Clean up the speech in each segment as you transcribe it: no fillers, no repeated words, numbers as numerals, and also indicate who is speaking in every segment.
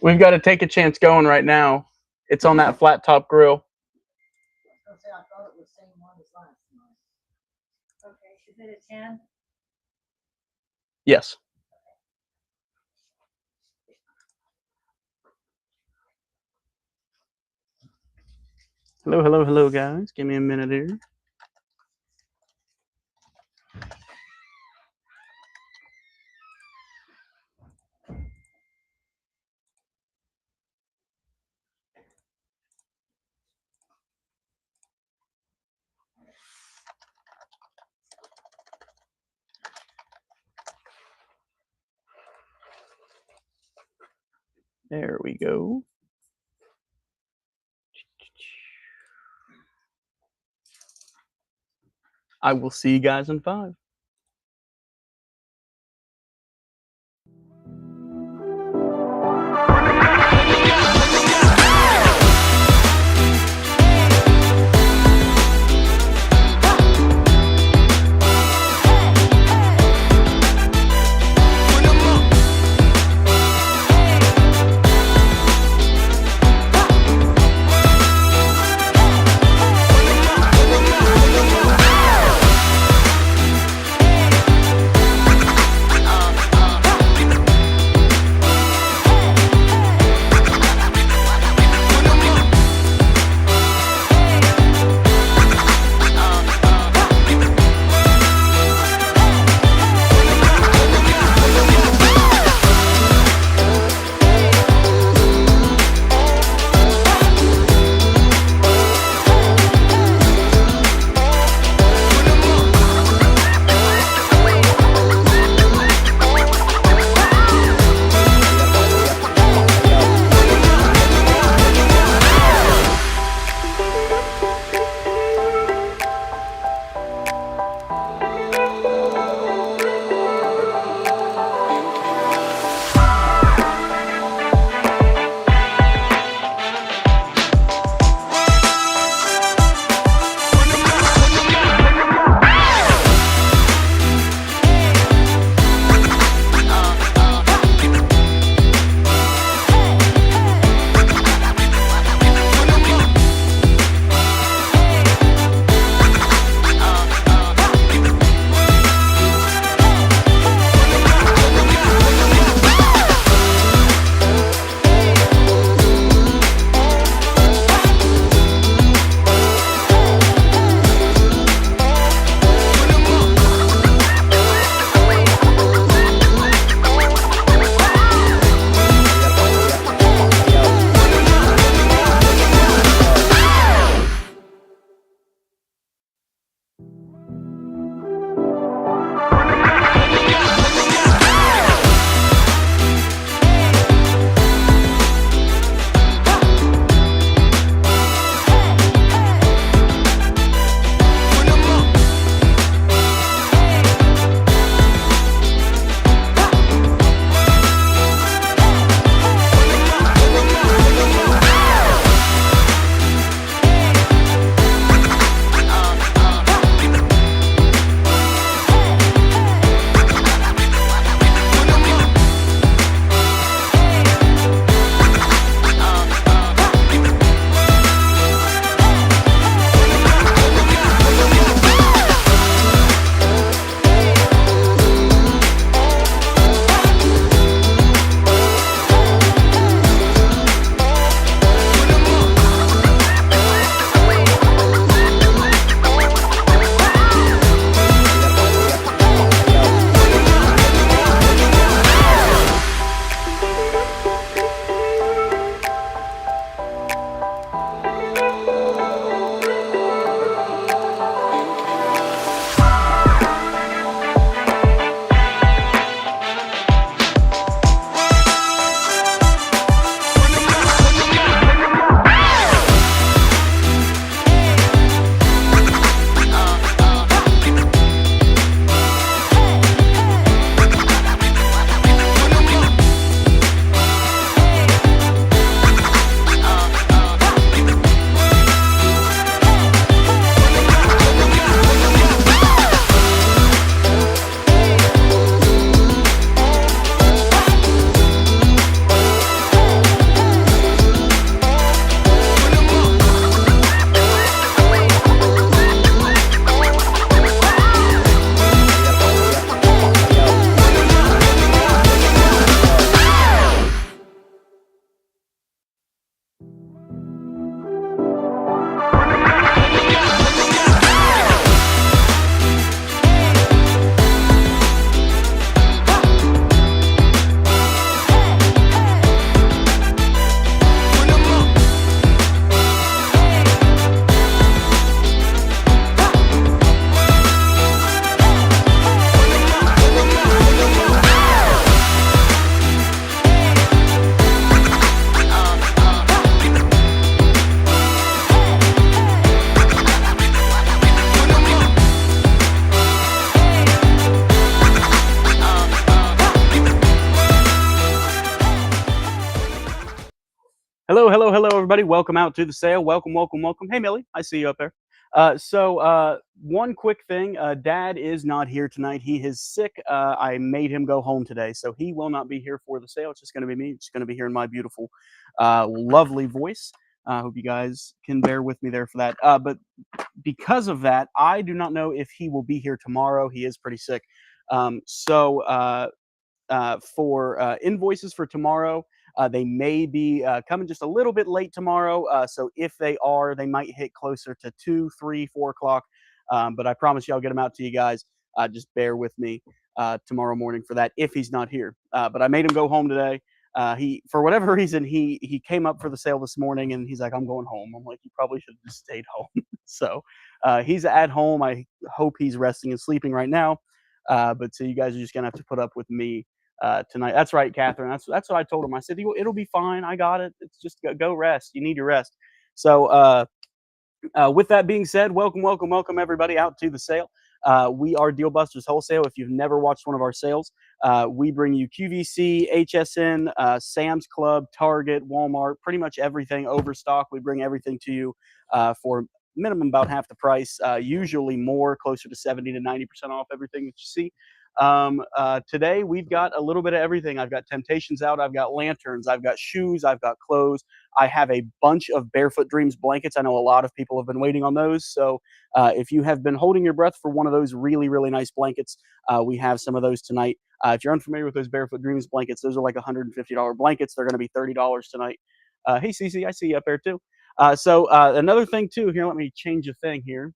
Speaker 1: We've got to take a chance going right now. It's on that flat top grill.
Speaker 2: I thought it was the same one as last night. Okay, is it a 10?
Speaker 1: Yes. Hello, hello, hello, guys. Give me a minute here. There we go. I will see you guys in 5. Hello, hello, hello, everybody. Welcome out to the sale. Welcome, welcome, welcome. Hey, Millie, I see you up there. One quick thing. Dad is not here tonight. He is sick. I made him go home today, so he will not be here for the sale. It's just going to be me. It's going to be hearing my beautiful, lovely voice. I hope you guys can bear with me there for that. But because of that, I do not know if he will be here tomorrow. He is pretty sick. For invoices for tomorrow. They may be coming just a little bit late tomorrow. So if they are, they might hit closer to 2, 3, 4 o'clock. But I promise you I'll get them out to you guys. Just bear with me tomorrow morning for that if he's not here. But I made him go home today. He, for whatever reason, he came up for the sale this morning and he's like, I'm going home. I'm like, you probably should have just stayed home. So he's at home. I hope he's resting and sleeping right now. But so you guys are just gonna have to put up with me tonight. That's right, Catherine. That's what I told him. I said, it'll be fine. I got it. It's just go rest. You need your rest. So with that being said, welcome, welcome, welcome everybody out to the sale. We are Deal Busters Wholesale. If you've never watched one of our sales, we bring you QVC, HSN, Sam's Club, Target, Walmart, pretty much everything Overstock. We bring everything to you for minimum about half the price, usually more, closer to 70 to 90% off everything that you see. Today we've got a little bit of everything. I've got Temptations out. I've got lanterns. I've got shoes. I've got clothes. I have a bunch of Barefoot Dreams blankets. I know a lot of people have been waiting on those. So if you have been holding your breath for one of those really, really nice blankets, we have some of those tonight. If you're unfamiliar with those Barefoot Dreams blankets, those are like $150 blankets. They're going to be $30 tonight. Hey, Cece, I see you up there too. Another thing too, here, let me change a thing here.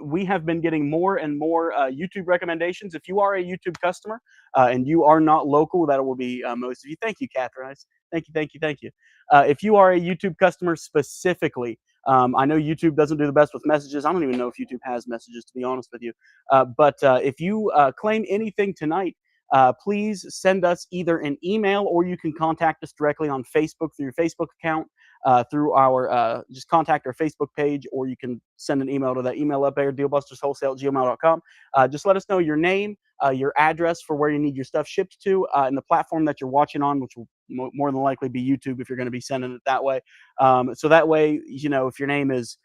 Speaker 1: We have been getting more and more YouTube recommendations. If you are a YouTube customer and you are not local, that will be most of you. Thank you, Catherine. Thank you, thank you, thank you. If you are a YouTube customer specifically, I know YouTube doesn't do the best with messages. I don't even know if YouTube has messages, to be honest with you. But if you claim anything tonight, please send us either an email or you can contact us directly on Facebook through your Facebook account. Through our just contact our Facebook page, or you can send an email to that email up there, dealbusterswholesale@gmail.com. Just let us know your name, your address for where you need your stuff shipped to, and the platform that you're watching on, which will more than likely be YouTube if you're going to be sending it that way. So that way, if your name is,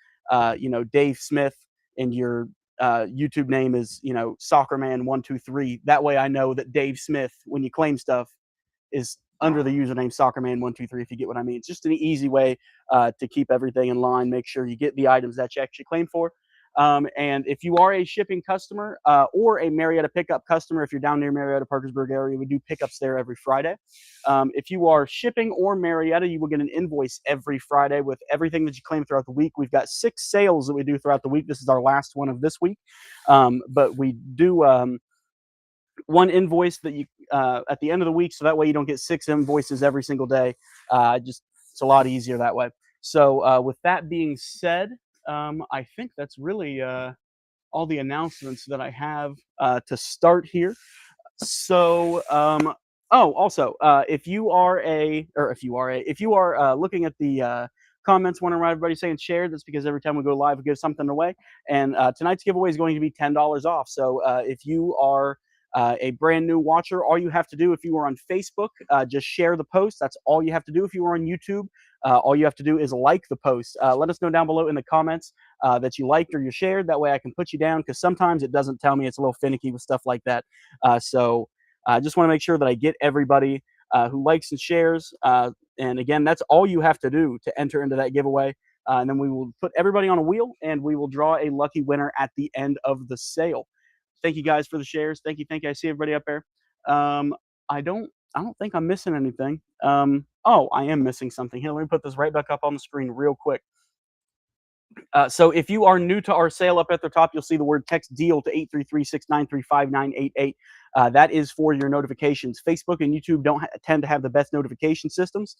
Speaker 1: Dave Smith and your YouTube name is, Soccerman123, that way I know that Dave Smith, when you claim stuff, is under the username Soccerman123, if you get what I mean. It's just an easy way to keep everything in line, make sure you get the items that you actually claim for. And if you are a shipping customer or a Marietta pickup customer, if you're down near Marietta, Parkersburg area, we do pickups there every Friday. If you are shipping or Marietta, you will get an invoice every Friday with everything that you claim throughout the week. We've got 6 sales that we do throughout the week. This is our last one of this week. But we do one invoice that you at the end of the week, so that way you don't get 6 invoices every single day. It's a lot easier that way. So with that being said, I think that's really all the announcements that I have to start here. So also, if you are looking at the comments, wondering why everybody's saying share, that's because every time we go live, we give something away. And tonight's giveaway is going to be $10 off. So if you are a brand new watcher, all you have to do, if you are on Facebook, just share the post. That's all you have to do. If you are on YouTube, all you have to do is like the post. Let us know down below in the comments that you liked or you shared. That way I can put you down, because sometimes it doesn't tell me. It's a little finicky with stuff like that. So I just want to make sure that I get everybody who likes and shares. And again, that's all you have to do to enter into that giveaway. And then we will put everybody on a wheel and we will draw a lucky winner at the end of the sale. Thank you guys for the shares. Thank you. I see everybody up there. I don't think I'm missing anything. Oh, I am missing something. Here, let me put this right back up on the screen real quick. So if you are new to our sale, up at the top, you'll see the word text DEAL to 833-693-5988. That is for your notifications. Facebook and YouTube don't tend to have the best notification systems.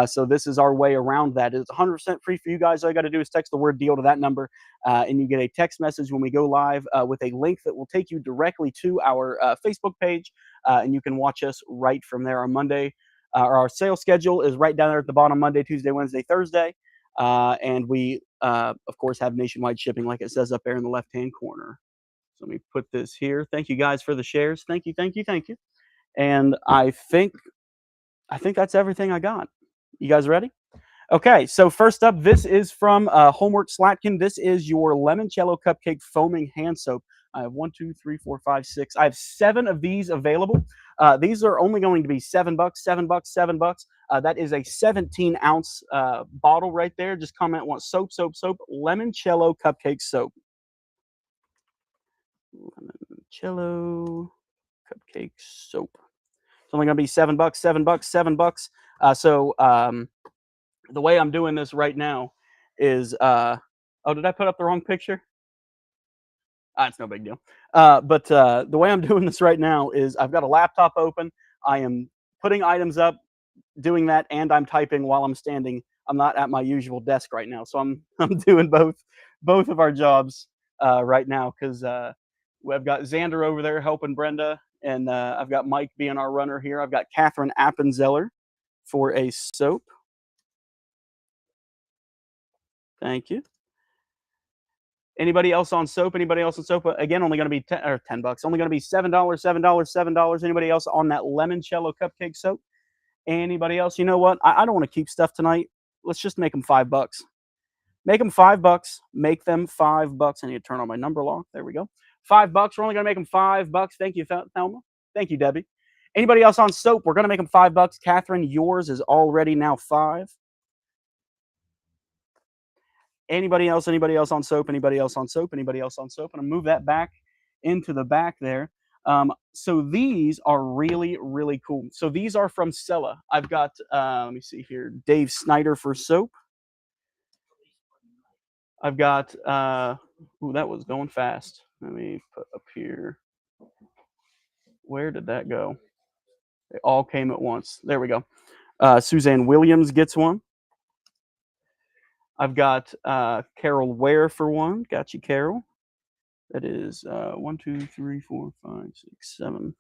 Speaker 1: So this is our way around that. It's 100% free for you guys. All you got to do is text the word DEAL to that number, and you get a text message when we go live with a link that will take you directly to our Facebook page, and you can watch us right from there. On Monday, our sales schedule is right down there at the bottom: Monday, Tuesday, Wednesday, Thursday. And we, of course, have nationwide shipping, like it says up there in the left-hand corner. So let me put this here. Thank you guys for the shares. Thank you, thank you, thank you. And I think that's everything I got. You guys ready? Okay, so first up, this is from Homework Slatkin. This is your limoncello cupcake foaming hand soap. I have 1, 2, 3, 4, 5, 6. I have 7 of these available. These are only going to be $7, $7, $7. That is a 17-ounce bottle right there. Just comment once: soap, soap, soap. Limoncello cupcake soap. Limoncello cupcake soap. It's only going to be $7, $7, $7. The way I'm doing this right now is oh, did I put up the wrong picture? It's no big deal. But the way I'm doing this right now is I've got a laptop open. I am putting items up, doing that, and I'm typing while I'm standing. I'm not at my usual desk right now, so I'm I'm doing both of our jobs right now because we've got Xander over there helping Brenda, and I've got Mike being our runner here. I've got Catherine Appenzeller for a soap. Thank you. Anybody else on soap? Anybody else on soap? Again, only going to be $10. Only going to be $7, $7, $7. Anybody else on that limoncello cupcake soap? Anybody else? You know what? I don't want to keep stuff tonight. Let's just make them $5. Make them $5. Make them $5. I need to turn on my number lock. There we go. $5. We're only going to make them $5. Thank you, Thelma. Thank you, Debbie. Anybody else on soap? We're going to make them $5. Catherine, yours is already now 5. Anybody else? Anybody else on soap? Anybody else on soap? Anybody else on soap? And I'll move that back into the back there. So these are really, really cool. So these are from Sella. I've got, let me see here, Dave Snyder for soap. I've got, ooh, that was going fast. Let me put up here. Where did that go? They all came at once. There we go. Suzanne Williams gets one. I've got Carol Ware for one. Got you, Carol. That is 1, 2, 3, 4, 5, 6, 7.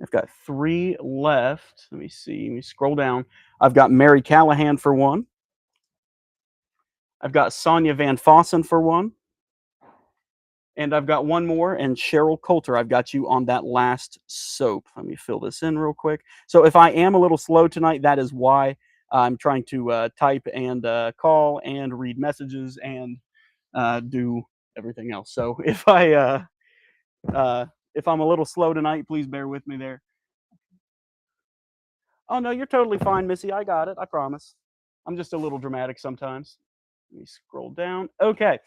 Speaker 1: I've got 3 left. Let me see. Let me scroll down. I've got Mary Callahan for one. I've got Sonia Van Fossen for one. And I've got one more, and Cheryl Coulter, I've got you on that last soap. Let me fill this in real quick. So if I am a little slow tonight, that is why. I'm trying to type and call and read messages and do everything else. So if I'm a little slow tonight, please bear with me there. Oh no, you're totally fine, Missy. I got it. I promise. I'm just a little dramatic sometimes. Let me scroll down. Okay.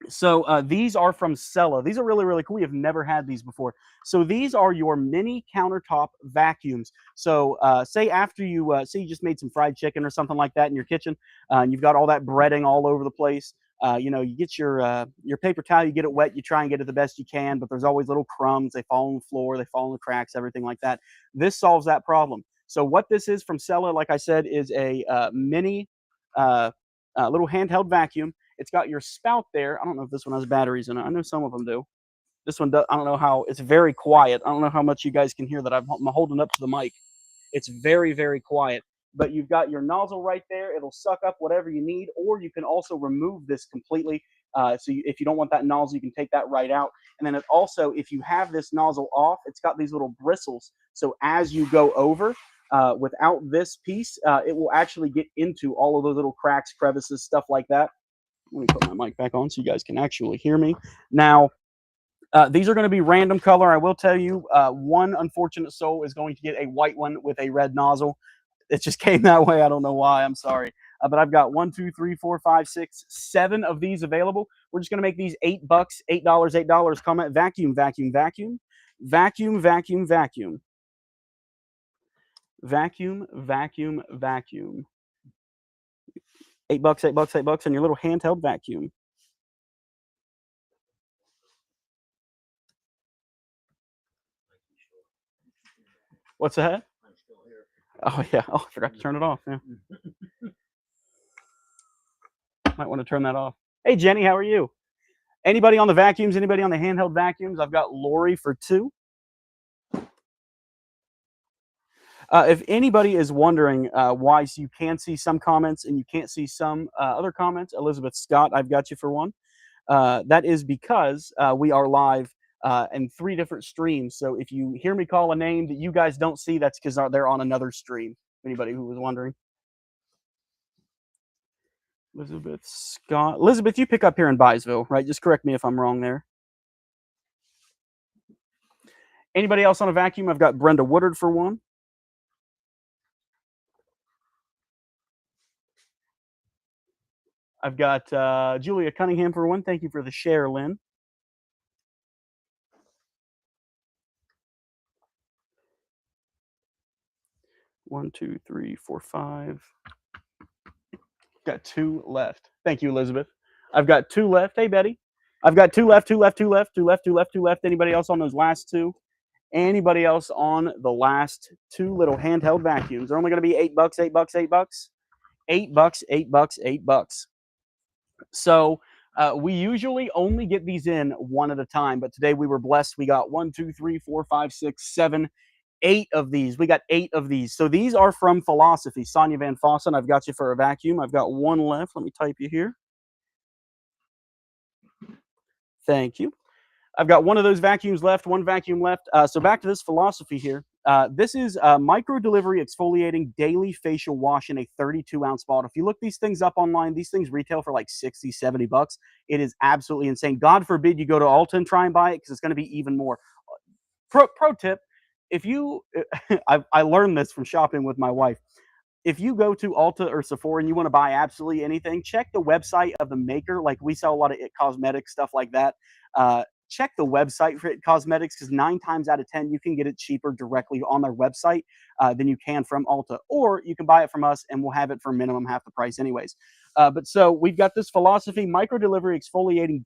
Speaker 1: So these are from Sella. These are really, really cool. We have never had these before. So these are your mini countertop vacuums. So say after you say you just made some fried chicken or something like that in your kitchen, and you've got all that breading all over the place. You know, you get your paper towel, you get it wet, you try and get it the best you can, but there's always little crumbs. They fall on the floor, they fall in the cracks, everything like that. This solves that problem. So what this is from Sella, like I said, is a mini little handheld vacuum. It's got your spout there. I don't know if this one has batteries in it. I know some of them do. This one does. I don't know how. It's very quiet. I don't know how much you guys can hear that I'm holding up to the mic. It's very, very quiet. But you've got your nozzle right there. It'll suck up whatever you need, or you can also remove this completely. If you don't want that nozzle, you can take that right out. And then it also, if you have this nozzle off, it's got these little bristles. So as you go over, without this piece, it will actually get into all of those little cracks, crevices, stuff like that. Let me put my mic back on so you guys can actually hear me. Now, these are going to be random color. I will tell you, one unfortunate soul is going to get a white one with a red nozzle. It just came that way. I don't know why. I'm sorry. But I've got 1, 2, 3, 4, 5, 6, 7 of these available. We're just going to make these $8, $8, $8. Comment vacuum, vacuum, vacuum, vacuum, vacuum, vacuum, vacuum, vacuum, vacuum. $8, $8, $8, and your little handheld vacuum. What's that? Oh yeah. Oh, I forgot to turn it off. Yeah. Might want to turn that off. Hey Jenny, how are you? Anybody on the vacuums? Anybody on the handheld vacuums? I've got Lori for 2. If anybody is wondering why you can see some comments and you can't see some other comments, Elizabeth Scott, I've got you for 1. That is because we are live in 3 different streams. So if you hear me call a name that you guys don't see, that's because they're on another stream. anybody who was wondering. Elizabeth Scott. Elizabeth, you pick up here in Byesville, right? Just correct me if I'm wrong there. Anybody else on a vacuum? I've got Brenda Woodard for one. I've got Julia Cunningham for one. Thank you for the share, Lynn. One, two, three, four, five. Got two left. Thank you, Elizabeth. I've got two left. Hey, Betty. I've got two left, two left, two left, two left, two left, two left. Anybody else on those last two? Anybody else on the last two little handheld vacuums? They're only going to be $8, $8, $8, $8, $8, $8. So we usually only get these in one at a time, but today we were blessed. We got 1, 2, 3, 4, 5, 6, 7, 8 of these. We got 8 of these. So these are from Philosophy. Sonia Van Fossen, I've got you for a vacuum. I've got one left. Let me type you here. Thank you. I've got one of those vacuums left, one vacuum left. So back to this Philosophy here. This is micro delivery exfoliating daily facial wash in a 32-ounce bottle. If you look these things up online, these things retail for like 60, 70 bucks. It is absolutely insane. God forbid you go to Ulta and try and buy it because it's going to be even more. Pro tip, if you, I learned this from shopping with my wife. If you go to Ulta or Sephora and you want to buy absolutely anything, check the website of the maker. Like we sell a lot of It Cosmetics, stuff like that. Check the website for It Cosmetics because 9 times out of 10, you can get it cheaper directly on their website than you can from Ulta. Or you can buy it from us and we'll have it for minimum half the price anyways. But so we've got this Philosophy micro delivery exfoliating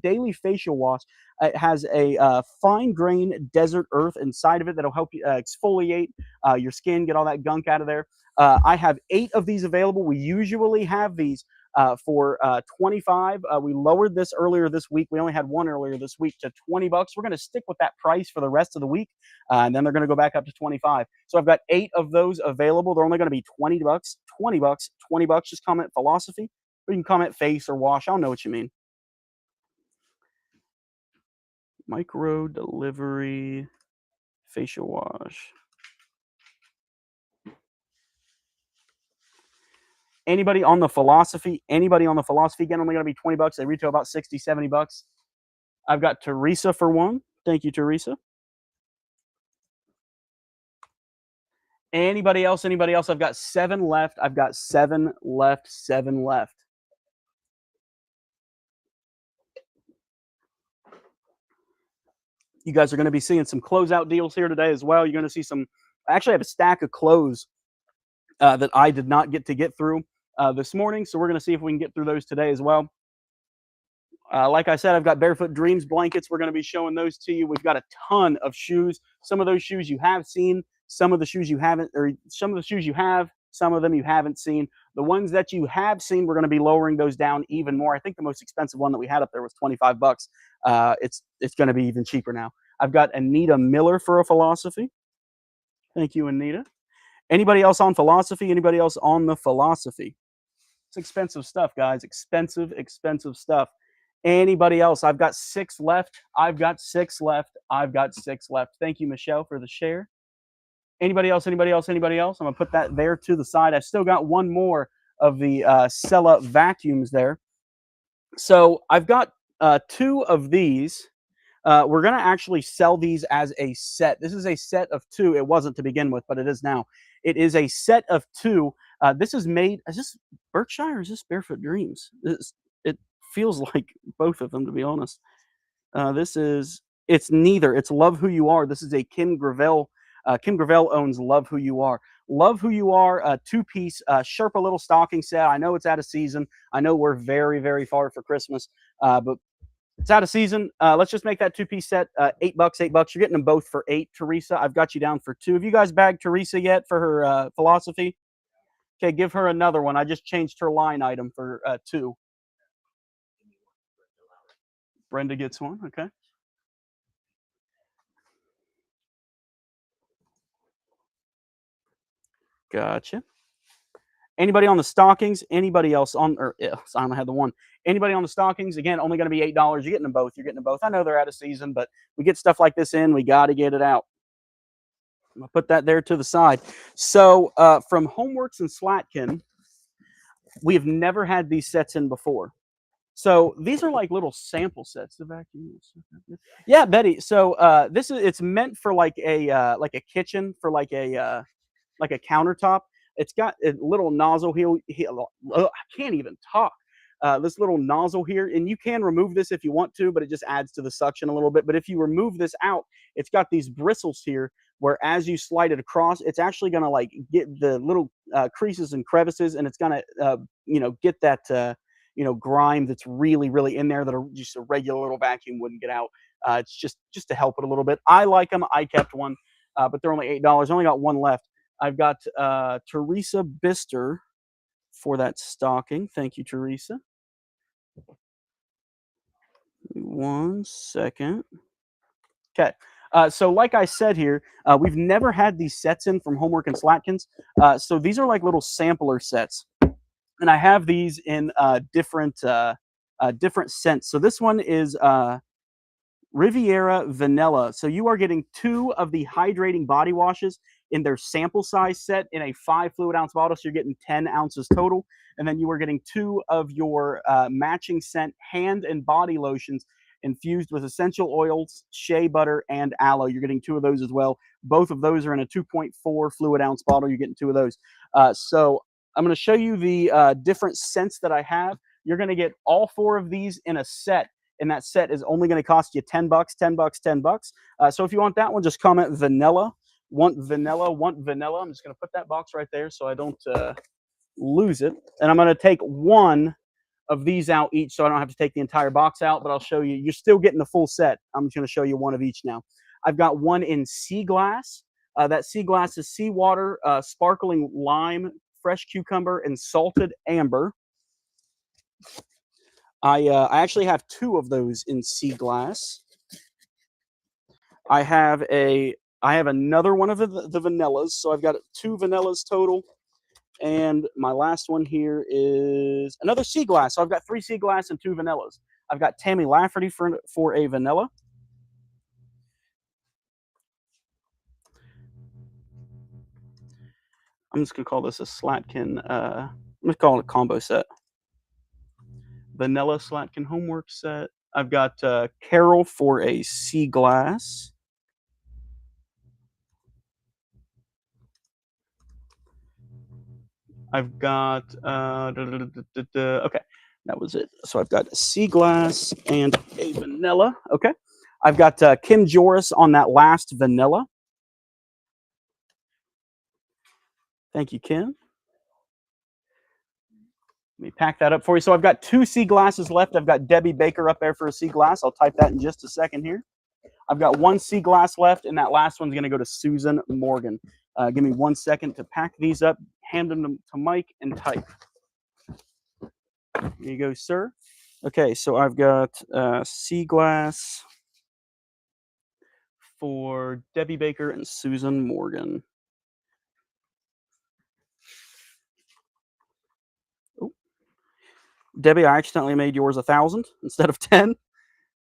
Speaker 1: daily facial wash. It has a fine grain desert earth inside of it that'll help you exfoliate your skin, get all that gunk out of there. I have 8 of these available. We usually have these for 25. We lowered this earlier this week. We only had one earlier this week to 20 bucks. We're going to stick with that price for the rest of the week, and then they're going to go back up to 25. So I've got 8 of those available. They're only going to be 20 bucks, 20 bucks, 20 bucks. Just comment Philosophy, or you can comment face or wash. I don't know what you mean. Micro delivery facial wash. Anybody on the Philosophy? Anybody on the Philosophy? Again, only going to be 20 bucks. They retail about 60, 70 bucks. I've got Teresa for one. Thank you, Teresa. Anybody else? Anybody else? I've got 7 left. I've got 7 left. 7 left. You guys are going to be seeing some closeout deals here today as well. You're going to see some. I actually have a stack of clothes that I did not get through this morning, so we're going to see if we can get through those today as well. Like I said, I've got Barefoot Dreams blankets. We're going to be showing those to you. We've got a ton of shoes. Some of those shoes you have seen, some of the shoes you haven't, or some of the shoes you have, some of them you haven't seen. The ones that you have seen, we're going to be lowering those down even more. I think the most expensive one that we had up there was 25 bucks. It's going to be even cheaper now. I've got Anita Miller for a Philosophy. Thank you, Anita. Anybody else on Philosophy? Anybody else on the Philosophy? It's expensive stuff, guys. Expensive, expensive stuff. Anybody else? I've got 6 left. I've got 6 left. I've got 6 left. Thank you, Michelle, for the share. Anybody else? Anybody else? Anybody else? I'm going to put that there to the side. I've still got one more of the Sella vacuums there. So I've got 2 of these. We're going to actually sell these as a set. This is a set of 2. It wasn't to begin with, but it is now. It is a set of 2. This is made, is this Berkshire or is this Barefoot Dreams? It feels like both of them, to be honest. It's neither. It's Love Who You Are. This is a Kim Gravel. Kim Gravel owns Love Who You Are. Love Who You Are, a 2-piece Sherpa little stocking set. I know it's out of season. I know we're very, very far for Christmas, but it's out of season. Let's just make that 2-piece set $8, $8. You're getting them both for 8. Teresa, I've got you down for 2. Have you guys bagged Teresa yet for her Philosophy? Okay, give her another one. I just changed her line item for 2. Brenda gets one. Okay. Gotcha. Anybody on the stockings? Anybody else on, or I only had the one. Anybody on the stockings? Again, only going to be $8. You're getting them both. You're getting them both. I know they're out of season, but we get stuff like this in. We got to get it out. I'm gonna put that there to the side. So from Homeworks and Slatkin, we have never had these sets in before. So these are like little sample sets. The vacuum. Yeah, Betty. So this is it's meant for like a kitchen for like a countertop. It's got a little nozzle here. I can't even talk. This little nozzle here, and you can remove this if you want to, but it just adds to the suction a little bit. But if you remove this out, it's got these bristles here where as you slide it across, it's actually going to like get the little creases and crevices, and it's going to get that grime that's really really in there that just a regular little vacuum wouldn't get out. It's just to help it a little bit. I like them. I kept one, but they're only $8. I only got one left. I've got Teresa Bister for that stocking. Thank you, Teresa. 1 second. Okay. So like I said here, we've never had these sets in from Homework and Slatkins. So these are like little sampler sets. And I have these in different scents. So this one is Riviera Vanilla. So you are getting 2 of the hydrating body washes in their sample size set in a 5 fluid ounce bottle. So you're getting 10 ounces total. And then you are getting 2 of your matching scent hand and body lotions infused with essential oils, shea butter, and aloe. You're getting 2 of those as well. Both of those are in a 2.4 fluid ounce bottle. You're getting 2 of those. So I'm going to show you the different scents that I have. You're going to get all 4 of these in a set. And that set is only going to cost you $10, $10, $10. So if you want that one, just comment vanilla. Want vanilla, want vanilla. I'm just going to put that box right there so I don't lose it. And I'm going to take 1 of these out each so I don't have to take the entire box out, but I'll show you. You're still getting the full set. I'm just going to show you 1 of each now. I've got 1 in sea glass. That sea glass is seawater, sparkling lime, fresh cucumber, and salted amber. I actually have 2 of those in sea glass. I have another one of the vanillas, so I've got 2 vanillas total, and my last one here is another sea glass. So I've got 3 sea glass and 2 vanillas. I've got Tammy Lafferty for a vanilla. I'm just gonna call this a Slatkin. I'm gonna call it a combo set. Vanilla Slatkin homework set. I've got Carol for a sea glass. I've got okay, that was it. So I've got a sea glass and a vanilla. Okay, I've got Kim Joris on that last vanilla. Thank you, Kim. Let me pack that up for you. So I've got 2 sea glasses left. I've got Debbie Baker up there for a sea glass. I'll type that in just a second here. I've got 1 sea glass left, and that last one's going to go to Susan Morgan. Give me 1 second to pack these up, hand them to Mike, and type. Here you go, sir. Okay, so I've got sea glass for Debbie Baker and Susan Morgan. Oh. Debbie, I accidentally made yours 1,000 instead of 10.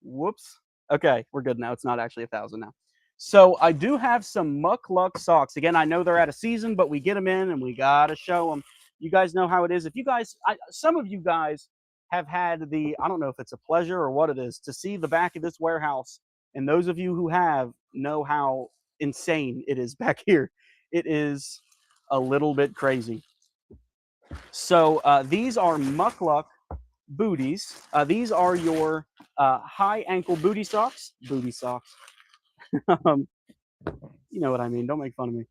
Speaker 1: Whoops. Okay, we're good now. It's not actually 1,000 now. So I do have some Muck Luck socks. Again, I know they're out of season, but we get them in and we got to show them. You guys know how it is. If you guys, some of you guys have had I don't know if it's a pleasure or what it is, to see the back of this warehouse. And those of you who have know how insane it is back here. It is a little bit crazy. So these are Muck Luck booties. These are your high ankle booty socks. Booty socks. You know what I mean. Don't make fun of me.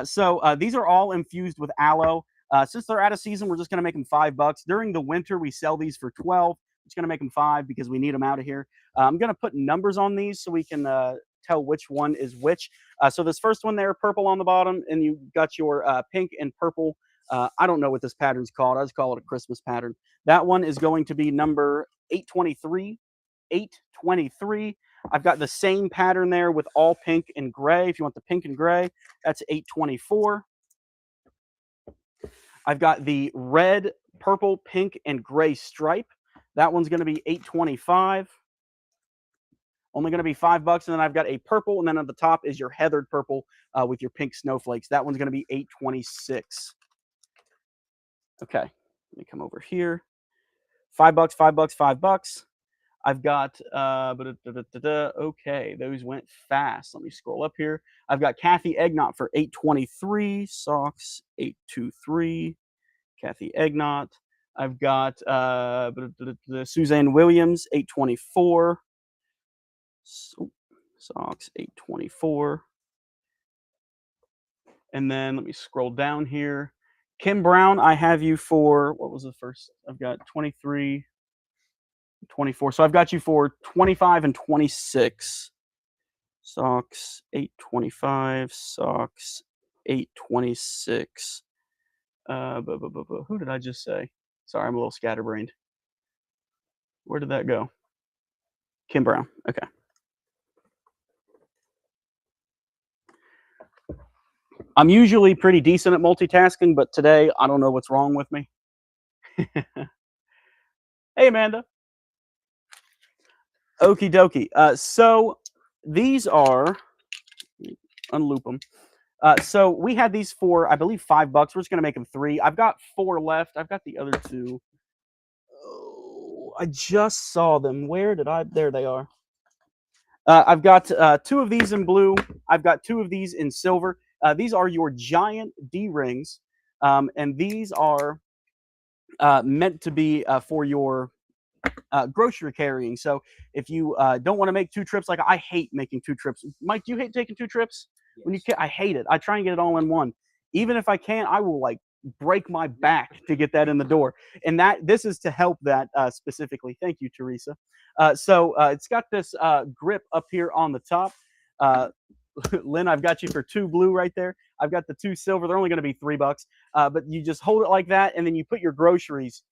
Speaker 1: So these are all infused with aloe. Since they're out of season, we're just going to make them $5. During the winter, we sell these for 12. It's going to make them 5 because we need them out of here. I'm going to put numbers on these so we can tell which one is which. So this first one there, purple on the bottom, and you got your pink and purple. I don't know what this pattern's called. I just call it a Christmas pattern. That one is going to be number 823. 823. I've got the same pattern there with all pink and gray. If you want the pink and gray, that's 824. I've got the red, purple, pink, and gray stripe. That one's going to be 825. only going to be $5. And then I've got a purple, and then on the top is your heathered purple with your pink snowflakes. That one's going to be $8.26. Okay, let me come over here. $5, $5, $5. I've got okay, those went fast. Let me scroll up here. I've got Kathy Eggnot for $8.23. Socks $8.23. Kathy Eggnot. I've got Suzanne Williams $8.24. Socks $8.24. And then let me scroll down here. Kim Brown, I have you for, what was the first? I've got 23, 24. So I've got you for 25 and 26. Socks $8.25. Socks $8.26. Who did I just say? Sorry, I'm a little scatterbrained. Where did that go? Kim Brown. Okay. I'm usually pretty decent at multitasking, but today I don't know what's wrong with me. Hey, Amanda. Okie dokie. So these are, unloop them. So we had these for, I believe, $5. We're just going to make them 3. I've got 4 left. I've got the other 2. Oh, I just saw them. Where did I? There they are. I've got 2 of these in blue. I've got 2 of these in silver. These are your giant D-rings, and these are meant to be for your grocery carrying. So if you don't want to make 2 trips, like I hate making 2 trips. Mike, do you hate taking 2 trips? Yes. When you can, I hate it. I try and get it all in one. Even if I can't, I will like break my back to get that in the door. And this is to help that specifically. Thank you, Teresa. So it's got this grip up here on the top. Lynn, I've got you for 2 blue right there. I've got the 2 silver. They're only going to be $3. But you just hold it like that, and then you put your groceries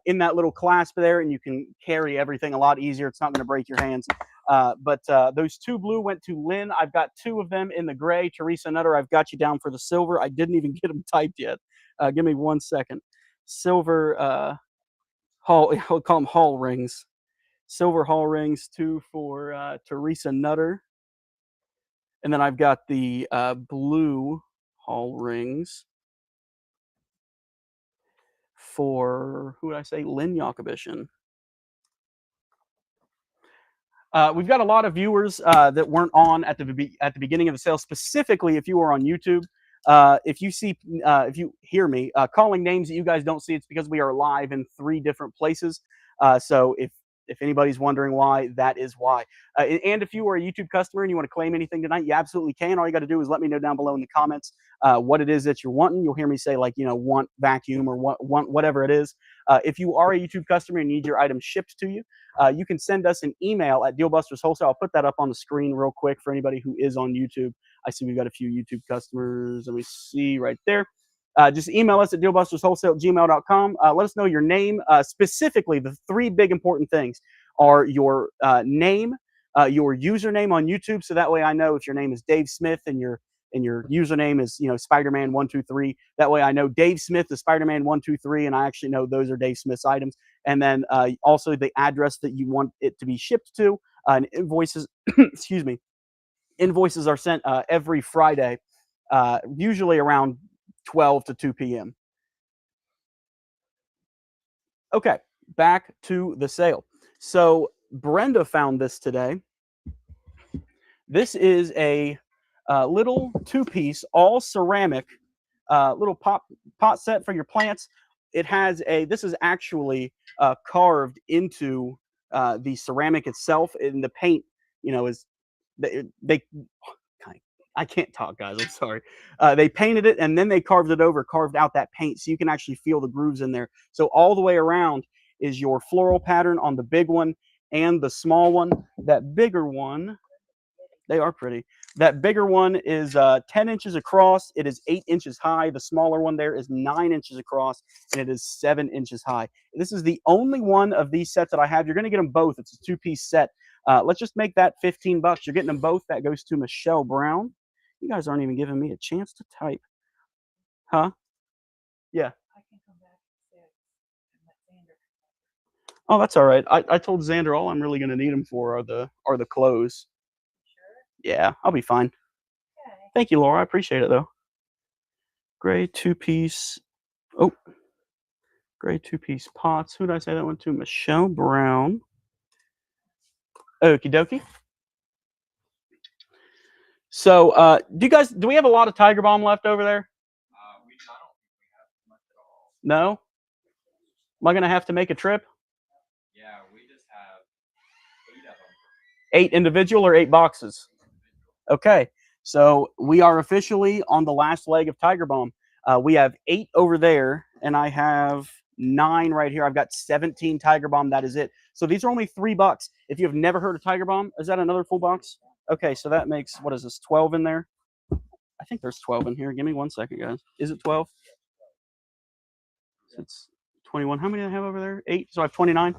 Speaker 1: in that little clasp there, and you can carry everything a lot easier. It's not going to break your hands. But those 2 blue went to Lynn. I've got 2 of them in the gray. Teresa Nutter, I've got you down for the silver. I didn't even get them typed yet. Give me 1 second. Silver Hall, I'll call them Hall rings. Silver Hall rings, 2 for Teresa Nutter. And then I've got the blue Hall rings for, who did I say? Lynn Yakubishin. We've got a lot of viewers that weren't on at the beginning of the sale. Specifically, if you were on YouTube, if you hear me calling names that you guys don't see, it's because we are live in 3 different places. So if anybody's wondering why, that is why. And if you are a YouTube customer and you want to claim anything tonight, you absolutely can. All you got to do is let me know down below in the comments what it is that you're wanting. You'll hear me say, like, want vacuum or want whatever it is. If you are a YouTube customer and need your item shipped to you, you can send us an email at Dealbusters Wholesale. I'll put that up on the screen real quick for anybody who is on YouTube. I see we've got a few YouTube customers. Let me see right there. Just email us at dealbusterswholesale@gmail.com. Let us know your name. Specifically, the 3 big important things are your name, your username on YouTube, so that way I know if your name is Dave Smith and your username is Spider-Man 123. That way I know Dave Smith is Spider-Man 123, and I actually know those are Dave Smith's items. And then also the address that you want it to be shipped to. And invoices, excuse me, invoices are sent every Friday, usually around 12 to 2 p.m. Okay, back to the sale. So Brenda found this today. This is a little 2-piece, all ceramic, little pot set for your plants. It has this is actually carved into the ceramic itself, and the paint, is they I can't talk, guys. I'm sorry. They painted it, and then they carved out that paint, so you can actually feel the grooves in there. So all the way around is your floral pattern on the big one and the small one. That bigger one, they are pretty. That bigger one is 10 inches across. It is 8 inches high. The smaller one there is 9 inches across, and it is 7 inches high. This is the only one of these sets that I have. You're going to get them both. It's a 2-piece set. Let's just make that $15. You're getting them both. That goes to Michelle Brown. You guys aren't even giving me a chance to type. Huh? Yeah. Oh, that's all right. I told Xander all I'm really gonna need them for are the clothes.
Speaker 2: Sure.
Speaker 1: Yeah, I'll be fine.
Speaker 2: Okay.
Speaker 1: Thank you, Laura. I appreciate it though. Gray two-piece. Oh, gray two-piece pots. Who did I say that one to? Michelle Brown. Okie dokie. So, do we have a lot of Tiger Balm left over there? I don't think we have much at all. No? Am I gonna have to make a trip? Yeah, we just have 8 of them. 8 individual or 8 boxes? Okay. So we are officially on the last leg of Tiger Balm. We have 8 over there, and I have 9 right here. I've got 17 Tiger Balm. That is it. So these are only $3. If you have never heard of Tiger Balm, is that another full box? Okay, so that makes, what is this, 12 in there? I think there's 12 in here. Give me 1 second, guys. Is it 12? It's 21. How many do I have over there? 8. So I have 29.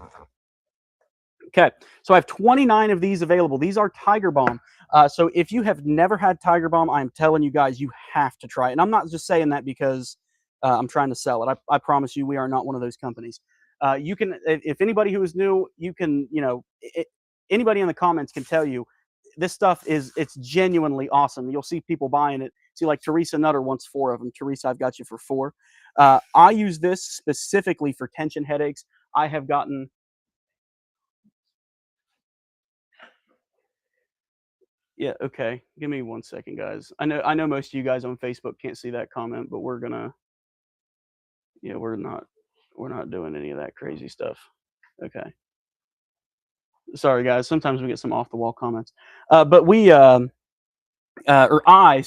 Speaker 1: Okay, so I have 29 of these available. These are Tiger Balm. So if you have never had Tiger Balm, I'm telling you guys, you have to try it. And I'm not just saying that because I'm trying to sell it. I promise you, we are not one of those companies. You can, if anybody who is new, you can, anybody in the comments can tell you this stuff it's genuinely awesome. You'll see people buying it. See, like Teresa Nutter wants 4 of them. Teresa, I've got you for 4. I use this specifically for tension headaches. I have gotten. Yeah, okay. Give me 1 second, guys. I know most of you guys on Facebook can't see that comment, but we're gonna yeah, we're not doing any of that crazy stuff. Okay. Sorry, guys. Sometimes we get some off the wall comments. But we or I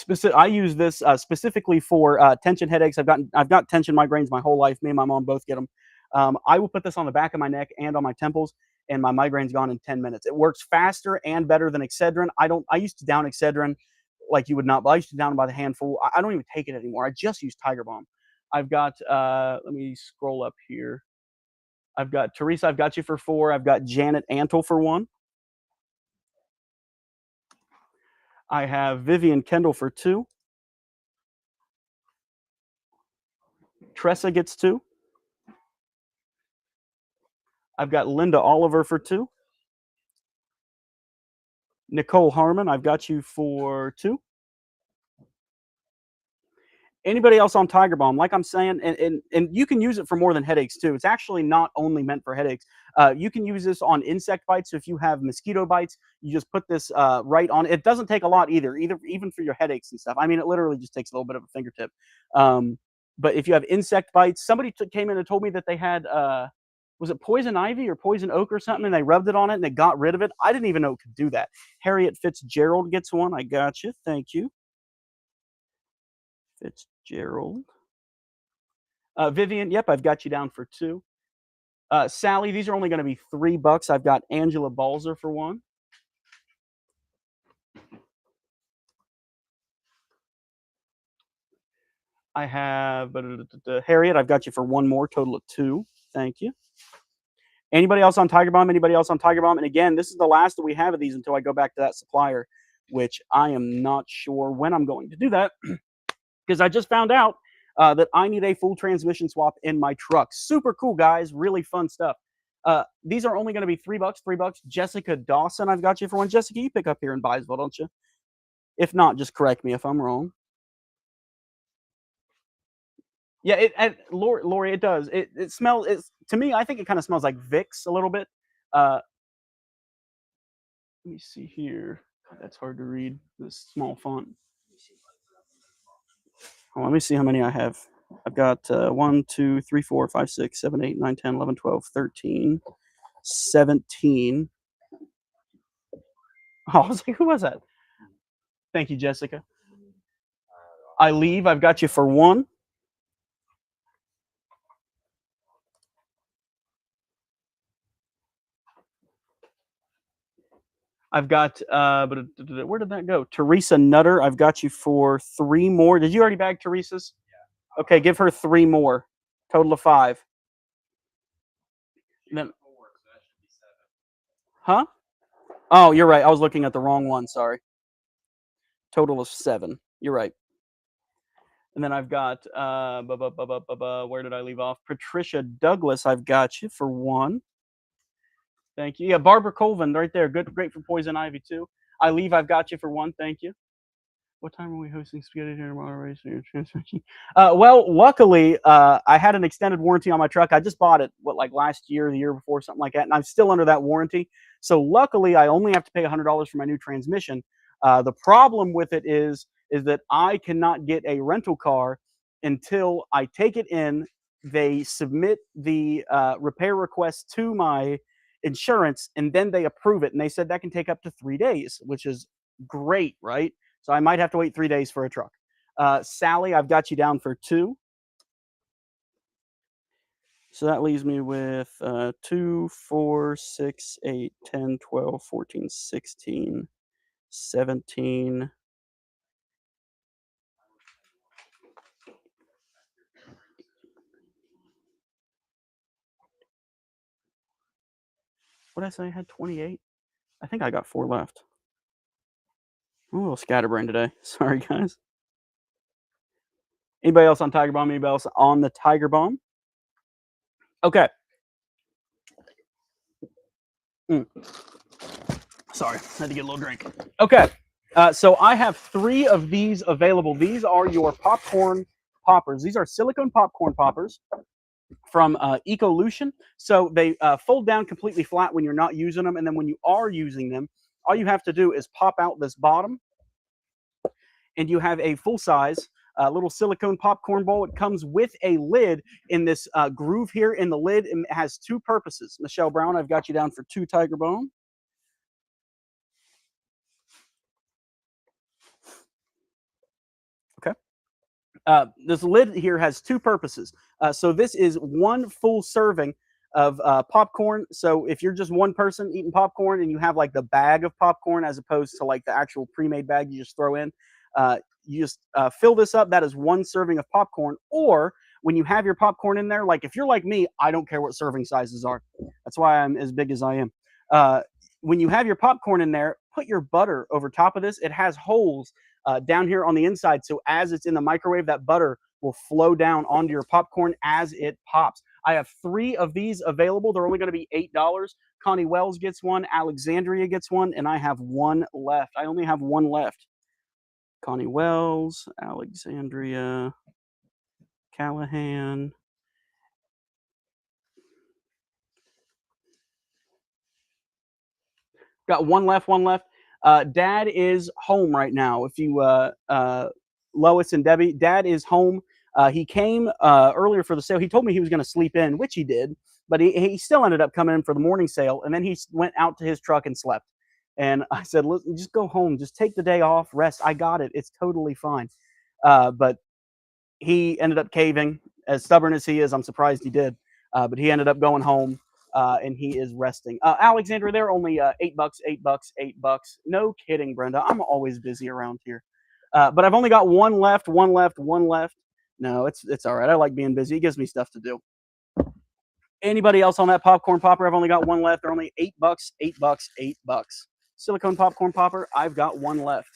Speaker 1: use this specifically for tension headaches. I've got tension migraines my whole life. Me and my mom both get them. I will put this on the back of my neck and on my temples, and my migraine's gone in 10 minutes. It works faster and better than Excedrin. I used to down Excedrin like you would not, but I used to down it by the handful. I don't even take it anymore. I just use Tiger Balm. I've got let me scroll up here. I've got Teresa, I've got you for 4. I've got Janet Antle for 1. I have Vivian Kendall for 2. Tressa gets 2. I've got Linda Oliver for 2. Nicole Harmon, I've got you for 2. Anybody else on Tiger Balm? Like I'm saying, and you can use it for more than headaches too. It's actually not only meant for headaches. You can use this on insect bites. So if you have mosquito bites, you just put this right on. It doesn't take a lot either even for your headaches and stuff. I mean, it literally just takes a little bit of a fingertip. But if you have insect bites, somebody came in and told me that they had was it poison ivy or poison oak or something, and they rubbed it on it and they got rid of it. I didn't even know it could do that. Harriet Fitzgerald gets 1. I got you. Thank you. Fitzgerald. Vivian, yep, I've got you down for 2. Sally, these are only going to be $3. I've got Angela Balzer for 1. I have Harriet, I've got you for 1 more, total of 2. Thank you. Anybody else on Tiger Balm? Anybody else on Tiger Balm? And again, this is the last that we have of these until I go back to that supplier, which I am not sure when I'm going to do that because I just found out that I need a full transmission swap in my truck. Super cool, guys. Really fun stuff. These are only going to be $3. $3. Jessica Dawson, I've got you for 1. Jessica, you pick up here in Byesville, don't you? If not, just correct me if I'm wrong. Yeah, Lori, it does. It smells. To me, I think it kind of smells like Vicks a little bit. Let me see here. God, that's hard to read. This small font. Oh, let me see how many I have. I've got 1, 2, 3, 4, 5, 6, 7, 8, 9, 10, 11, 12, 13, 17. Oh, I was like, who was that? Thank you, Jessica. I leave. I've got you for 1. I've got, but where did that go? Teresa Nutter, I've got you for 3 more. Did you already bag Teresa's? Yeah. Okay, give her 3 more. Total of 5. Then, huh? Oh, you're right. I was looking at the wrong one. Sorry. Total of 7. You're right. And then I've got, where did I leave off? Patricia Douglas, I've got you for 1. Thank you. Yeah, Barbara Colvin right there. Good, great for poison ivy too. I leave. I've got you for one. Thank you. What time are we hosting spaghetti dinner moderation? Well, luckily, I had an extended warranty on my truck. I just bought it, like last year, the year before, something like that, and I'm still under that warranty. So luckily, I only have to pay $100 for my new transmission. The problem with it is that I cannot get a rental car until I take it in. They submit the repair request to my insurance, and then they approve it. And they said that can take up to 3 days, which is great, right? So I might have to wait 3 days for a truck. Sally, I've got you down for 2. So that leaves me with 2, 4, 6, 8, 10, 12, 14, 16, 17. What did I say? I had 28? I think I got 4 left. I'm a little scatterbrained today. Sorry, guys. Anybody else on Tiger Bomb? Anybody else on the Tiger Bomb? Okay. Sorry, had to get a little drink. Okay, so I have 3 of these available. These are your popcorn poppers. These are silicone popcorn poppers from Ecolution. So they fold down completely flat when you're not using them, and then when you are using them, all you have to do is pop out this bottom, and you have a full-size little silicone popcorn bowl. It comes with a lid in this groove here in the lid, and it has 2 purposes. Michelle Brown, I've got you down for 2 Tiger Bomb. Okay. This lid here has 2 purposes. So this is 1 full serving of popcorn. So if you're just one person eating popcorn and you have like the bag of popcorn as opposed to like the actual pre-made bag you just throw in, you just fill this up. That is 1 serving of popcorn. Or when you have your popcorn in there, like if you're like me, I don't care what serving sizes are. That's why I'm as big as I am. When you have your popcorn in there, put your butter over top of this. It has holes down here on the inside. So as it's in the microwave, that butter will flow down onto your popcorn as it pops. I have 3 of these available. They're only going to be $8. Connie Wells gets 1, Alexandria gets 1, and I have 1 left. I only have 1 left. Connie Wells, Alexandria, Callahan. Got 1 left, 1 left. Dad is home right now. If you, Lois and Debbie, Dad is home. He came earlier for the sale. He told me he was going to sleep in, which he did, but he still ended up coming in for the morning sale. And then he went out to his truck and slept. And I said, listen, just go home. Just take the day off, rest. I got it. It's totally fine. But he ended up caving. As stubborn as he is, I'm surprised he did. But he ended up going home. And he is resting. Alexander, they're only $8, $8, $8. No kidding, Brenda. I'm always busy around here. But I've only got 1 left, 1 left, 1 left. No, it's all right. I like being busy. It gives me stuff to do. Anybody else on that popcorn popper? I've only got 1 left. They're only $8, $8, $8. Silicone popcorn popper. I've got 1 left.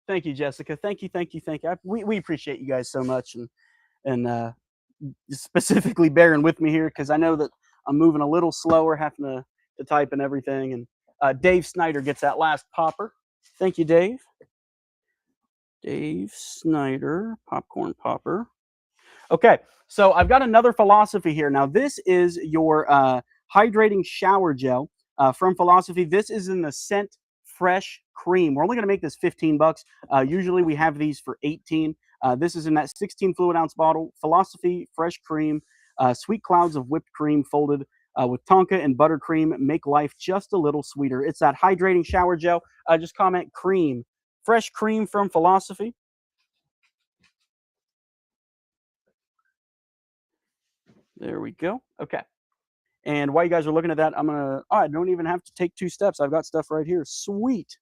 Speaker 1: Thank you, Jessica. Thank you, thank you, thank you. We appreciate you guys so much, and specifically bearing with me here because I know that I'm moving a little slower, having to type and everything. And Dave Snyder gets that last popper. Thank you, Dave. Dave Snyder, popcorn popper. Okay, so I've got another philosophy here. Now, this is your hydrating shower gel from Philosophy. This is in the scent Fresh Cream. We're only going to make this $15. Usually we have these for $18. This is in that 16 fluid ounce bottle. Philosophy Fresh Cream. Sweet clouds of whipped cream folded with Tonka and buttercream make life just a little sweeter. It's that hydrating shower gel. Just comment cream. Fresh Cream from Philosophy. There we go. Okay. And while you guys are looking at that, I don't even have to take 2 steps. I've got stuff right here. Sweet.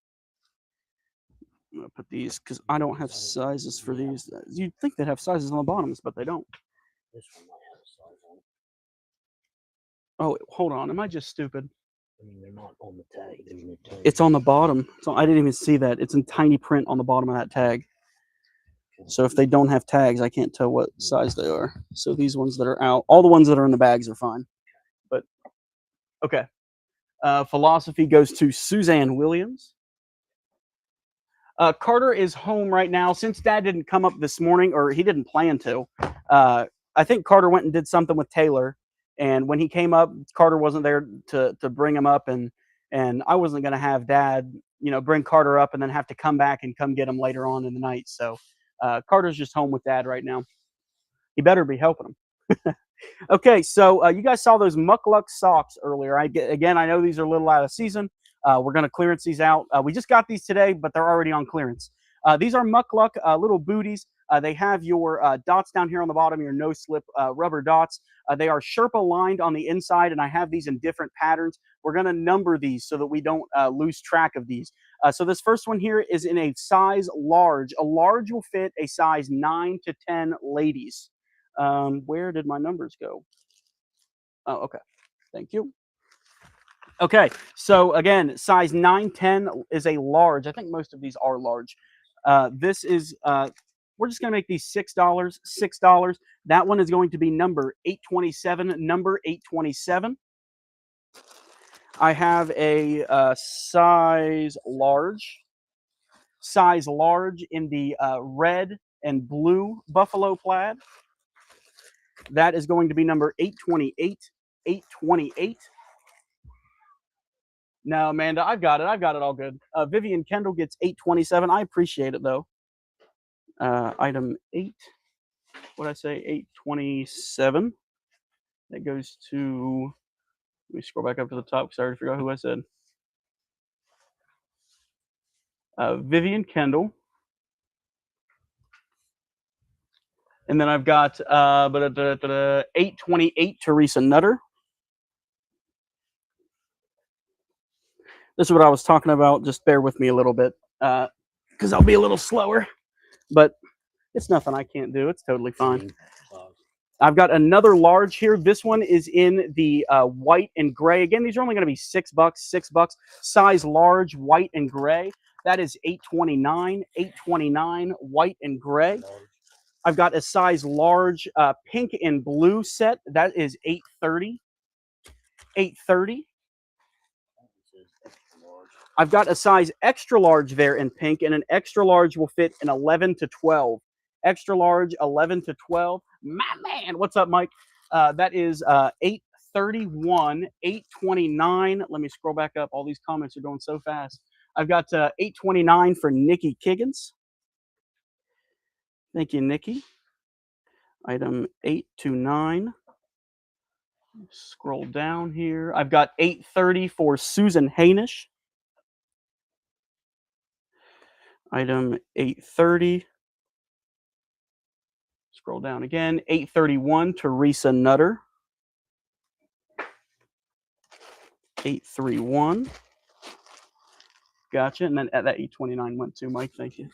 Speaker 1: I'm going to put these because I don't have sizes for these. You'd think they'd have sizes on the bottoms, but they don't.
Speaker 3: This one might have a size on it.
Speaker 1: Oh, hold on. Am I just stupid?
Speaker 3: I mean, they're not on the tag. There's no tag.
Speaker 1: It's on the bottom. So I didn't even see that. It's in tiny print on the bottom of that tag. So if they don't have tags, I can't tell what size they are. So these ones that are out, all the ones that are in the bags are fine. But okay. Philosophy goes to Suzanne Williams. Carter is home right now. Since Dad didn't come up this morning, or he didn't plan to, I think Carter went and did something with Taylor. And when he came up, Carter wasn't there to bring him up, and I wasn't going to have Dad, bring Carter up and then have to come back and come get him later on in the night. So Carter's just home with Dad right now. He better be helping him. Okay, so you guys saw those Muckluck socks earlier. Again, I know these are a little out of season. We're going to clearance these out. We just got these today, but they're already on clearance. These are Muckluck little booties. They have your dots down here on the bottom, your no-slip rubber dots. They are Sherpa lined on the inside, and I have these in different patterns. We're going to number these so that we don't lose track of these. So this first one here is in a size large. A large will fit a size 9 to 10 ladies. Where did my numbers go? Oh, okay. Thank you. Okay, so again, size 9, 10 is a large. I think most of these are large. This is, we're just going to make these $6, $6. That one is going to be number 827, number 827. I have a size large in the red and blue buffalo plaid. That is going to be number 828, 828. No, Amanda, I've got it. I've got it all good. Vivian Kendall gets 827. I appreciate it, though. Item 8. What did I say? 827. That goes to... Let me scroll back up to the top because I already forgot who I said. Vivian Kendall. And then I've got 828, Teresa Nutter. This is what I was talking about. Just bear with me a little bit because I'll be a little slower. But it's nothing I can't do. It's totally fine. I've got another large here. This one is in the white and gray. Again, these are only going to be $6, $6. Size large, white and gray. That is 829, 829, white and gray. I've got a size large pink and blue set. That is 830, 830. I've got a size extra large there in pink, and an extra large will fit an 11 to 12. Extra large, 11 to 12. My man, what's up, Mike? That is 831, 829. Let me scroll back up. All these comments are going so fast. I've got 829 for Nikki Kiggins. Thank you, Nikki. Item 829. Scroll down here. I've got 830 for Susan Hainish. Item 830. Scroll down again. 831, Teresa Nutter. 831. Gotcha. And then that 829 went to Mike. Thank you.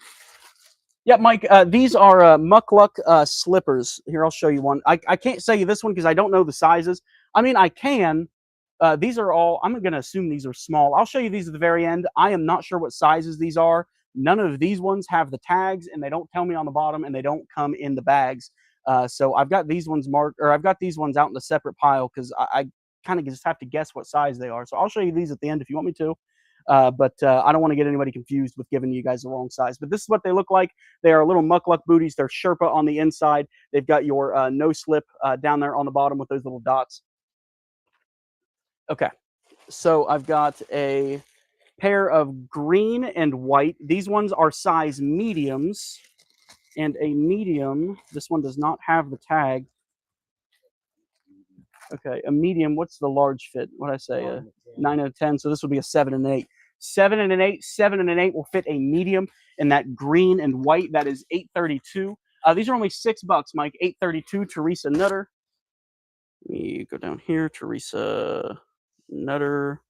Speaker 1: Yeah, Mike, these are Muckluck slippers. Here, I'll show you one. I can't say you this one because I don't know the sizes. I mean, I can. These are all, I'm going to assume these are small. I'll show you these at the very end. I am not sure what sizes these are. None of these ones have the tags, and they don't tell me on the bottom, and they don't come in the bags. So I've got these ones marked, or I've got these ones out in a separate pile because I kind of just have to guess what size they are. So I'll show you these at the end if you want me to. But I don't want to get anybody confused with giving you guys the wrong size. But this is what they look like. They are little Muckluck booties. They're Sherpa on the inside. They've got your no-slip down there on the bottom with those little dots. Okay, so I've got a pair of green and white. These ones are size mediums. And a medium, this one does not have the tag. Okay, a medium, what's the large fit? What did I say? 9 out of 10. So this would be a 7 and an 8. 7 and an 8. 7 and an 8 will fit a medium in that green and white. That is 832. These are only $6, Mike. 832. Teresa Nutter. Let me go down here. Teresa Nutter.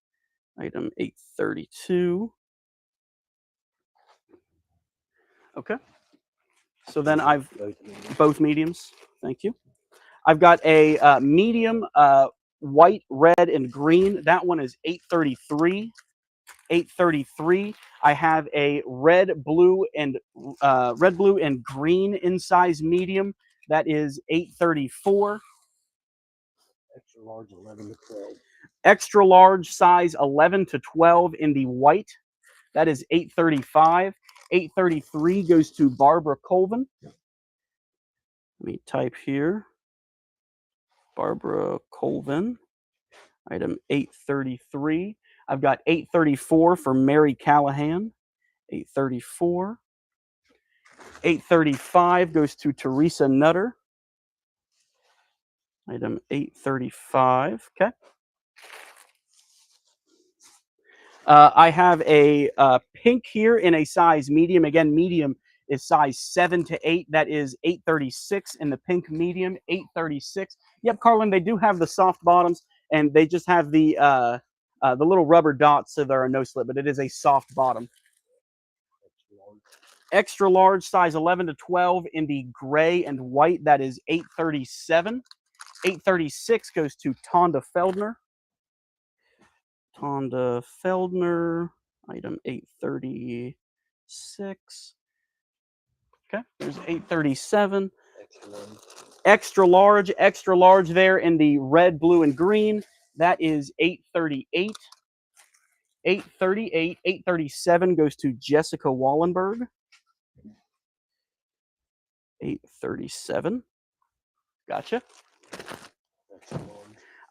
Speaker 1: Item 832. Okay. So then I've both mediums. Thank you. I've got a medium white, red, and green. That one is 833. 833. I have a red, blue, and green in size medium. That is 834.
Speaker 3: Extra large 11 to 12.
Speaker 1: Extra large size 11 to 12 in the white. That is 835. 833 goes to Barbara Colvin. Let me type here. Barbara Colvin. Item 833. I've got 834 for Mary Callahan. 834. 835 goes to Teresa Nutter. Item 835. Okay. I have a pink here in a size medium. Again, medium is size 7 to 8. That is 836 in the pink medium. 836. Yep, Carlin, they do have the soft bottoms, and they just have the little rubber dots, so there are no slip, but it is a soft bottom. Extra large, size 11 to 12 in the gray and white. That is 837. 836 goes to Tonda Feldner. Tonda Feldner, item 836. Okay, there's 837. Extra large there in the red, blue, and green. That is 838. 838. 837 goes to Jessica Wallenberg. 837. Gotcha.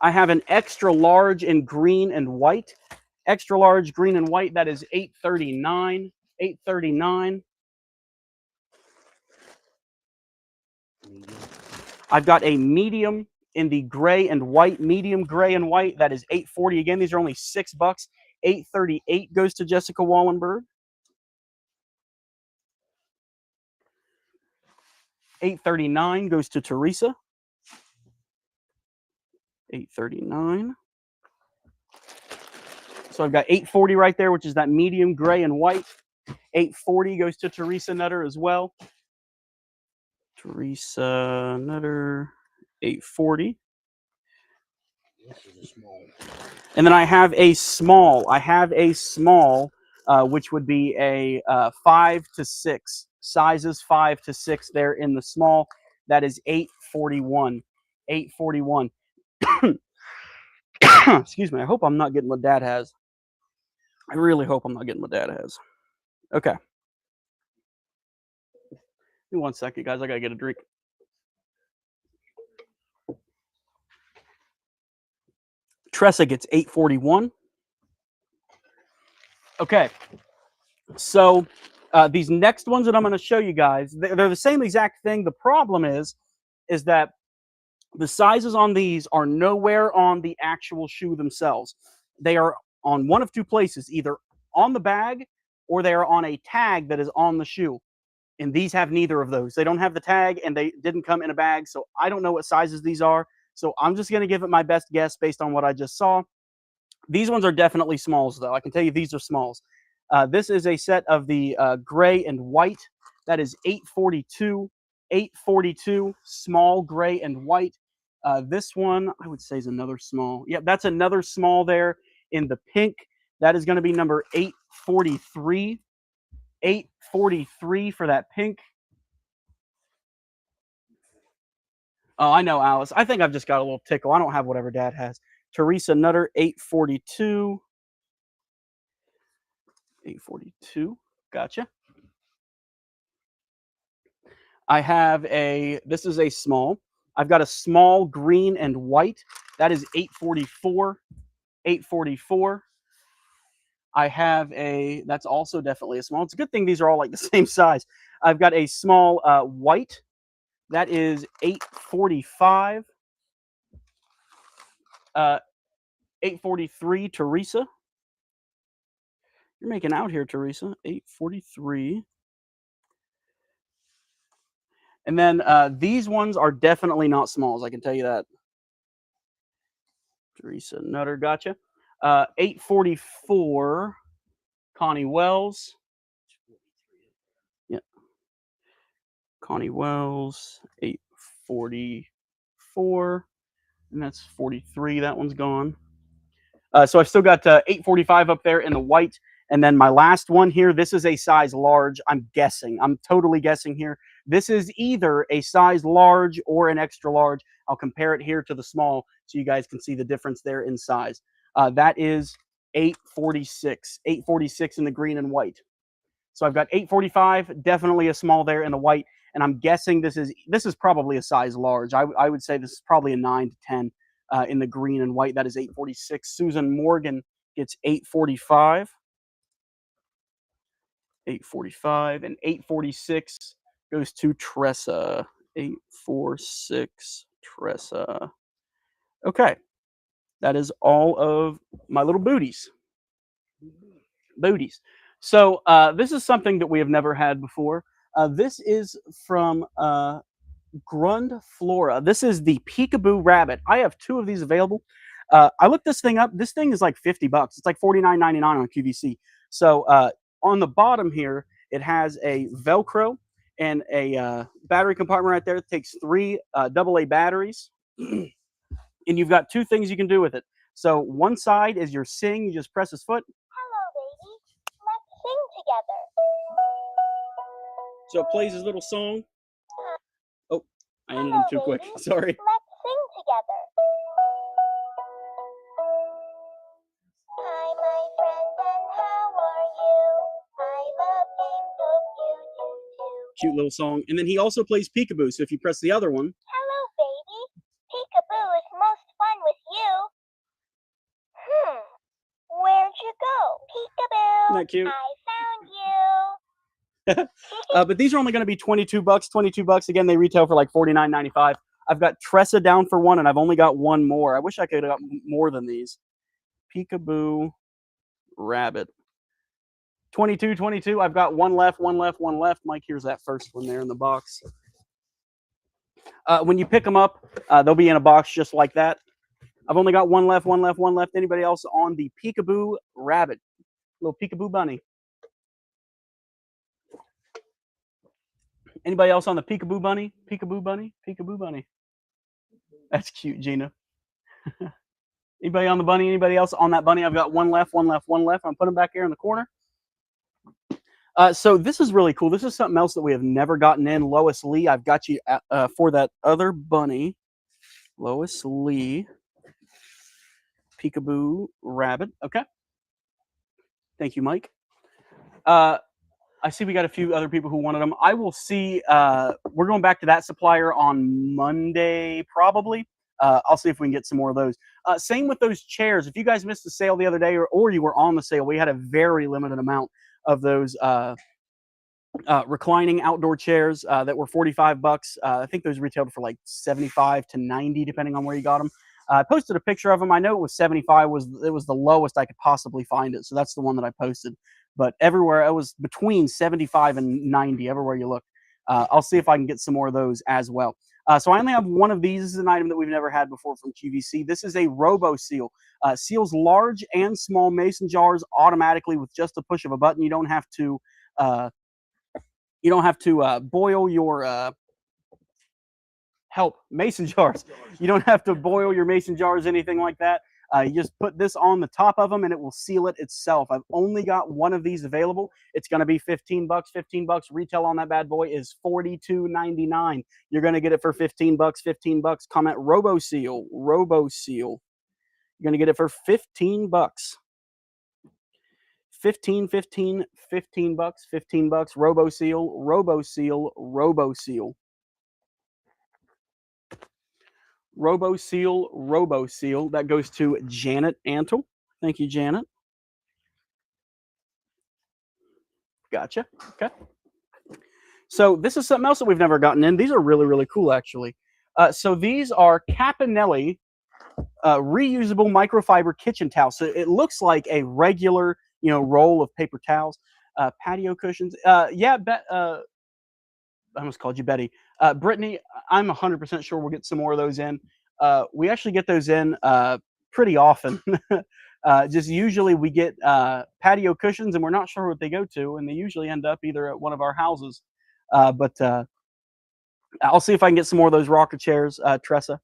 Speaker 1: I have an extra large in green and white. Extra large green and white, that is 839. 839. I've got a medium in the gray and white, medium gray and white, that is 840. Again, these are only $6. 838 goes to Jessica Wallenberg. 839 goes to Teresa. 839. So I've got 840 right there, which is that medium gray and white. 840 goes to Teresa Nutter as well. Teresa Nutter, 840.
Speaker 3: This is a small.
Speaker 1: And then I have a small. Which would be a 5 to 6. Sizes 5 to 6 there in the small. That is 841. 841. Excuse me. I hope I'm not getting what Dad has. I really hope I'm not getting what Dad has. Okay. Give me 1 second, guys. I gotta get a drink. Tressa gets 841. Okay. So these next ones that I'm going to show you guys, they're the same exact thing. The problem is that the sizes on these are nowhere on the actual shoe themselves. They are on one of two places, either on the bag or they are on a tag that is on the shoe. And these have neither of those. They don't have the tag and they didn't come in a bag. So I don't know what sizes these are. So I'm just going to give it my best guess based on what I just saw. These ones are definitely smalls, though. I can tell you these are smalls. This is a set of the gray and white. That is 842. 842, small gray and white. This one, I would say, is another small. Yep, that's another small there in the pink. That is going to be number 843. 843 for that pink. Oh, I know, Alice. I think I've just got a little tickle. I don't have whatever Dad has. Teresa Nutter, 842. 842. Gotcha. I have this is a small. I've got a small green and white. That is 844. 844. I have that's also definitely a small. It's a good thing these are all like the same size. I've got a small white. That is 845. 843, Teresa. You're making out here, Teresa. 843. And then these ones are definitely not smalls. I can tell you that. Teresa Nutter, gotcha. 844, Connie Wells. Yeah. Connie Wells, 844. And that's 43. That one's gone. So I've still got 845 up there in the white. And then my last one here, this is a size large. I'm guessing. I'm totally guessing here. This is either a size large or an extra large. I'll compare it here to the small so you guys can see the difference there in size. That is 846. 846 in the green and white. So I've got 845, definitely a small there in the white. And I'm guessing this is probably a size large. I would say this is probably a 9 to 10 in the green and white. That is 846. Susan Morgan gets 845. 845 and 846 goes to Tressa. 846 Tressa. Okay, that is all of my little booties. So this is something that we have never had before. This is from Grund Flora. This is the Peekaboo Rabbit. I have 2 of these available. I looked this thing up. This thing is like $50. It's like $49.99 on QVC. So on the bottom here, it has a Velcro and a battery compartment right there. It takes 3 AA batteries. And you've got 2 things you can do with it. So one side is your sing. You just press his foot.
Speaker 4: Hello, baby. Let's sing together.
Speaker 1: So it plays his little song. Oh, I ended
Speaker 4: Hello,
Speaker 1: him too quick.
Speaker 4: baby.
Speaker 1: Sorry.
Speaker 4: Let's sing together. Hi, my friend, and how are you? I love games, hope you do too.
Speaker 1: Cute little song. And then he also plays Peekaboo. So if you press the other one.
Speaker 4: Hello, baby. Peekaboo is most fun with you. Where'd you go? Peekaboo.
Speaker 1: Isn't that cute?
Speaker 4: I found you.
Speaker 1: But these are only going to be $22. $22 again. They retail for like $49.95. I've got Tressa down for one, and I've only got one more. I wish I could have got more than these. Peekaboo Rabbit. 22. I've got one left. Mike, here's that first one there in the box. When you pick them up, they'll be in a box just like that. I've only got one left. Anybody else on the Peekaboo Rabbit? Little Peekaboo Bunny. Anybody else on the Peekaboo Bunny? Peekaboo Bunny. That's cute, Gina. Anybody on the bunny? Anybody else on that bunny? I've got one left. I'm putting them back here in the corner. So this is really cool. This is something else that we have never gotten in. Lois Lee, I've got you for that other bunny. Lois Lee. Peekaboo Rabbit. Okay. Thank you, Mike. I see we got a few other people who wanted them. I will see. We're going back to that supplier on Monday, probably. I'll see if we can get some more of those. Same with those chairs. If you guys missed the sale the other day or you were on the sale, we had a very limited amount of those reclining outdoor chairs that were $45. I think those retailed for like 75 to 90, depending on where you got them. I posted a picture of them. I know it was 75. It was the lowest I could possibly find it, so that's the one that I posted. But everywhere, it was between 75 and 90, everywhere you look. I'll see if I can get some more of those as well. So I only have one of these. This is an item that we've never had before from QVC. This is a Robo Seal. Seals large and small mason jars automatically with just a push of a button. You don't have to boil your mason jars. You don't have to boil your mason jars, anything like that. You just put this on the top of them and it will seal it itself. I've only got one of these available. It's going to be $15. $15 retail on that bad boy is $42.99. You're going to get it for $15. $15. Comment Robo Seal. Robo Seal. You're going to get it for $15. $15. $15. Robo Seal. Robo Seal. Robo Seal. Robo Seal, Robo Seal. That goes to Janet Antle. Thank you, Janet. Gotcha. Okay. So this is something else that we've never gotten in. These are really, really cool, actually. So these are Capinelli reusable microfiber kitchen towels. So it looks like a regular, roll of paper towels. Patio cushions. Yeah, I almost called you Betty. Brittany, I'm 100% sure we'll get some more of those in. We actually get those in pretty often. Just usually we get patio cushions and we're not sure what they go to, and they usually end up either at one of our houses. But I'll see if I can get some more of those rocker chairs, Tressa.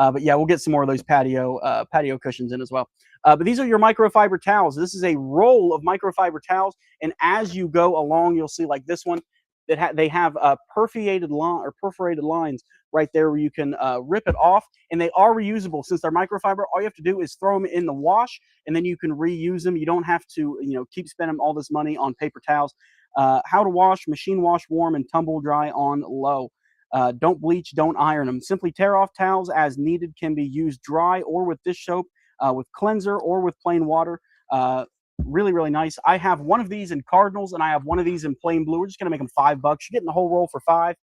Speaker 1: But yeah, we'll get some more of those patio cushions in as well. But these are your microfiber towels. This is a roll of microfiber towels, and as you go along, you'll see like this one that they have perforated lines right there where you can rip it off, and they are reusable since they're microfiber. All you have to do is throw them in the wash, and then you can reuse them. You don't have to keep spending all this money on paper towels. How to wash: machine wash, warm, and tumble dry on low. Don't bleach, don't iron them. Simply tear off towels as needed. Can be used dry or with dish soap, with cleanser, or with plain water. Really, really nice. I have one of these in Cardinals, and I have one of these in plain blue. We're just going to make them $5. You're getting the whole roll for $5.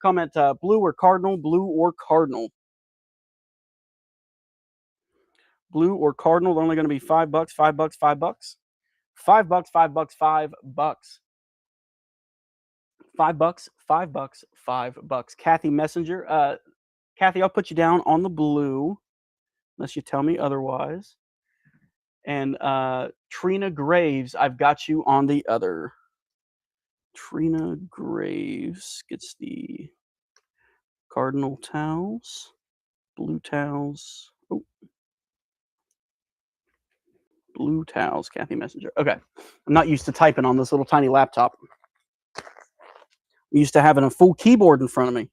Speaker 1: Comment blue or cardinal, blue or cardinal. Blue or cardinal, they're only going to be $5, $5, $5. $5, $5, $5, $5. $5, $5. Kathy Messenger. Kathy, I'll put you down on the blue, unless you tell me otherwise. And Trina Graves, I've got you on the other. Trina Graves gets the cardinal towels, blue towels. Oh, blue towels, Kathy Messenger. Okay. I'm not used to typing on this little tiny laptop. I'm used to having a full keyboard in front of me.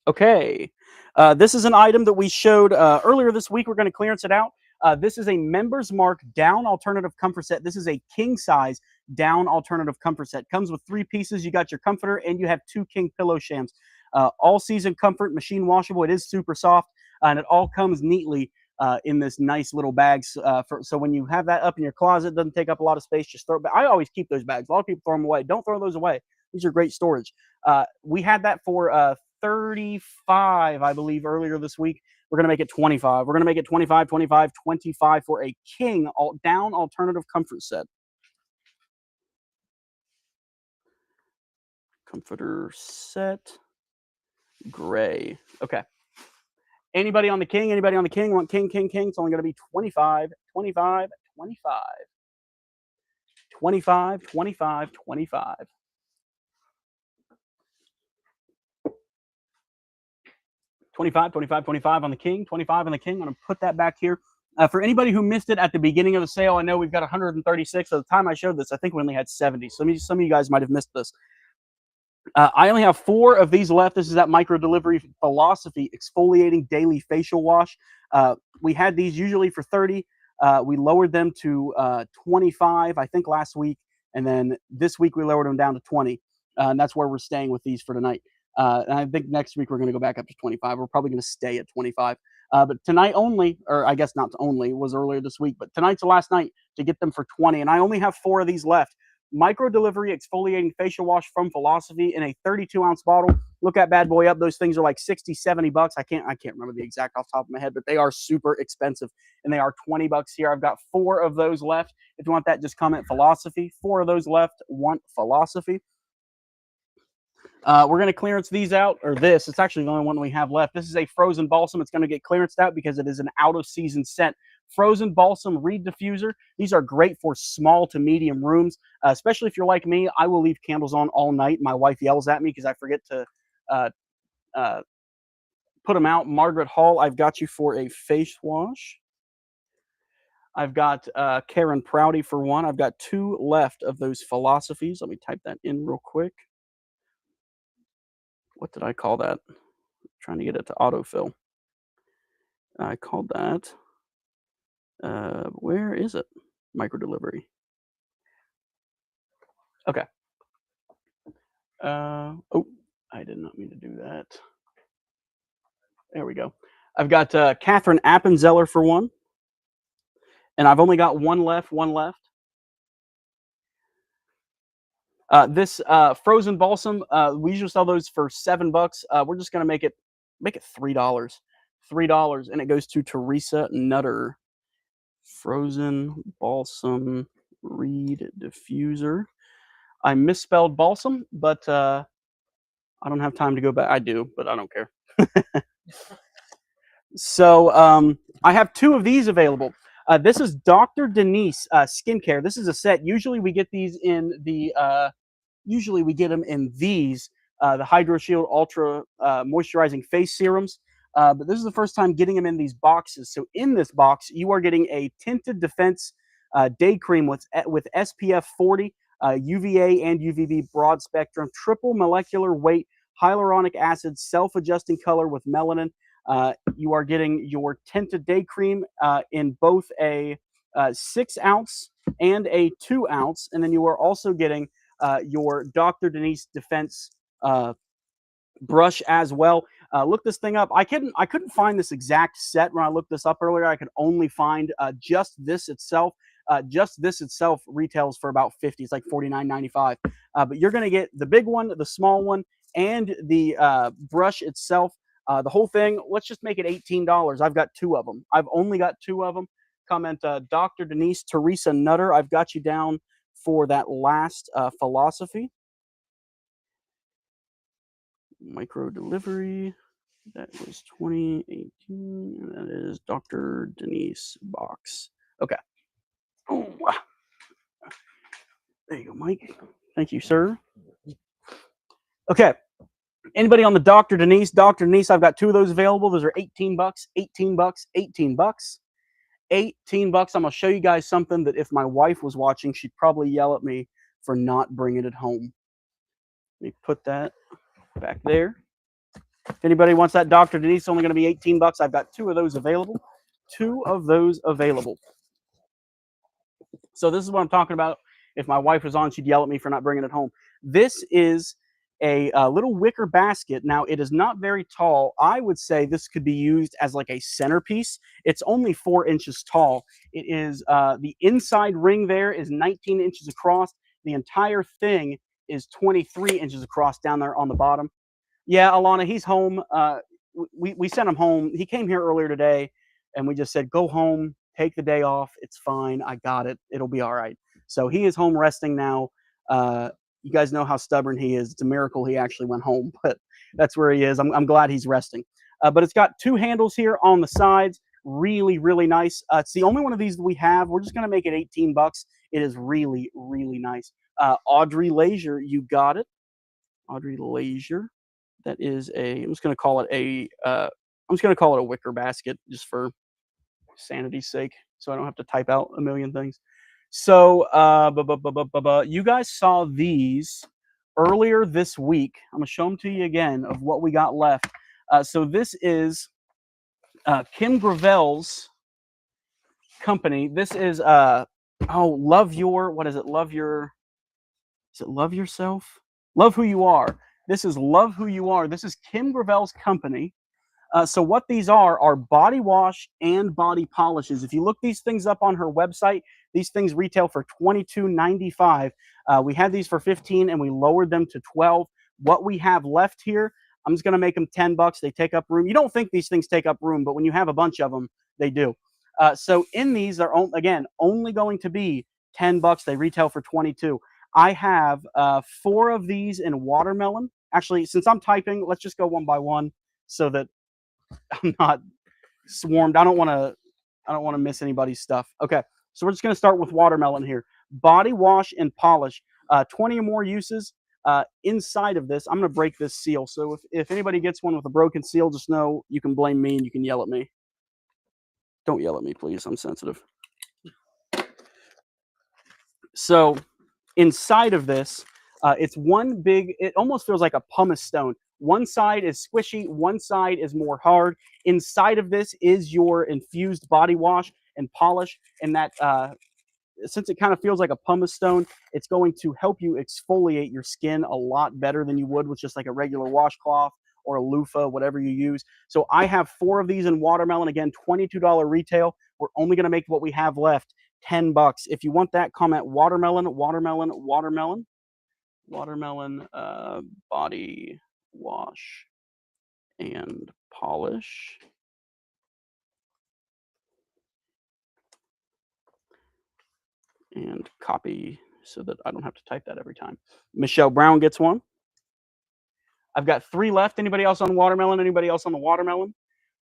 Speaker 1: Okay. This is an item that we showed earlier this week. We're going to clearance it out. This is a Members Mark down alternative comfort set. This is a king size down alternative comfort set. Comes with 3 pieces. You got your comforter and you have 2 king pillow shams. All season comfort, machine washable. It is super soft, and it all comes neatly in this nice little bags. So when you have that up in your closet, it doesn't take up a lot of space. Just throw it back. I always keep those bags. A lot of people throw them away. Don't throw those away. These are great storage. We had that for 35, I believe, earlier this week. We're going to make it 25. We're going to make it 25, 25, 25 for a king down alternative comfort set. Comforter set. Gray. Okay. Anybody on the king? Anybody on the king? Want king, king, king? It's only going to be 25, 25, 25. 25, 25, 25. 25, 25, 25 on the king, 25 on the king. I'm going to put that back here. For anybody who missed it at the beginning of the sale, I know we've got 136. At the time I showed this, I think we only had 70. So some of you guys might have missed this. I only have 4 of these left. This is that Micro Delivery Philosophy Exfoliating Daily Facial Wash. We had these usually for 30. We lowered them to 25, I think, last week. And then this week we lowered them down to 20. And that's where we're staying with these for tonight. And I think next week we're going to go back up to 25. We're probably going to stay at 25. But tonight only, or I guess not only, was earlier this week, but tonight's the last night to get them for 20. And I only have 4 of these left. Micro Delivery Exfoliating Facial Wash from Philosophy in a 32-ounce bottle. Look that bad boy up. Those things are like 60, 70 bucks. I can't remember the exact off the top of my head, but they are super expensive. And they are 20 bucks here. I've got 4 of those left. If you want that, just comment Philosophy. 4 of those left. Want Philosophy. We're going to clearance these out, or this. It's actually the only one we have left. This is a Frozen Balsam. It's going to get clearanced out because it is an out-of-season scent. Frozen Balsam Reed Diffuser. These are great for small to medium rooms, especially if you're like me. I will leave candles on all night. My wife yells at me because I forget to put them out. Margaret Hall, I've got you for a face wash. I've got Karen Prouty for one. I've got 2 left of those Philosophies. Let me type that in real quick. What did I call that? I'm trying to get it to autofill. I called that. Where is it? Micro Delivery. Okay. Oh, I did not mean to do that. There we go. I've got Catherine Appenzeller for one. And I've only got one left. This Frozen Balsam, we usually sell those for $7. We're just going to make it $3. $3, and it goes to Teresa Nutter. Frozen Balsam Reed Diffuser. I misspelled balsam, but I don't have time to go back. I do, but I don't care. So I have 2 of these available. This is Dr. Denise Skincare. This is a set. Usually we get these in the the Hydro Shield Ultra Moisturizing Face Serums. but this is the first time getting them in these boxes. So in this box, you are getting a tinted defense day cream with SPF 40, UVA and UVB broad spectrum, triple molecular weight, hyaluronic acid, self-adjusting color with melanin. You are getting your tinted day cream in both a 6-ounce and a 2-ounce, and then you are also getting your Dr. Denise Defense brush as well. Look this thing up. I couldn't find this exact set when I looked this up earlier. I could only find just this itself. Just this itself retails for about 50. It's like $49.95. But you're going to get the big one, the small one, and the brush itself. The whole thing, let's just make it $18. I've got 2 of them. I've only got 2 of them. Comment Dr. Denise Teresa Nutter. I've got you down for that last philosophy. Micro delivery. That was 2018. And that is Dr. Denise box. Okay. Oh, there you go, Mike. Thank you, sir. Okay. Anybody on the Dr. Denise? Dr. Denise, I've got 2 of those available. Those are 18 bucks, 18 bucks, 18 bucks, 18 bucks. I'm going to show you guys something that if my wife was watching, she'd probably yell at me for not bringing it home. Let me put that back there. If anybody wants that Dr. Denise, it's only going to be 18 bucks. I've got 2 of those available. 2 of those available. So this is what I'm talking about. If my wife was on, she'd yell at me for not bringing it home. This is a little wicker basket. Now, it is not very tall. I would say this could be used as like a centerpiece. It's only 4 inches tall. It is the inside ring there is 19 inches across. The entire thing is 23 inches across down there on the bottom. Yeah, Alana, he's home. We sent him home. He came here earlier today, and we just said, go home, take the day off. It's fine. I got it. It'll be all right. So he is home resting now. You guys know how stubborn he is. It's a miracle he actually went home, but that's where he is. I'm glad he's resting. But it's got 2 handles here on the sides. Really, really nice. It's the only one of these that we have. We're just going to make it 18 bucks. It is really, really nice. Audrey Leisure, you got it. Audrey Leisure. That is I'm just going to call it a wicker basket just for sanity's sake, so I don't have to type out a million things. So you guys saw these earlier this week. I'm going to show them to you again of what we got left. So this is Kim Gravel's company. This is Love Yourself? Love Who You Are. This is Love Who You Are. This is Kim Gravel's company. So what these are body wash and body polishes. If you look these things up on her website, these things retail for $22.95. We had these for $15 and we lowered them to $12. What we have left here, I'm just going to make them 10 bucks. They take up room. You don't think these things take up room, but when you have a bunch of them, they do. So in these, they're again only going to be 10 bucks. They retail for 22. I have 4 of these in watermelon. Actually, since I'm typing, let's just go one by one so that I'm not swarmed. I don't want to miss anybody's stuff. Okay, so we're just going to start with watermelon here. Body wash and polish. 20 or more uses. Inside of this, I'm going to break this seal. So if anybody gets one with a broken seal, just know you can blame me and you can yell at me. Don't yell at me, please. I'm sensitive. So inside of this, it's one big, it almost feels like a pumice stone. One side is squishy, one side is more hard. Inside of this is your infused body wash and polish. And that, since it kind of feels like a pumice stone, it's going to help you exfoliate your skin a lot better than you would with just like a regular washcloth or a loofah, whatever you use. So I have 4 of these in watermelon. Again, $22 retail. We're only going to make what we have left 10 bucks. If you want that, comment watermelon, watermelon, watermelon, watermelon, body wash and polish. And copy so that I don't have to type that every time. Michelle Brown gets one. I've got 3 left. Anybody else on watermelon? Anybody else on the watermelon?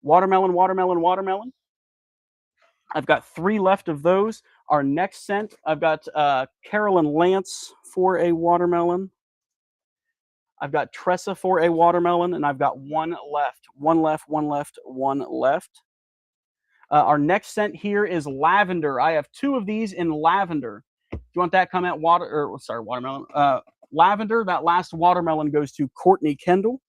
Speaker 1: Watermelon, watermelon, watermelon. I've got 3 left of those. Our next scent, I've got Carolyn Lance for a watermelon. I've got Tressa for a watermelon, and I've got one left. One left, one left, one left. Our next scent here is lavender. I have 2 of these in lavender. If you want that, comment watermelon. Lavender, that last watermelon goes to Courtney Kendall.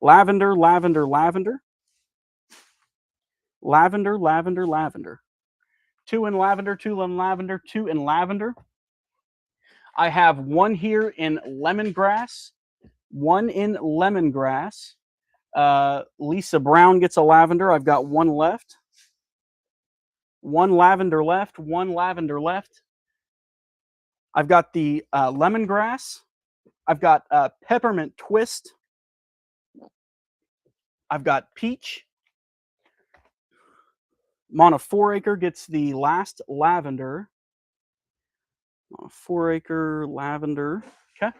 Speaker 1: Lavender, lavender, lavender. Lavender, lavender, lavender. 2 in lavender, 2 in lavender, 2 in lavender. I have 1 here in lemongrass, 1 in lemongrass. Lisa Brown gets a lavender. I've got 1 left. 1 lavender left, 1 lavender left. I've got the lemongrass. I've got peppermint twist. I've got peach. Mona 4 Acre gets the last lavender. 4 Acre lavender. Okay.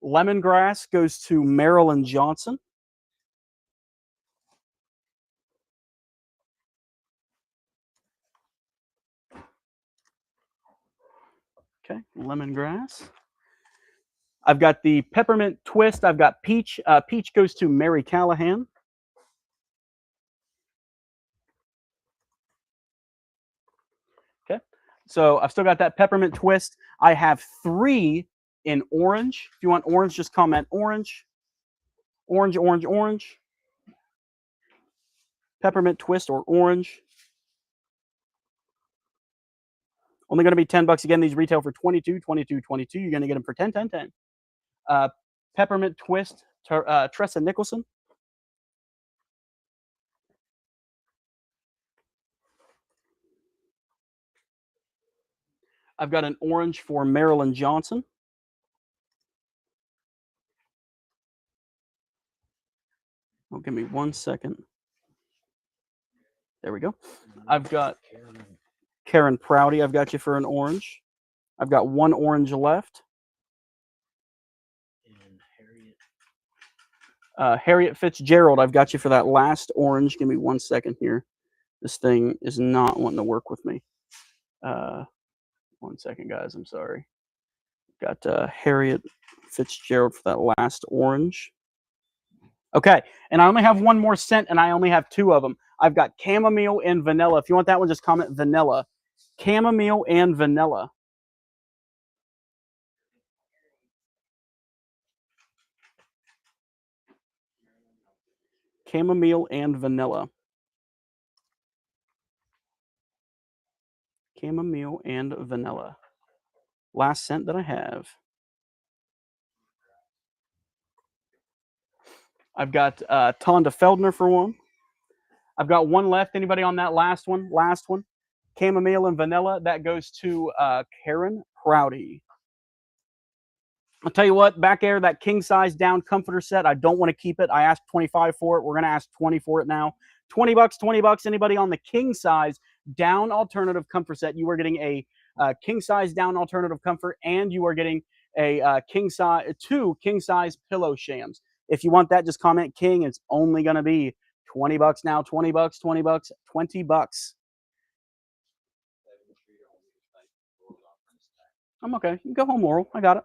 Speaker 1: Lemongrass goes to Marilyn Johnson. Okay, lemongrass. I've got the peppermint twist. I've got peach. Peach goes to Mary Callahan. Okay, so I've still got that peppermint twist. I have 3 in orange. If you want orange, just comment orange. Orange, orange, orange. Peppermint twist or orange. Only going to be $10 again. These retail for $22, $22, $22. You're going to get them for $10, $10, $10. Peppermint twist, Tressa Nicholson. I've got an orange for Marilyn Johnson. Oh, give me 1 second. There we go. I've got Karen Prouty. I've got you for an orange. I've got 1 orange left. Harriet Fitzgerald, I've got you for that last orange. Give me 1 second here. This thing is not wanting to work with me. 1 second, guys. I'm sorry. Got Harriet Fitzgerald for that last orange. Okay, and I only have 1 more scent, and I only have 2 of them. I've got chamomile and vanilla. If you want that one, just comment vanilla. Chamomile and vanilla. Chamomile and vanilla. Chamomile and vanilla. Last scent that I have. I've got Tonda Feldner for 1. I've got 1 left. Anybody on that last one? Last one. Chamomile and vanilla. That goes to Karen Prouty. I'll tell you what, back there, that king size down comforter set, I don't want to keep it. I asked 25 for it. We're going to ask 20 for it now. $20, $20. Anybody on the king size down alternative comfort set, you are getting a king size down alternative comfort, and you are getting a two king size pillow shams. If you want that, just comment king. It's only going to be $20 now. $20, $20, $20. I'm okay. You can go home, Laurel. I got it.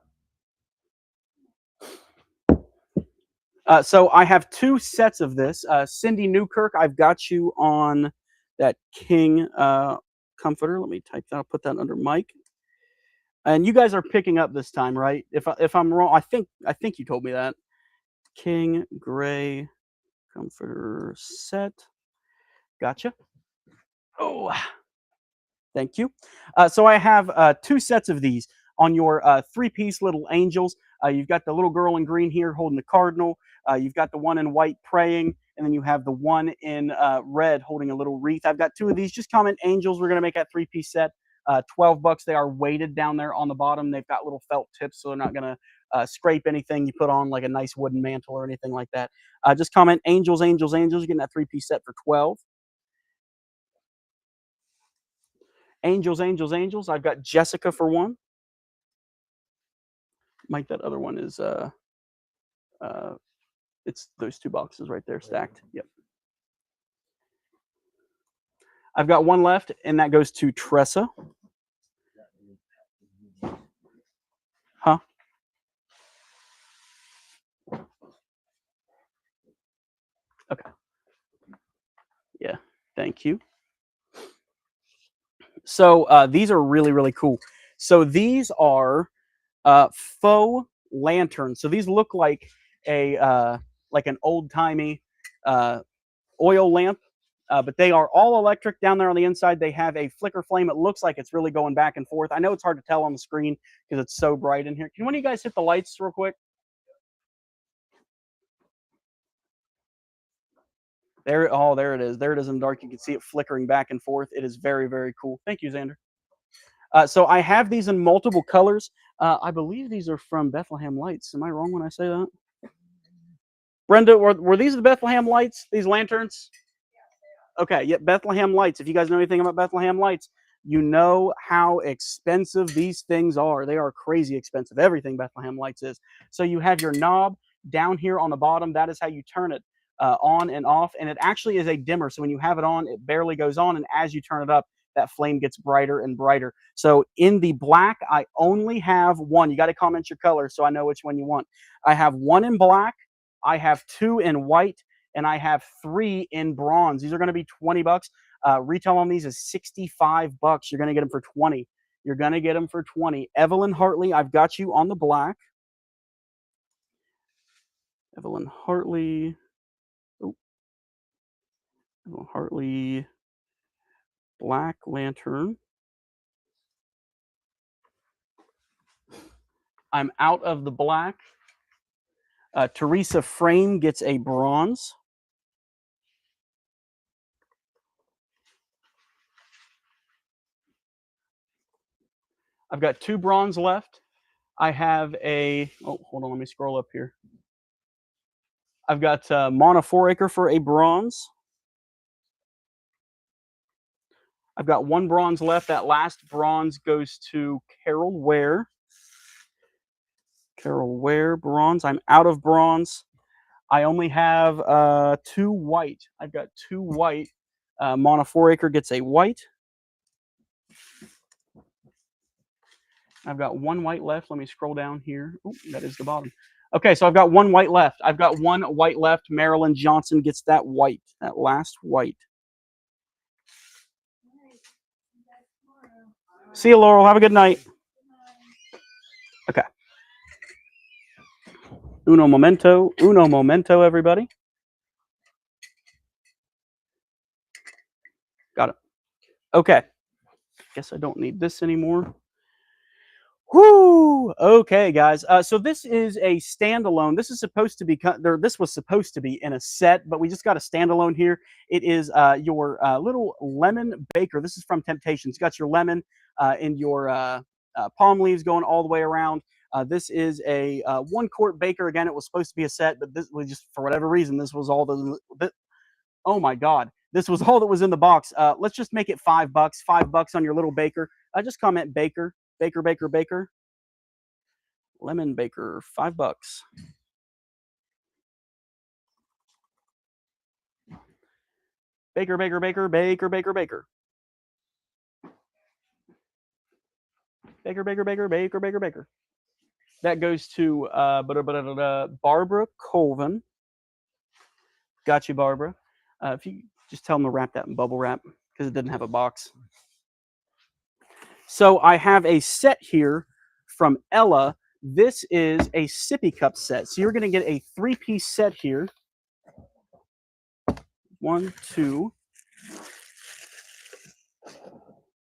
Speaker 1: So I have 2 sets of this. Cindy Newkirk, I've got you on that king comforter. Let me type that. I'll put that under Mike. And you guys are picking up this time, right? If I'm wrong, I think you told me that. King gray comforter set. Gotcha. Oh, thank you. So I have 2 sets of these on your 3-piece little angels. You've got the little girl in green here holding the cardinal. You've got the one in white praying, and then you have the one in red holding a little wreath. I've got 2 of these. Just comment angels. We're going to make that 3-piece set. $12. They are weighted down there on the bottom. They've got little felt tips, so they're not going to scrape anything you put on, like a nice wooden mantle or anything like that. Just comment angels, angels, angels. You're getting that 3-piece set for $12. Angels, angels, angels. I've got Jessica for 1. Mike, that other one is it's those 2 boxes right there stacked. Yep. I've got 1 left, and that goes to Tressa. Thank you. So these are really, really cool. So these are faux lanterns. So these look like like an old timey oil lamp, but they are all electric down there on the inside. They have a flicker flame. It looks like it's really going back and forth. I know it's hard to tell on the screen because it's so bright in here. Can one of you guys hit the lights real quick? There, oh, there it is. There it is in the dark. You can see it flickering back and forth. It is very, very cool. Thank you, Xander. So I have these in multiple colors. I believe these are from Bethlehem Lights. Am I wrong when I say that? Brenda, were these the Bethlehem Lights, these lanterns? Okay, yep, Bethlehem Lights. If you guys know anything about Bethlehem Lights, you know how expensive these things are. They are crazy expensive. Everything Bethlehem Lights is. So you have your knob down here on the bottom. That is how you turn it on and off. And it actually is a dimmer. So when you have it on, it barely goes on. And as you turn it up, that flame gets brighter and brighter. So in the black, I only have one. You got to comment your color so I know which one you want. I have one in black. I have two in white. And I have three in bronze. These are going to be $20. Retail on these is $65. You're going to get them for 20. You're going to get them for 20. Evelyn Hartley, I've got you on the black. Evelyn Hartley. Oh. Evelyn Hartley. Black lantern. I'm out of the black. Teresa Frame gets a bronze. I've got two bronze left. I have a, oh, hold on, let me scroll up here. I've got Mona Foraker for a bronze. I've got one bronze left. That last bronze goes to Carol Ware. Carol Ware, bronze. I'm out of bronze. I only have two white. I've got two white. Mona Foraker gets a white. I've got one white left. Let me scroll down here. Oh, that is the bottom. Okay, so I've got one white left. I've got one white left. Marilyn Johnson gets that white, that last white. See you, Laurel. Have a good night. Okay. Uno momento, everybody. Got it. Okay. Guess I don't need this anymore. Whoo! Okay, guys. So this is a standalone. This is supposed to be. This was supposed to be in a set, but we just got a standalone here. It is your little lemon baker. This is from Temptations. It's got your lemon and your palm leaves going all the way around. This is a 1 quart baker. Again, it was supposed to be a set, but this was just for whatever reason. This was all the. Oh my God! This was all that was in the box. Let's just make it $5. $5 on your little baker. Just comment baker. Baker, baker, baker. Lemon baker, $5. Baker, baker, baker, baker, baker, baker. Baker, baker, baker, baker, baker, baker. That goes to Barbara Colvin. Got you, Barbara. If you just tell them to wrap that in bubble wrap because it didn't have a box. So I have a set here from Ella. This is a sippy cup set. So you're going to get a 3-piece set here. 1, 2,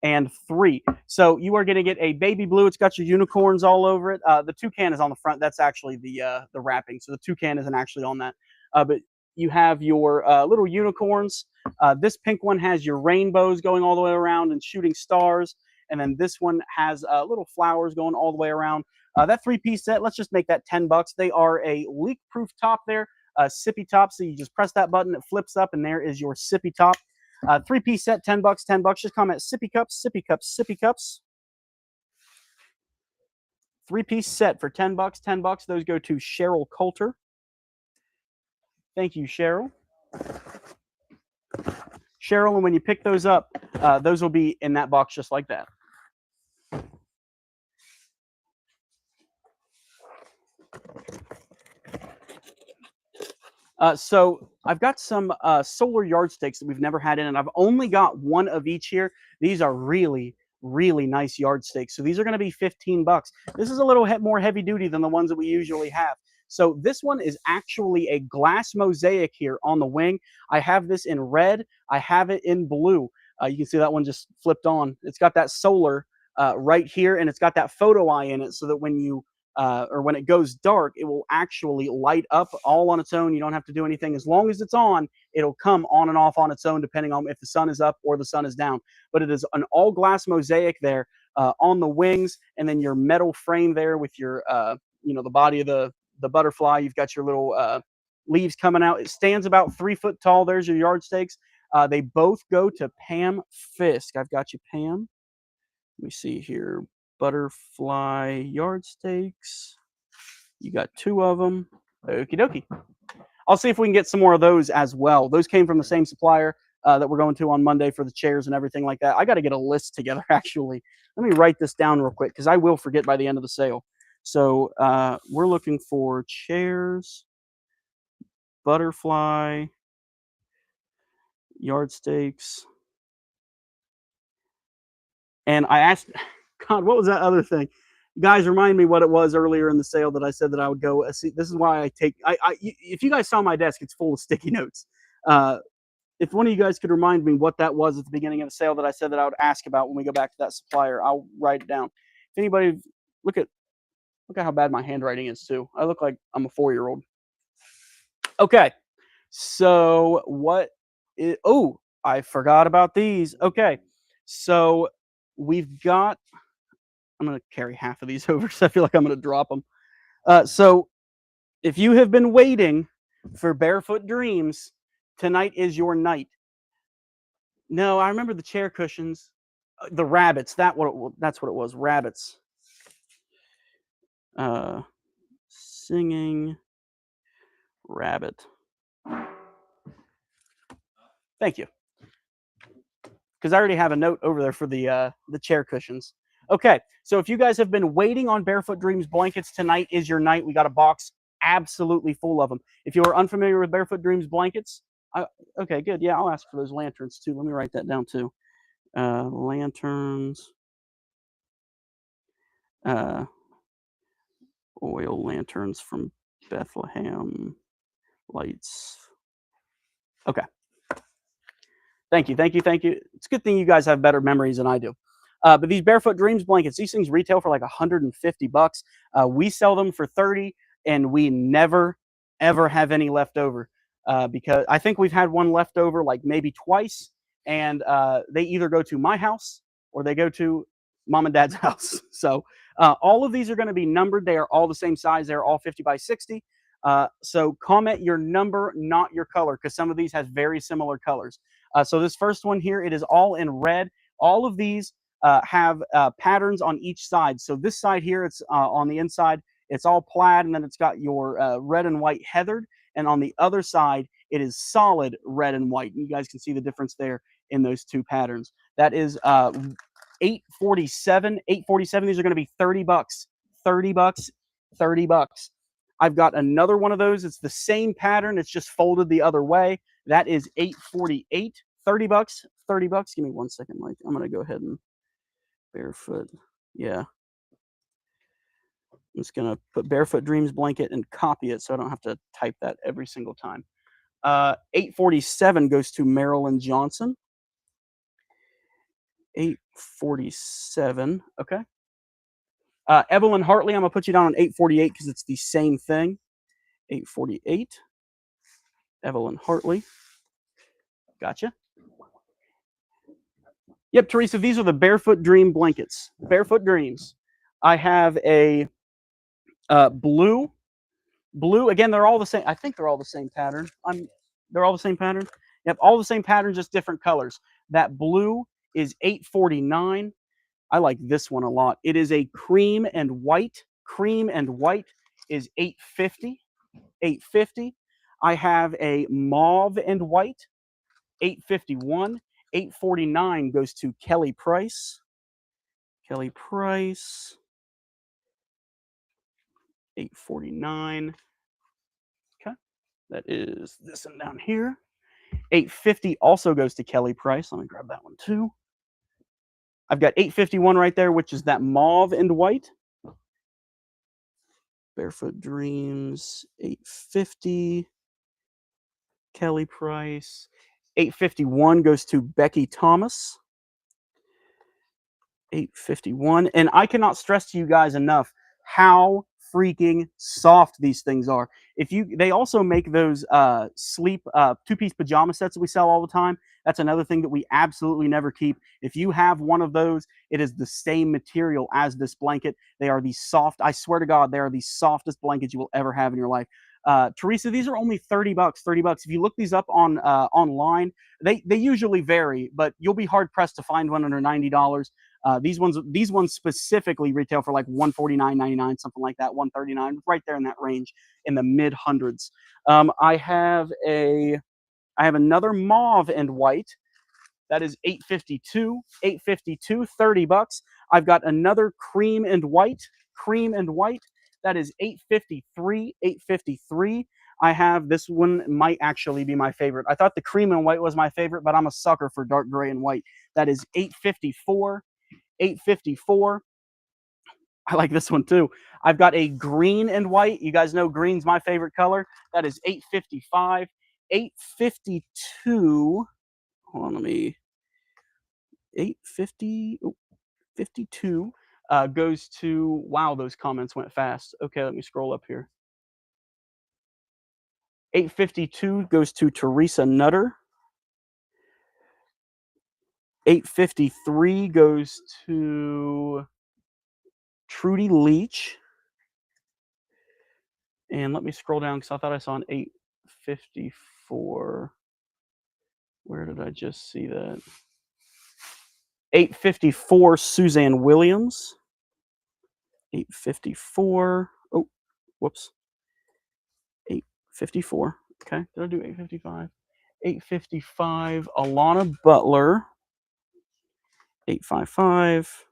Speaker 1: and 3. So you are going to get a baby blue. It's got your unicorns all over it. The toucan is on the front. That's actually the wrapping. So the toucan isn't actually on that. But you have your little unicorns. This pink one has your rainbows going all the way around and shooting stars. And then this one has little flowers going all the way around. That 3-piece set, let's just make that $10. They are a leak-proof top there, sippy top. So you just press that button, it flips up, and there is your sippy top. 3-piece set, $10, $10. Just comment sippy cups, sippy cups, sippy cups. 3-piece set for $10, $10. Those go to Cheryl Coulter. Thank you, Cheryl. Cheryl, and when you pick those up, those will be in that box just like that. So I've got some solar yardsticks that we've never had in, and I've only got one of each here. These are really, really nice yardsticks. So these are going to be 15 bucks. This is a little more heavy duty than the ones that we usually have. So this one is actually a glass mosaic here on the wing. I have this in red. I have it in blue. You can see that one just flipped on. It's got that solar right here, and it's got that photo eye in it so that when you or when it goes dark, it will actually light up all on its own. You don't have to do anything. As long as it's on, it'll come on and off on its own, depending on if the sun is up or the sun is down. But it is an all glass mosaic there on the wings, and then your metal frame there with your, the body of the butterfly. You've got your little leaves coming out. It stands about 3 foot tall. There's your yard stakes. They both go to Pam Fisk. I've got you, Pam. Let me see here. Butterfly yard stakes. You got 2 of them. Okie dokie. I'll see if we can get some more of those as well. Those came from the same supplier that we're going to on Monday for the chairs and everything like that. I got to get a list together, actually. Let me write this down real quick because I will forget by the end of the sale. So we're looking for chairs, butterfly, yard stakes. And I asked, God, what was that other thing? Guys, remind me what it was earlier in the sale that I said that I would go. See, this is why I take. If you guys saw my desk, it's full of sticky notes. If one of you guys could remind me what that was at the beginning of the sale that I said that I would ask about when we go back to that supplier, I'll write it down. If anybody look at how bad my handwriting is too. I look like I'm a 4-year-old. Okay, so what? Oh, I forgot about these. Okay, so we've got. I'm going to carry half of these over because I feel like I'm going to drop them. So if you have been waiting for Barefoot Dreams, tonight is your night. No, I remember the chair cushions. The rabbits. That's what it was. Rabbits. Singing rabbit. Thank you. Because I already have a note over there for the chair cushions. Okay, so if you guys have been waiting on Barefoot Dreams blankets, tonight is your night. We got a box absolutely full of them. If you are unfamiliar with Barefoot Dreams blankets, okay, good. Yeah, I'll ask for those lanterns too. Let me write that down too. Lanterns. Oil lanterns from Bethlehem. Lights. Okay. Thank you. It's a good thing you guys have better memories than I do. But these Barefoot Dreams blankets, these things retail for like 150 bucks. We sell them for 30, and we never, ever have any left over because I think we've had one left over like maybe twice, and they either go to my house or they go to mom and dad's house. So all of these are going to be numbered. They are all the same size. They're all 50 by 60. So comment your number, not your color, because some of these have very similar colors. So this first one here, it is all in red. All of these have patterns on each side. So this side here, it's on the inside, it's all plaid, and then it's got your red and white heathered. And on the other side, it is solid red and white. And you guys can see the difference there in those 2 patterns. That is $847. $847. These are going to be 30 bucks. 30 bucks. 30 bucks. I've got another one of those. It's the same pattern. It's just folded the other way. That is $848. 30 bucks. 30 bucks. Give me 1 second, Mike. I'm going to go ahead and Barefoot. Yeah. I'm just going to put Barefoot Dreams blanket and copy it so I don't have to type that every single time. $847 goes to Marilyn Johnson. $847. Okay. Evelyn Hartley, I'm going to put you down on $848 because it's the same thing. $848. Evelyn Hartley. Gotcha. Yep, Teresa, these are the Barefoot Dream blankets. Barefoot Dreams. I have a blue. Blue, again, they're all the same. I think they're all the same pattern. They're all the same pattern. Yep, all the same pattern, just different colors. That blue is $849. I like this one a lot. It is a cream and white. Cream and white is $850. $850. I have a mauve and white. $851. $849 goes to Kelly Price. Kelly Price. $849. Okay. That is this one down here. 850 also goes to Kelly Price. Let me grab that one too. I've got 851 right there, which is that mauve and white. Barefoot Dreams, 850. Kelly Price. 851 goes to Becky Thomas. 851. And I cannot stress to you guys enough how freaking soft these things are. They also make those sleep two-piece pajama sets that we sell all the time. That's another thing that we absolutely never keep. If you have one of those, it is the same material as this blanket. They are the soft, I swear to God, they are the softest blankets you will ever have in your life. Teresa, these are only $30, 30 bucks. If you look these up on online, they usually vary, but you'll be hard pressed to find one under $90. These ones specifically retail for like $149.99, something like that, $139, right there in that range, in the mid hundreds. I have another mauve and white. That is $852, 30 bucks. I've got another cream and white. That is $853. I have this one, might actually be my favorite. I thought the cream and white was my favorite, but I'm a sucker for dark gray and white. That is $854. I like this one too. I've got a green and white. You guys know green's my favorite color. That is $855. $852. Hold on, let me. 850. 52 goes to, wow, those comments went fast. Okay, let me scroll up here. 852 goes to Teresa Nutter. 853 goes to Trudy Leach. And let me scroll down because I thought I saw an 854. Where did I just see that? 854 Suzanne Williams. 854. Oh, whoops. 854. Okay, did I do 855? 855 Alana Butler. 855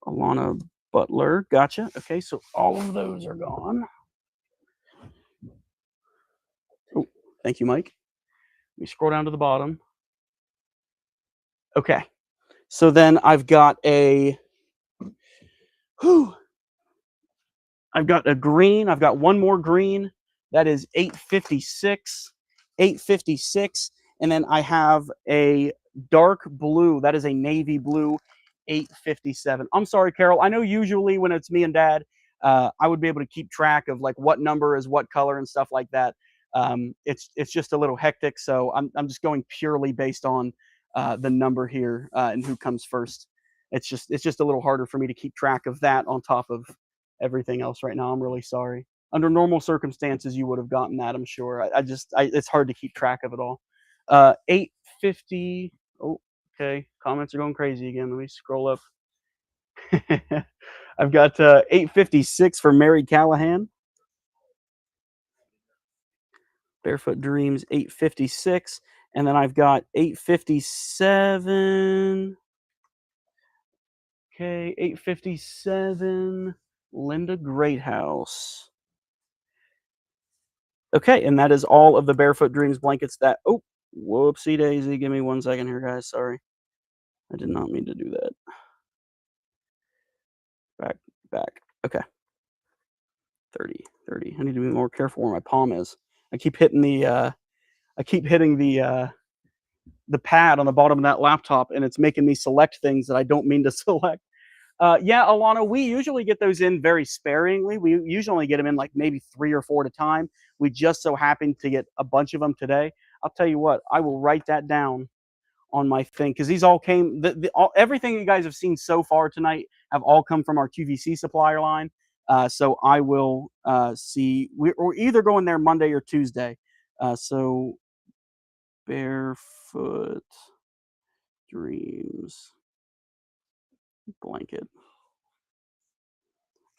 Speaker 1: Alana Butler. Gotcha. Okay, so all of those are gone. Oh, thank you, Mike. Let me scroll down to the bottom. Okay, so then I've got a I've got a green. I've got one more green. That is 856. 856. And then I have a dark blue. That is a navy blue. 857. I'm sorry, Carol. I know usually when it's me and Dad, I would be able to keep track of like what number is what color and stuff like that. It's just a little hectic, so I'm just going purely based on the number here and who comes first. It's just a little harder for me to keep track of that on top of everything else right now. I'm really sorry. Under normal circumstances, you would have gotten that, I'm sure. It's hard to keep track of it all. 850. Oh, okay. Comments are going crazy again. Let me scroll up. I've got 856 for Mary Callahan. Barefoot Dreams 856. And then I've got 857. Okay, 857 Linda Greathouse. Okay, and that is all of the Barefoot Dreams blankets that, oh, whoopsie daisy. Give me 1 second here, guys. Sorry. I did not mean to do that. Back. Okay. 30. I need to be more careful where my palm is. I keep hitting the pad on the bottom of that laptop, and it's making me select things that I don't mean to select. Yeah, Alana, we usually get those in very sparingly. We usually only get them in like maybe 3 or 4 at a time. We just so happened to get a bunch of them today. I'll tell you what, I will write that down on my thing because these all came. Everything you guys have seen so far tonight have all come from our QVC supplier line. So I will see. We're either going there Monday or Tuesday. So Barefoot Dreams blanket.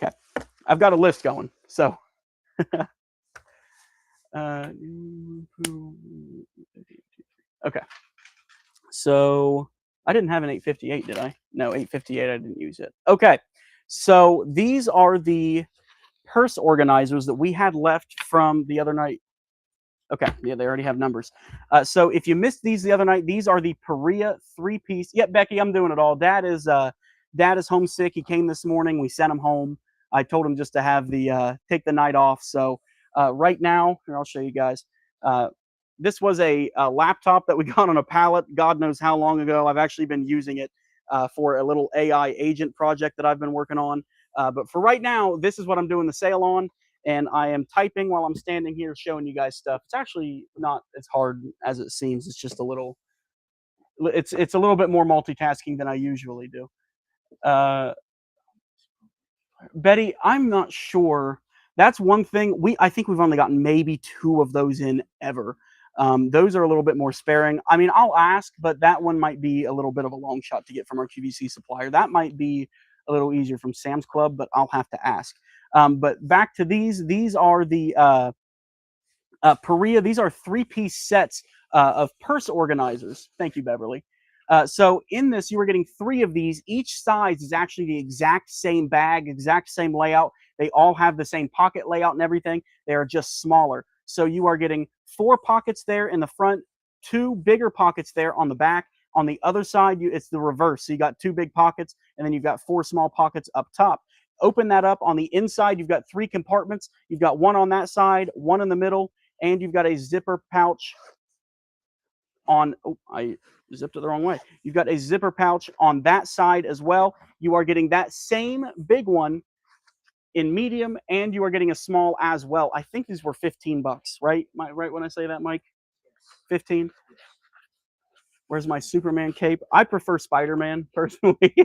Speaker 1: Okay, I've got a list going. So, okay. So I didn't have an 858, did I? No, 858. I didn't use it. Okay. So these are the purse organizers that we had left from the other night. Okay, yeah, they already have numbers. So if you missed these the other night, these are the Perea 3-piece. Yep, Becky, I'm doing it all. Dad is homesick. He came this morning. We sent him home. I told him just to have the take the night off. So right now, here I'll show you guys. Uh, this was a laptop that we got on a pallet. God knows how long ago. I've actually been using it for a little AI agent project that I've been working on. But for right now, this is what I'm doing the sale on. And I am typing while I'm standing here showing you guys stuff. It's actually not as hard as it seems. It's just a little, it's a little bit more multitasking than I usually do. Uh, Betty, I'm not sure. That's one thing I think we've only gotten maybe 2 of those in ever. Those are a little bit more sparing. I mean, I'll ask, but that one might be a little bit of a long shot to get from our QVC supplier. That might be a little easier from Sam's Club, but I'll have to ask. But back to these. These are the Perea. These are 3-piece sets of purse organizers. Thank you, Beverly. So in this, you are getting 3 of these. Each size is actually the exact same bag, exact same layout. They all have the same pocket layout and everything. They are just smaller. So you are getting 4 pockets there in the front, 2 bigger pockets there on the back. On the other side, it's the reverse. So you got 2 big pockets, and then you've got 4 small pockets up top. Open that up. On the inside, you've got 3 compartments. You've got 1 on that side, 1 in the middle, and you've got a zipper pouch on, oh, I zipped it the wrong way. You've got a zipper pouch on that side as well. You are getting that same big one in medium, and you are getting a small as well. I think these were $15, right? Right when I say that, Mike? 15? Where's my Superman cape? I prefer Spider-Man personally.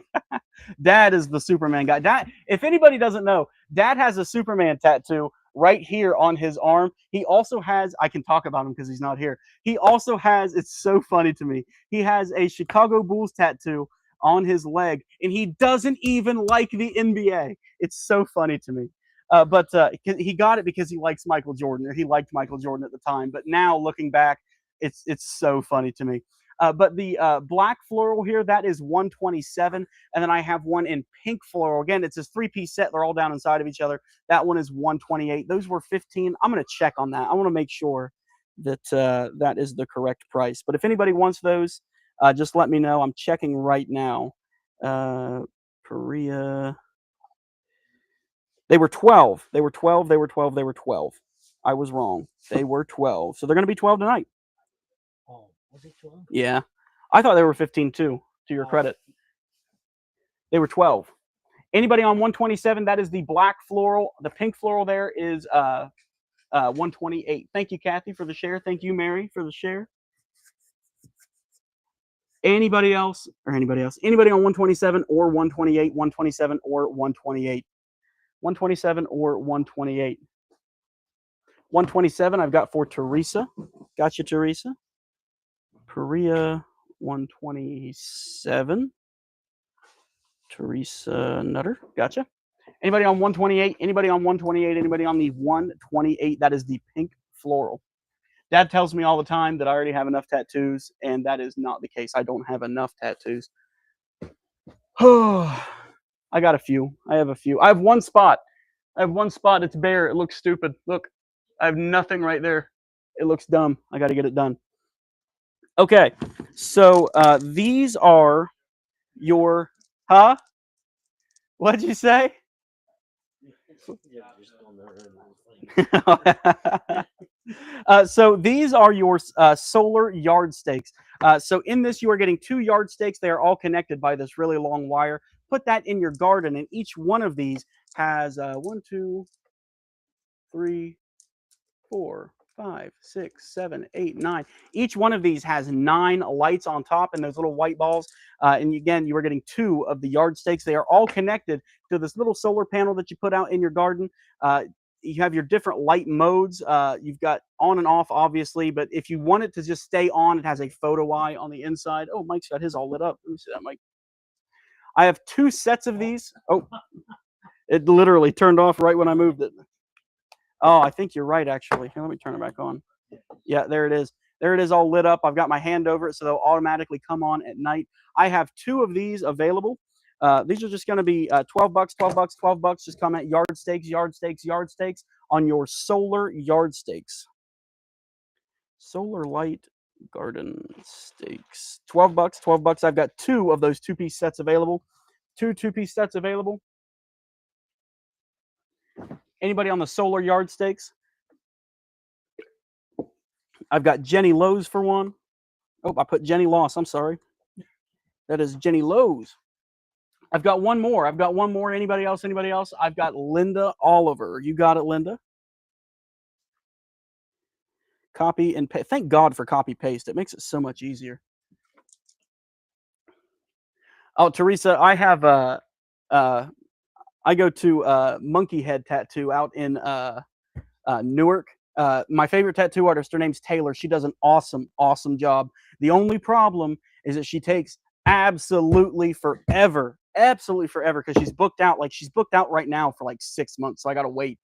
Speaker 1: Dad is the Superman guy. Dad, if anybody doesn't know, Dad has a Superman tattoo right here on his arm. He also has, I can talk about him because he's not here. He also has, it's so funny to me, he has a Chicago Bulls tattoo on his leg, and he doesn't even like the NBA. It's so funny to me. But he got it because he likes Michael Jordan, or he liked Michael Jordan at the time. But now looking back, it's so funny to me. But the black floral here, that is $127. And then I have one in pink floral. Again, it's this 3-piece set. They're all down inside of each other. That one is $128. Those were $15. I'm going to check on that. I want to make sure that that is the correct price. But if anybody wants those, just let me know. I'm checking right now. Perea. They were 12. They were 12. They were 12. They were 12. I was wrong. They were 12. So they're going to be 12 tonight.
Speaker 3: Oh, was it 12?
Speaker 1: Yeah. I thought they were 15 too, to your credit. They were 12. Anybody on 127, that is the black floral. The pink floral there is 128. Thank you, Kathy, for the share. Thank you, Mary, for the share. Anybody else? Anybody on 127 or 128, 127 or 128? 127 or 128? 127 I've got for Teresa. Got you, Teresa. Perea 127. Teresa Nutter. Gotcha. Anybody on 128? Anybody on 128? Anybody on the 128? That is the pink floral. Dad tells me all the time that I already have enough tattoos, and that is not the case. I don't have enough tattoos. I got a few. I have a few. I have one spot. It's bare. It looks stupid. Look, I have nothing right there. It looks dumb. I got to get it done. Okay, so these are your, huh? What'd you say? So these are your solar yard stakes. So in this, you are getting 2 yard stakes. They are all connected by this really long wire. Put that in your garden, and each one of these has 1, 2, 3, 4, 5, 6, 7, 8, 9. Each one of these has 9 lights on top and those little white balls. And again, you are getting 2 of the yard stakes. They are all connected to this little solar panel that you put out in your garden. You have your different light modes. You've got on and off, obviously, but if you want it to just stay on, it has a photo eye on the inside. Oh, Mike's got his all lit up. Let me see that, Mike. I have 2 sets of these. Oh, it literally turned off right when I moved it. Oh, I think you're right, actually. Here, let me turn it back on. Yeah, there it is. There it is all lit up. I've got my hand over it, so they'll automatically come on at night. I have 2 of these available. These are just going to be $12, $12, $12. Just comment yard stakes, yard stakes, yard stakes on your solar yard stakes. Solar Light Garden Steaks. 12 bucks, 12 bucks. I've got 2 of those 2-piece sets available. 2 2-piece sets available. Anybody on the Solar Yard Steaks? I've got Jenny Lowe's for one. Oh, I put Jenny Loss. I'm sorry. That is Jenny Lowe's. I've got one more. I've got one more. Anybody else? Anybody else? I've got Linda Oliver. You got it, Linda? Copy and paste. Thank God for copy paste. It makes it so much easier. Oh, Teresa, I have I go to Monkey Head Tattoo out in Newark. My favorite tattoo artist, her name's Taylor. She does an awesome, awesome job. The only problem is that she takes absolutely forever, because she's booked out. Like she's booked out right now for like 6 months, so I gotta wait.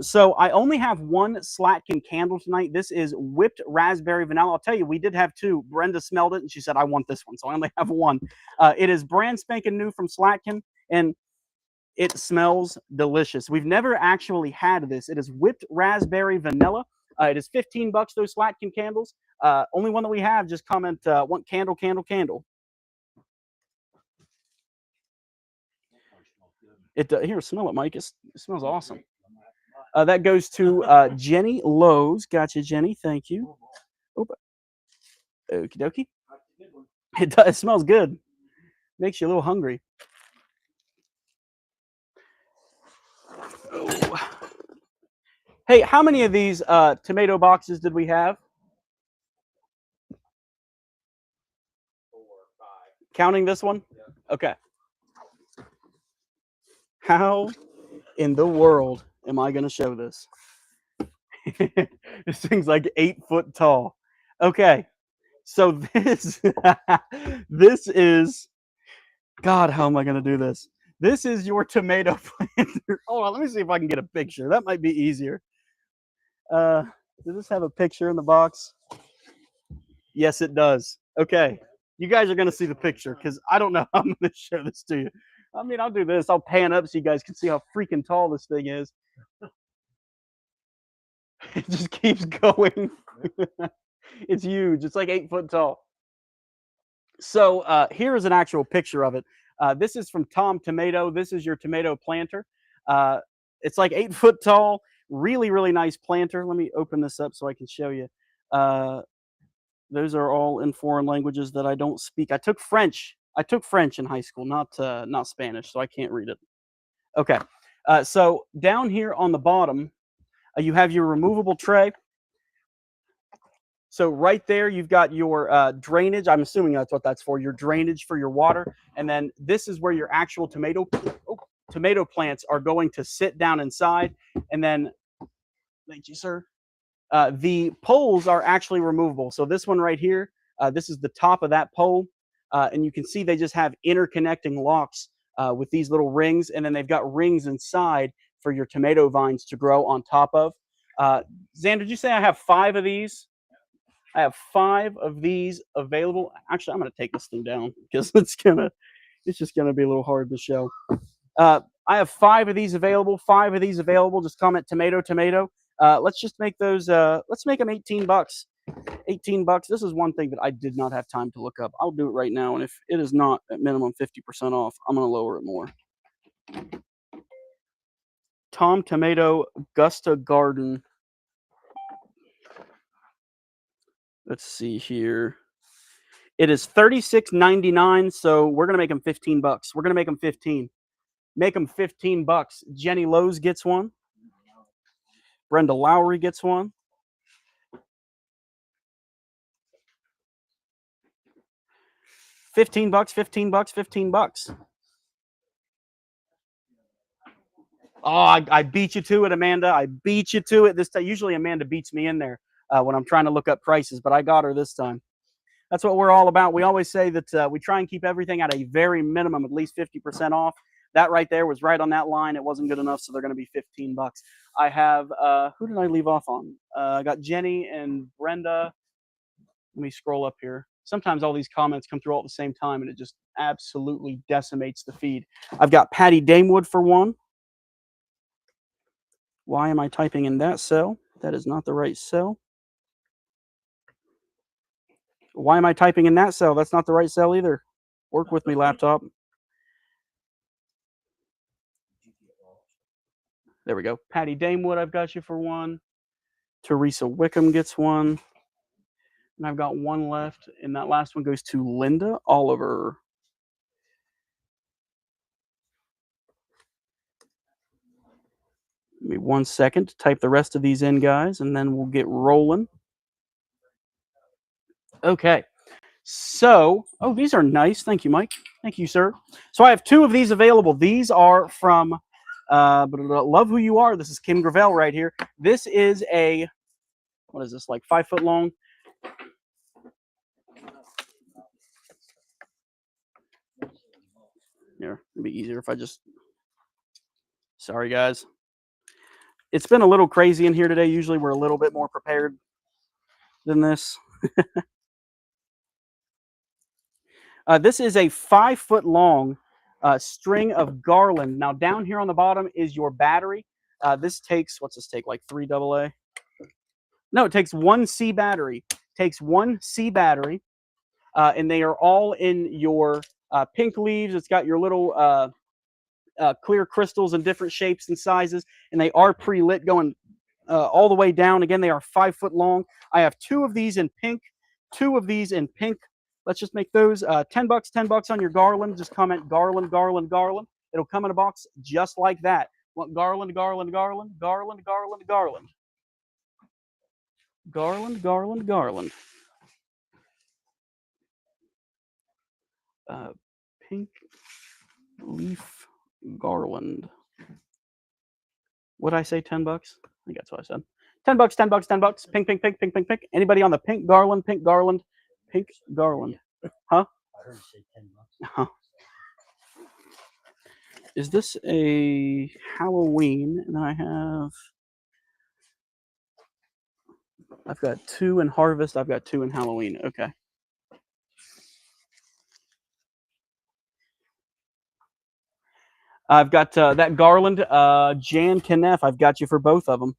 Speaker 1: So I only have one Slatkin candle tonight. This is whipped raspberry vanilla. I'll tell you, we did have 2. Brenda smelled it and she said, I want this one. So I only have one. It is brand spanking new from Slatkin and it smells delicious. We've never actually had this. It is whipped raspberry vanilla. It is 15 bucks, those Slatkin candles. Only one that we have. Just comment, want candle, candle, candle. Here, smell it, Mike. It smells awesome. That goes to Jenny Lowe's. Gotcha, Jenny. Thank you. Okie dokie. It smells good. Makes you a little hungry. Oh. Hey, how many of these tomato boxes did we have?
Speaker 3: 4 or 5.
Speaker 1: Counting this one? Yeah. Okay. How in the world am I going to show this? This thing's like 8 foot tall. Okay. So this, this is, God, how am I going to do this? This is your tomato planter. Hold on, let me see if I can get a picture. That might be easier. Does this have a picture in the box? Yes, it does. Okay. You guys are going to see the picture because I don't know how I'm going to show this to you. I mean, I'll do this. I'll pan up so you guys can see how freaking tall this thing is. It just keeps going. It's huge. It's like 8 foot tall. So here is an actual picture of it. This is from Tom Tomato. This is your tomato planter. It's like 8 foot tall. Really, really nice planter. Let me open this up so I can show you. Those are all in foreign languages that I don't speak. I took French. I took French in high school, not Spanish, so I can't read it. Okay. So down here on the bottom, you have your removable tray. So right there, you've got your drainage. I'm assuming that's what that's for, your drainage for your water. And then this is where your actual tomato plants are going to sit down inside. And then, thank you, sir. The poles are actually removable. So this one right here, this is the top of that pole. And you can see they just have interconnecting locks with these little rings. And then they've got rings inside for your tomato vines to grow on top of. Zan, did you say I have 5 of these? I have 5 of these available. Actually, I'm going to take this thing down because it's just going to be a little hard to show. I have 5 of these available. 5 of these available. Just comment tomato, tomato. Let's just make those. Let's make them 18 bucks. 18 bucks. This is one thing that I did not have time to look up. I'll do it right now. And if it is not at minimum 50% off, I'm going to lower it more. Tom Tomato Augusta Garden. Let's see here. It is $36.99, so we're gonna make them 15 bucks. We're gonna make them 15. Make them 15 bucks. Jenny Lowe's gets one. Brenda Lowry gets one. $15, $15, $15. Oh, I beat you to it, Amanda. I beat you to it this time. Usually Amanda beats me in there when I'm trying to look up prices, but I got her this time. That's what we're all about. We always say that we try and keep everything at a very minimum, at least 50% off. That right there was right on that line. It wasn't good enough, so they're going to be 15 bucks. I have, who did I leave off on? I got Jenny and Brenda. Let me scroll up here. Sometimes all these comments come through all at the same time, and it just absolutely decimates the feed. I've got Patty Damewood for one. Why am I typing in that cell? That is not the right cell. Why am I typing in that cell? That's not the right cell either. Work with me, laptop. There we go. Patty Damewood, I've got you for one. Teresa Wickham gets one. And I've got one left. And that last one goes to Linda Oliver. Give me 1 second to type the rest of these in, guys, and then we'll get rolling. Okay. So, oh, these are nice. Thank you, Mike. Thank you, sir. So I have 2 of these available. These are from Love Who You Are. This is Kim Gravel right here. This is a, what is this, like 5 foot long? Here, it'd be easier if I just, sorry, guys. It's been a little crazy in here today. Usually we're a little bit more prepared than this. This is a 5 foot long string of garland. Now down here on the bottom is your battery. This takes, what's this take, like 3 AA? No, it takes 1 C battery. Takes 1 C battery, and they are all in your pink leaves. It's got your little clear crystals in different shapes and sizes, and they are pre-lit going all the way down. Again, they are 5 foot long. I have 2 of these in pink, 2 of these in pink. Let's just make those $10, $10 on your garland. Just comment garland, garland, garland. It'll come in a box just like that. Want garland, garland, garland, garland, garland, garland. Garland, garland, garland. Pink leaf garland. What'd I say, $10? I think that's what I said. $10, $10, $10. Pink, pink, pink, pink, pink, pink. Anybody on the pink garland, pink garland, pink garland? Huh?
Speaker 3: I heard you say $10.
Speaker 1: Huh. Is this a Halloween? And I've got 2 in Harvest. I've got 2 in Halloween. Okay. I've got that garland, Jan Kneff. I've got you for both of them.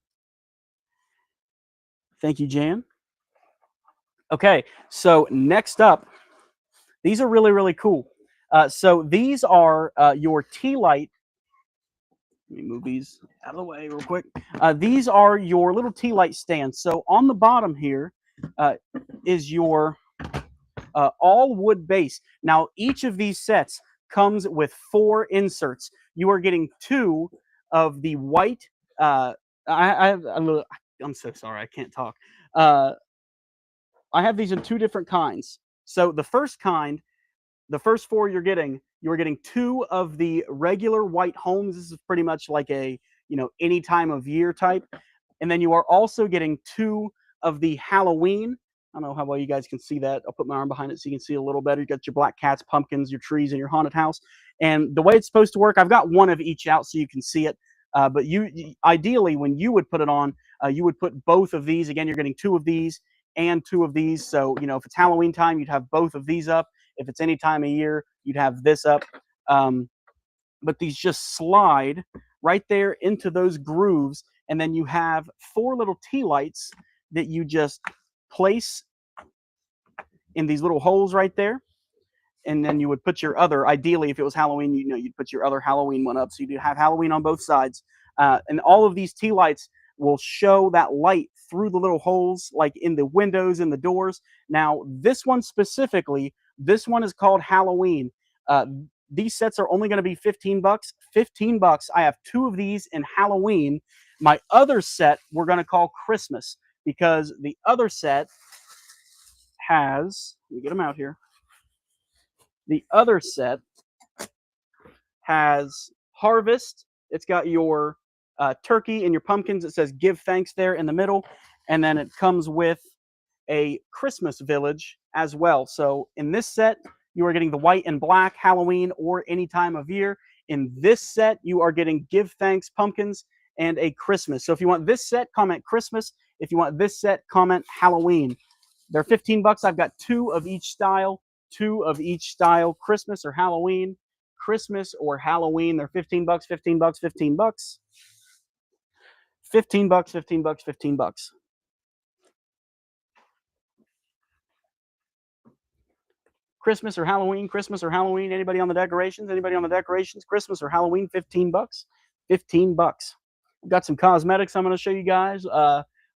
Speaker 1: Thank you, Jan. Okay, so next up, these are really, really cool. So these are your tea light. Let me move these out of the way real quick. These are your little tea light stands. So on the bottom here is your all wood base. Now, each of these sets comes with 4 inserts. You are getting 2 of the white. I'm so sorry, I can't talk. I have these in 2 different kinds. So the first kind, the first 4 you're getting 2 of the regular white homes. This is pretty much like a, any time of year type. And then you are also getting 2 of the Halloween. I don't know how well you guys can see that. I'll put my arm behind it so you can see a little better. You got your black cats, pumpkins, your trees, and your haunted house. And the way it's supposed to work, I've got 1 of each out so you can see it. But you ideally, when you would put it on, you would put both of these. Again, you're getting 2 of these and 2 of these. So, if it's Halloween time, you'd have both of these up. If it's any time of year, you'd have this up. But these just slide right there into those grooves. And then you have 4 little tea lights that you just place in these little holes right there. And then you would put your other, ideally, if it was Halloween, you'd put your other Halloween one up. So you do have Halloween on both sides. And all of these tea lights will show that light through the little holes, like in the windows and the doors. Now, this one specifically, this one is called Halloween. These sets are only going to be $15. $15. I have 2 of these in Halloween. My other set we're going to call Christmas, because the other set has, let me get them out here. The other set has Harvest. It's got your turkey and your pumpkins. It says Give Thanks there in the middle. And then it comes with a Christmas village as well. So in this set, you are getting the white and black Halloween or any time of year. In this set, you are getting Give Thanks pumpkins and a Christmas. So if you want this set, comment Christmas. If you want this set, comment Halloween. They're $15. I've got 2 of each style. 2 of each style, Christmas or Halloween. Christmas or Halloween. They're $15, $15, $15. $15, $15, $15. Christmas or Halloween? Christmas or Halloween? Anybody on the decorations? Anybody on the decorations? Christmas or Halloween? 15 bucks. 15 bucks. We've got some cosmetics I'm going to show you guys.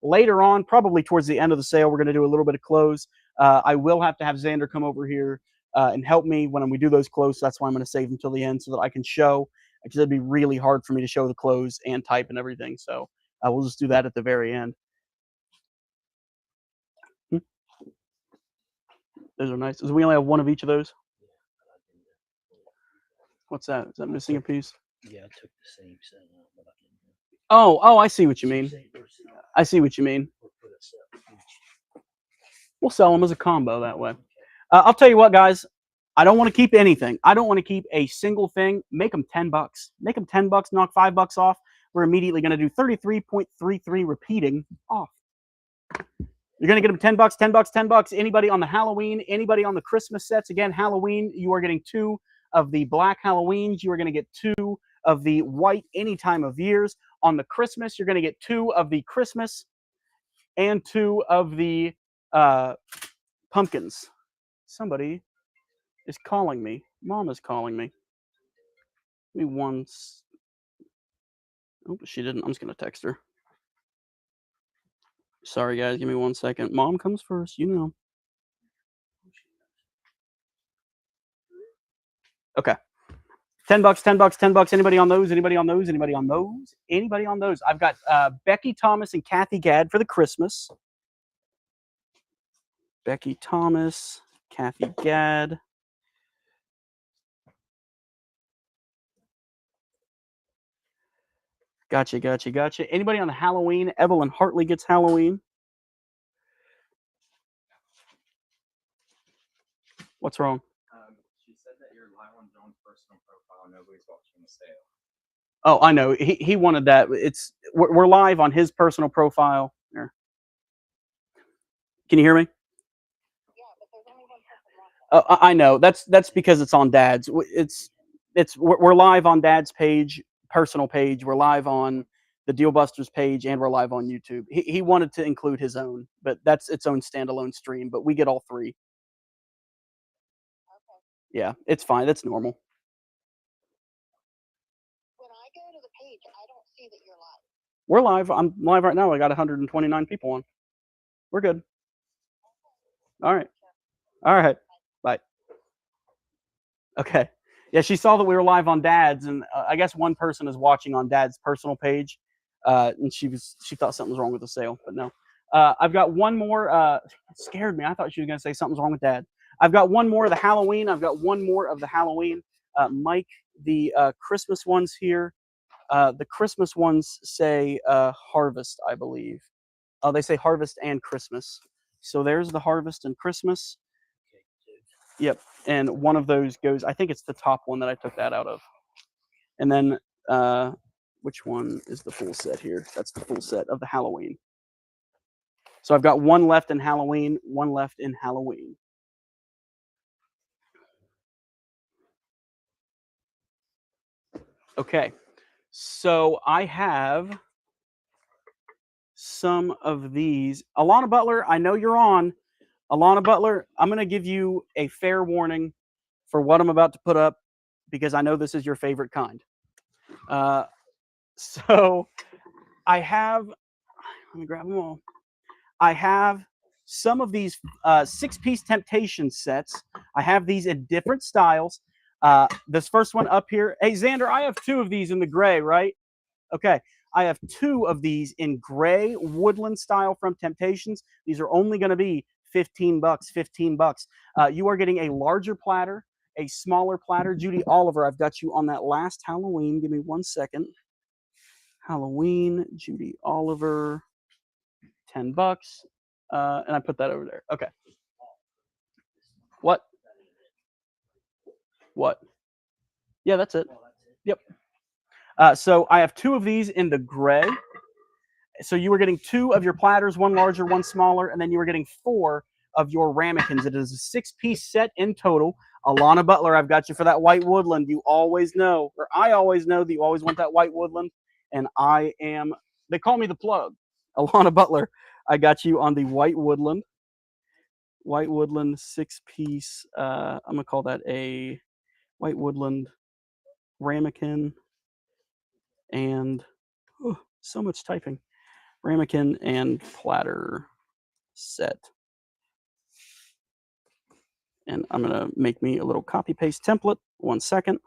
Speaker 1: Later on, probably towards the end of the sale, we're going to do a little bit of clothes. I will have to have Xander come over here and help me when we do those clothes. So that's why I'm going to save until the end so that I can show, because it'd be really hard for me to show the clothes and type and everything. So we'll just do that at the very end. Those are nice. We only have one of each of those. What's that? Is that missing a piece?
Speaker 3: Yeah, I took the same set out, but I didn't.
Speaker 1: Oh, I see what you mean. I see what you mean. We'll sell them as a combo that way. I'll tell you what, guys. I don't want to keep anything. I don't want to keep a single thing. Make them 10 bucks. Make them 10 bucks, knock 5 bucks off. We're immediately going to do 33.33 repeating off. You're going to get them 10 bucks, 10 bucks, 10 bucks. Anybody on the Halloween, anybody on the Christmas sets. Again, Halloween, you are getting 2 of the black Halloweens. You are going to get 2 of the white any time of years. On the Christmas, you're going to get 2 of the Christmas and 2 of the pumpkins. Somebody is calling me. Mom is calling me. Give me one. Oh, she didn't. I'm just going to text her. Sorry, guys. Give me 1 second. Mom comes first. You know. Okay. 10 bucks, 10 bucks, 10 bucks. Anybody on those? Anybody on those? Anybody on those? Anybody on those? I've got Becky Thomas and Kathy Gadd for the Christmas. Becky Thomas, Kathy Gadd. Gotcha, gotcha, gotcha. Anybody on the Halloween? Evelyn Hartley gets Halloween. What's wrong?
Speaker 3: She said that you're live on John's personal profile. Nobody's watching the sale.
Speaker 1: Oh, I know. He wanted that. We're live on his personal profile. Here. Can you hear me?
Speaker 4: Yeah, but there's only one person left.
Speaker 1: I know. That's because it's on Dad's. We're live on Dad's page, personal page. We're live on the Deal Busters page, and we're live on YouTube. He wanted to include his own, but that's its own standalone stream. But we get all 3.
Speaker 4: Okay.
Speaker 1: Yeah, it's fine. That's normal.
Speaker 4: When I go to the page, I don't see that you're live.
Speaker 1: We're live. I'm live right now. I got 129 people on. We're good. All right. All right. Bye. Okay. Yeah, she saw that we were live on Dad's, and I guess one person is watching on Dad's personal page, and she thought something was wrong with the sale, but no. I've got one more. It scared me. I thought she was going to say something's wrong with Dad. I've got one more of the Halloween. Mike, the Christmas ones here. The Christmas ones say harvest, I believe. Oh, they say harvest and Christmas. So there's the harvest and Christmas. Yep. And one of those goes, I think it's the top one that I took that out of. And then which one is the full set here? That's the full set of the Halloween. So I've got one left in Halloween, one left in Halloween. Okay. So I have some of these. Alana Butler, I know you're on. Alana Butler, I'm going to give you a fair warning for what I'm about to put up because I know this is your favorite kind. So I have, let me grab them all. I have some of these 6-piece Temptation sets. I have these in different styles. This first one up here. Hey, Xander, I have 2 of these in the gray, right? Okay. I have 2 of these in gray woodland style from Temptations. These are only going to be 15 bucks, 15 bucks. You are getting a larger platter, a smaller platter. Judy Oliver, I've got you on that last Halloween. Give me 1 second. Halloween, Judy Oliver, 10 bucks. And I put that over there. Okay. What? What? Yeah, that's it. Yep. So I have 2 of these in the gray. So you were getting 2 of your platters, one larger, one smaller, and then you were getting 4 of your ramekins. It is a 6-piece set in total. Alana Butler, I've got you for that white woodland. You always know, or I always know that you always want that white woodland. And they call me the plug. Alana Butler, I got you on the white woodland. white woodland 6-piece. I'm gonna call that a white woodland ramekin and so much typing. Ramekin and platter set. And I'm gonna make me a little copy paste template. 1 second.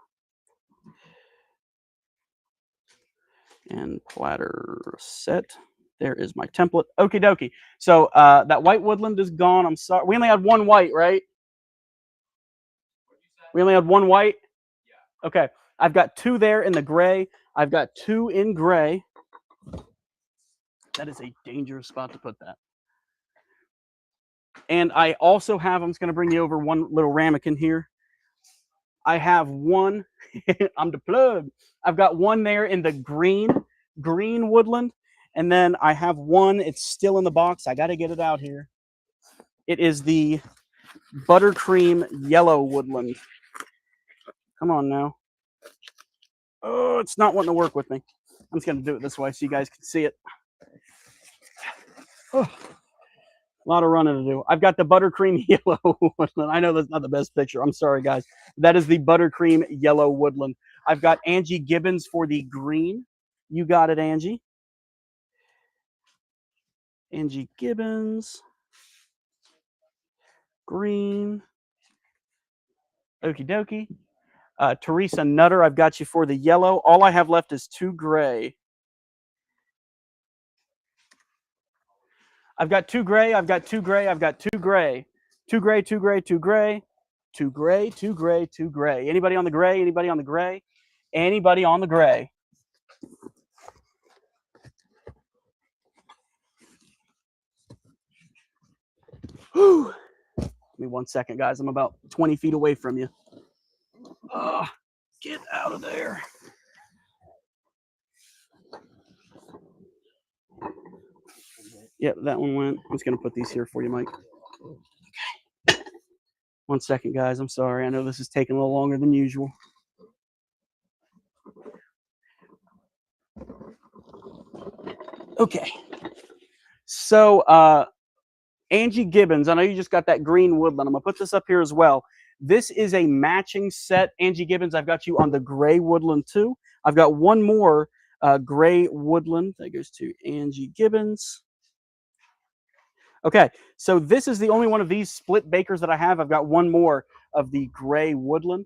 Speaker 1: And platter set. There is my template. Okie dokie. So that white woodland is gone. I'm sorry. We only had one white, right? We only had one white? Yeah. Okay. I've got 2 there in the gray. I've got 2 in gray. That is a dangerous spot to put that. And I also have, I'm just going to bring you over one little ramekin here. I have one, I'm the plug. I've got one there in the green woodland. And then I have one, it's still in the box. I got to get it out here. It is the buttercream yellow woodland. Come on now. Oh, it's not wanting to work with me. I'm just going to do it this way so you guys can see it. Oh, a lot of running to do. I've got the buttercream yellow woodland. I know that's not the best picture. I'm sorry, guys. That is the buttercream yellow woodland. I've got Angie Gibbons for the green. You got it, Angie. Angie Gibbons. Green. Okie dokie. Teresa Nutter, I've got you for the yellow. All I have left is 2 gray. I've got 2 gray. I've got 2 gray. I've got 2 gray. 2 gray, 2 gray, 2 gray. 2 gray, 2 gray, 2 gray. Anybody on the gray? Anybody on the gray? Anybody on the gray? Whew. Give me 1 second, guys. I'm about 20 feet away from you. Get out of there. Yep, that one went. I'm just going to put these here for you, Mike. Okay. 1 second, guys. I'm sorry. I know this is taking a little longer than usual. Okay. So, Angie Gibbons, I know you just got that green woodland. I'm going to put this up here as well. This is a matching set. Angie Gibbons, I've got you on the gray woodland too. I've got one more gray woodland. That goes to Angie Gibbons. Okay, so this is the only one of these split bakers that I have. I've got one more of the gray woodland.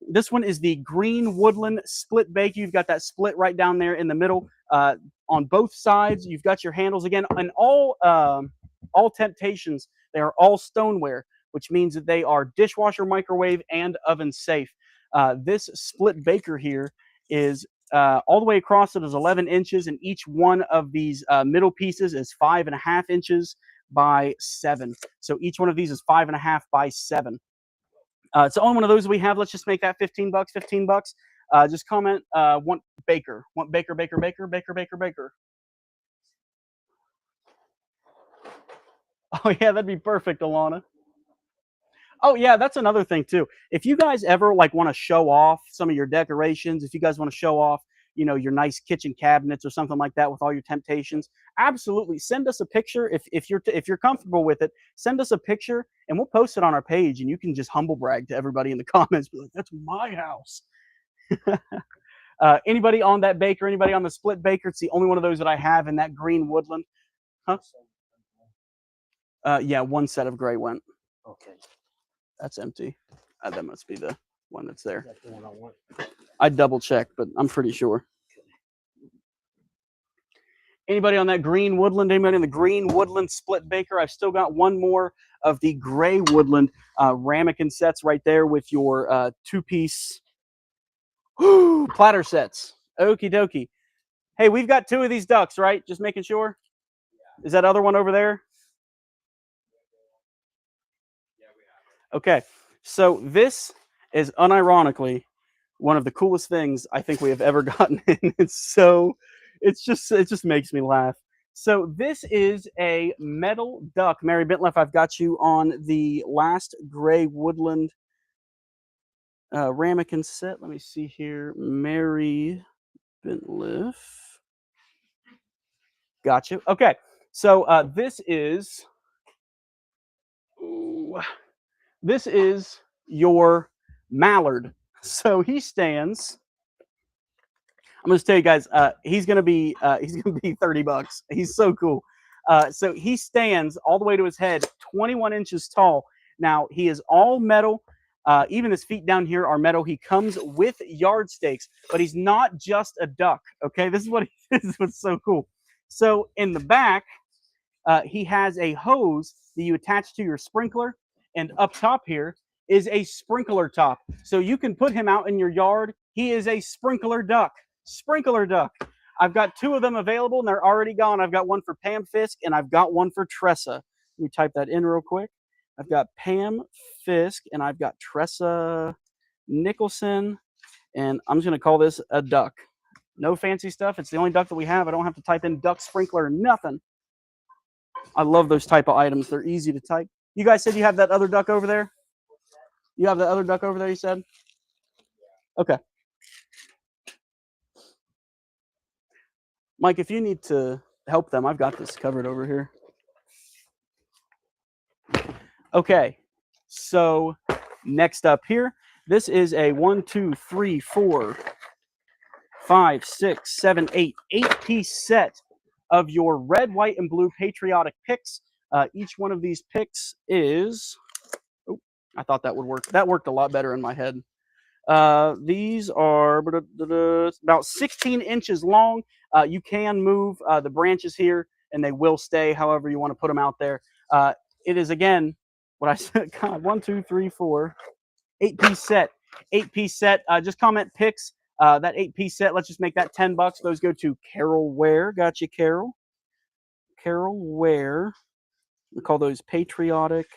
Speaker 1: This one is the green woodland split bake. You've got that split right down there in the middle. On both sides, you've got your handles again. And all Temptations, they are all stoneware, which means that they are dishwasher, microwave, and oven safe. This split baker here is all the way across. It is 11 inches, and each one of these middle pieces is 5.5 inches by 7. So each one of these is 5.5 by 7. It's the only one of those we have. Let's just make that $15. $15. Just comment want baker, baker, baker, baker, baker, baker. Oh yeah, that'd be perfect, Alana. Oh yeah, that's another thing too. If you guys ever like want to show off some of your decorations, if you guys want to show off, you know, your nice kitchen cabinets or something like that with all your Temptations, absolutely send us a picture. If you're comfortable with it, send us a picture and we'll post it on our page, and you can just humble brag to everybody in the comments, be like, "That's my house." Anybody on that baker? Anybody on the split baker? It's the only one of those that I have in that green woodland. Huh? Yeah, one set of gray went.
Speaker 5: Okay.
Speaker 1: That's empty. That must be the one that's there.
Speaker 5: That's the one I want.
Speaker 1: I double checked, but I'm pretty sure. Anybody on that green woodland? Anybody in the green woodland split baker? I've still got one more of the gray woodland ramekin sets right there with your 2-piece platter sets. Okie dokie. Hey, we've got 2 of these ducks, right? Just making sure. Is that other one over there? Okay, so this is unironically one of the coolest things I think we have ever gotten in. It just makes me laugh. So this is a metal duck. Mary Bentliff, I've got you on the last gray woodland ramekin set. Let me see here. Mary Bentliff. Got you. Okay, so this is this is your mallard. So he stands. I'm going to tell you guys, he's going to be $30. He's so cool. So he stands all the way to his head, 21 inches tall. Now he is all metal. Even his feet down here are metal. He comes with yard stakes, but he's not just a duck. Okay, this is this is what's so cool. So in the back, he has a hose that you attach to your sprinkler, and up top here is a sprinkler top. So you can put him out in your yard. He is a sprinkler duck. Sprinkler duck. I've got 2 of them available, and they're already gone. I've got one for Pam Fisk, and I've got one for Tressa. Let me type that in real quick. I've got Pam Fisk, and I've got Tressa Nicholson, and I'm just going to call this a duck. No fancy stuff. It's the only duck that we have. I don't have to type in duck sprinkler or nothing. I love those type of items. They're easy to type. You guys said you have that other duck over there? You have that other duck over there, you said? Okay. Mike, if you need to help them, I've got this covered over here. Okay. So next up here, this is a 1, 2, 3, 4, 5, 6, 7, 8, 8-piece set of your red, white, and blue patriotic picks. Each one of these picks is, oh, I thought that would work. That worked a lot better in my head. These are about 16 inches long. You can move the branches here, and they will stay however you want to put them out there. It is, again, what I said, God, 1, 2, 3, 4, 8-piece set. 8-piece set. Just comment picks. That 8-piece set, let's just make that $10. Those go to Carol Ware. Got you, Carol. Carol Ware. We call those patriotic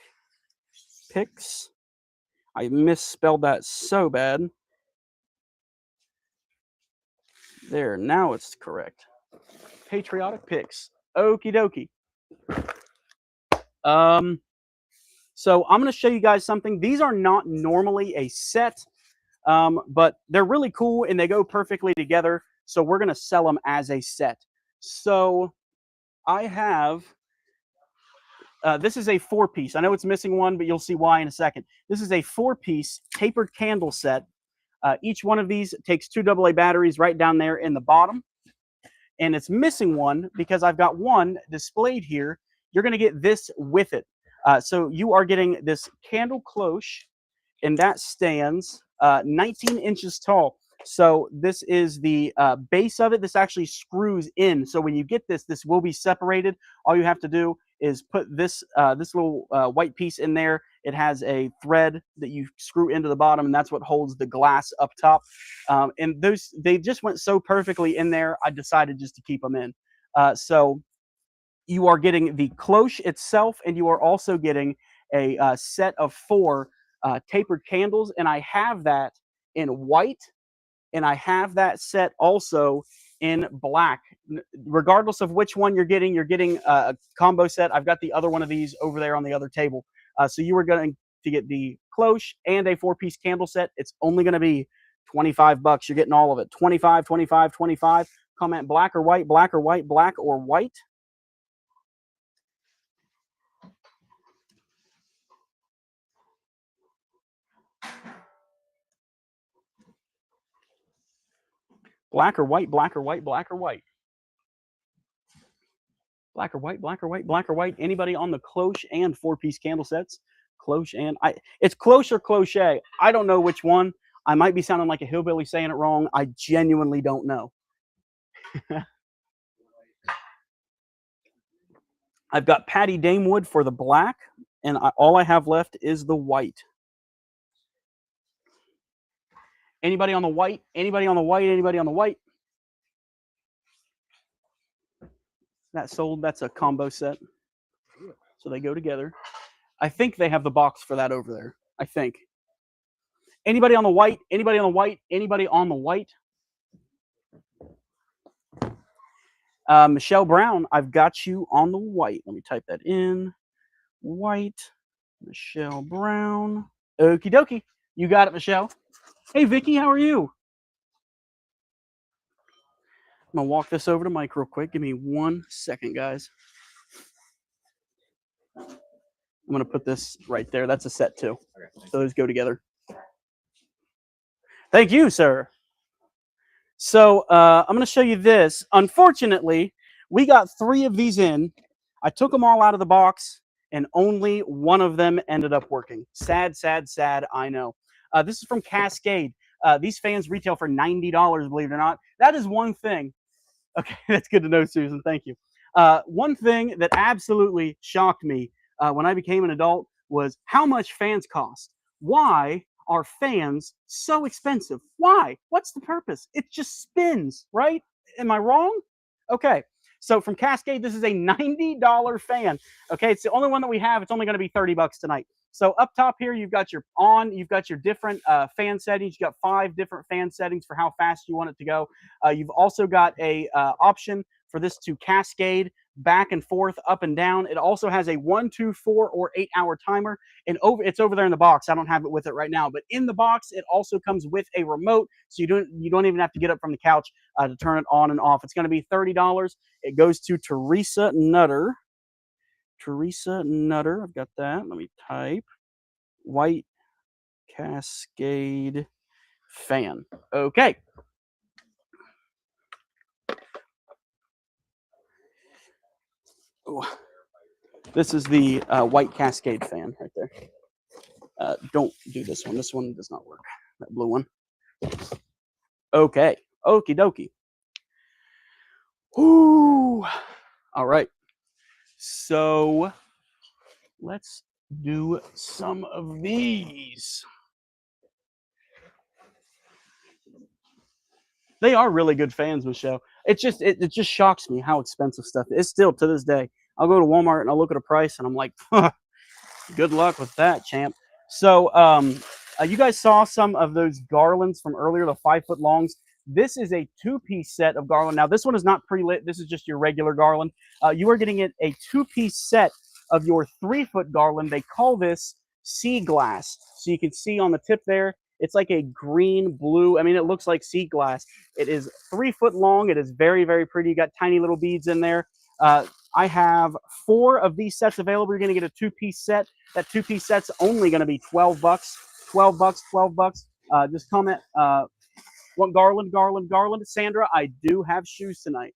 Speaker 1: picks. I misspelled that so bad. There, now it's correct. Patriotic picks. Okie dokie. So I'm going to show you guys something. These are not normally a set, but they're really cool and they go perfectly together. So we're going to sell them as a set. So I have, this is a 4-piece. I know it's missing one, but you'll see why in a second. This is a 4-piece tapered candle set. Each one of these takes 2 AA batteries right down there in the bottom. And it's missing one because I've got one displayed here. You're going to get this with it. So you are getting this candle cloche, and that stands 19 inches tall. So this is the base of it. This actually screws in. So when you get this, this will be separated. All you have to do is put this this little white piece in there. It has a thread that you screw into the bottom, and that's what holds the glass up top. And they just went so perfectly in there, I decided just to keep them in. So you are getting the cloche itself, and you are also getting a set of 4 tapered candles, and I have that in white, and I have that set also in black. Regardless of which one you're getting a combo set. I've got the other one of these over there on the other table. So you are going to get the cloche and a 4-piece candle set. It's only going to be $25. You're getting all of it. 25, 25, 25. Comment black or white, black or white, black or white. Black or white, black or white, black or white. Black or white, black or white, black or white. Anybody on the cloche and 4-piece candle sets? Cloche and it's cloche or cloche. I don't know which one. I might be sounding like a hillbilly saying it wrong. I genuinely don't know. I've got Patty Damewood for the black, and all I have left is the white. Anybody on the white? Anybody on the white? Anybody on the white? That sold. That's a combo set. So they go together. I think they have the box for that over there. I think. Anybody on the white? Anybody on the white? Anybody on the white? Michelle Brown, I've got you on the white. Let me type that in. White. Michelle Brown. Okie dokie. You got it, Michelle. Hey, Vicky, how are you? I'm going to walk this over to Mike real quick. Give me 1 second, guys. I'm going to put this right there. That's a set too.
Speaker 3: Okay.
Speaker 1: So those go together. Thank you, sir. So I'm going to show you this. Unfortunately, we got 3 of these in. I took them all out of the box, and only one of them ended up working. Sad, sad, sad, I know. This is from Cascade. These fans retail for $90, believe it or not. That is one thing. Okay, that's good to know, Susan. Thank you. One thing that absolutely shocked me when I became an adult was how much fans cost. Why are fans so expensive? Why? What's the purpose? It just spins, right? Am I wrong? Okay. So from Cascade, this is a $90 fan. Okay, it's the only one that we have. It's only going to be $30 tonight. So up top here, you've got your different fan settings. You've got 5 different fan settings for how fast you want it to go. You've also got a option for this to cascade back and forth, up and down. It also has a 1, 2, 4, or 8-hour timer, and it's over there in the box. I don't have it with it right now, but in the box, it also comes with a remote, so you don't even have to get up from the couch to turn it on and off. It's going to be $30. It goes to Teresa Nutter. Teresa Nutter, I've got that. Let me type white Cascade fan. Okay. Ooh. This is the white Cascade fan right there. Don't do this one. This one does not work. That blue one. Okay. Okie dokie. Ooh. All right. So let's do some of these. They are really good fans, Michelle. It just shocks me how expensive stuff is. Still to this day. I'll go to Walmart and I'll look at a price and I'm like, good luck with that, champ. So you guys saw some of those garlands from earlier, the 5-foot longs. This is a 2-piece set of garland. Now, this one is not pre-lit. This is just your regular garland. You are getting it a 2-piece set of your 3-foot garland. They call this sea glass. So you can see on the tip there, it's like a green blue. I mean, it looks like sea glass. It is 3 foot long. It is very, very pretty. You got tiny little beads in there. I have 4 of these sets available. You're going to get a 2-piece set. That 2-piece set's only going to be $12. $12. Just comment, want garland. Sandra, I do have shoes tonight.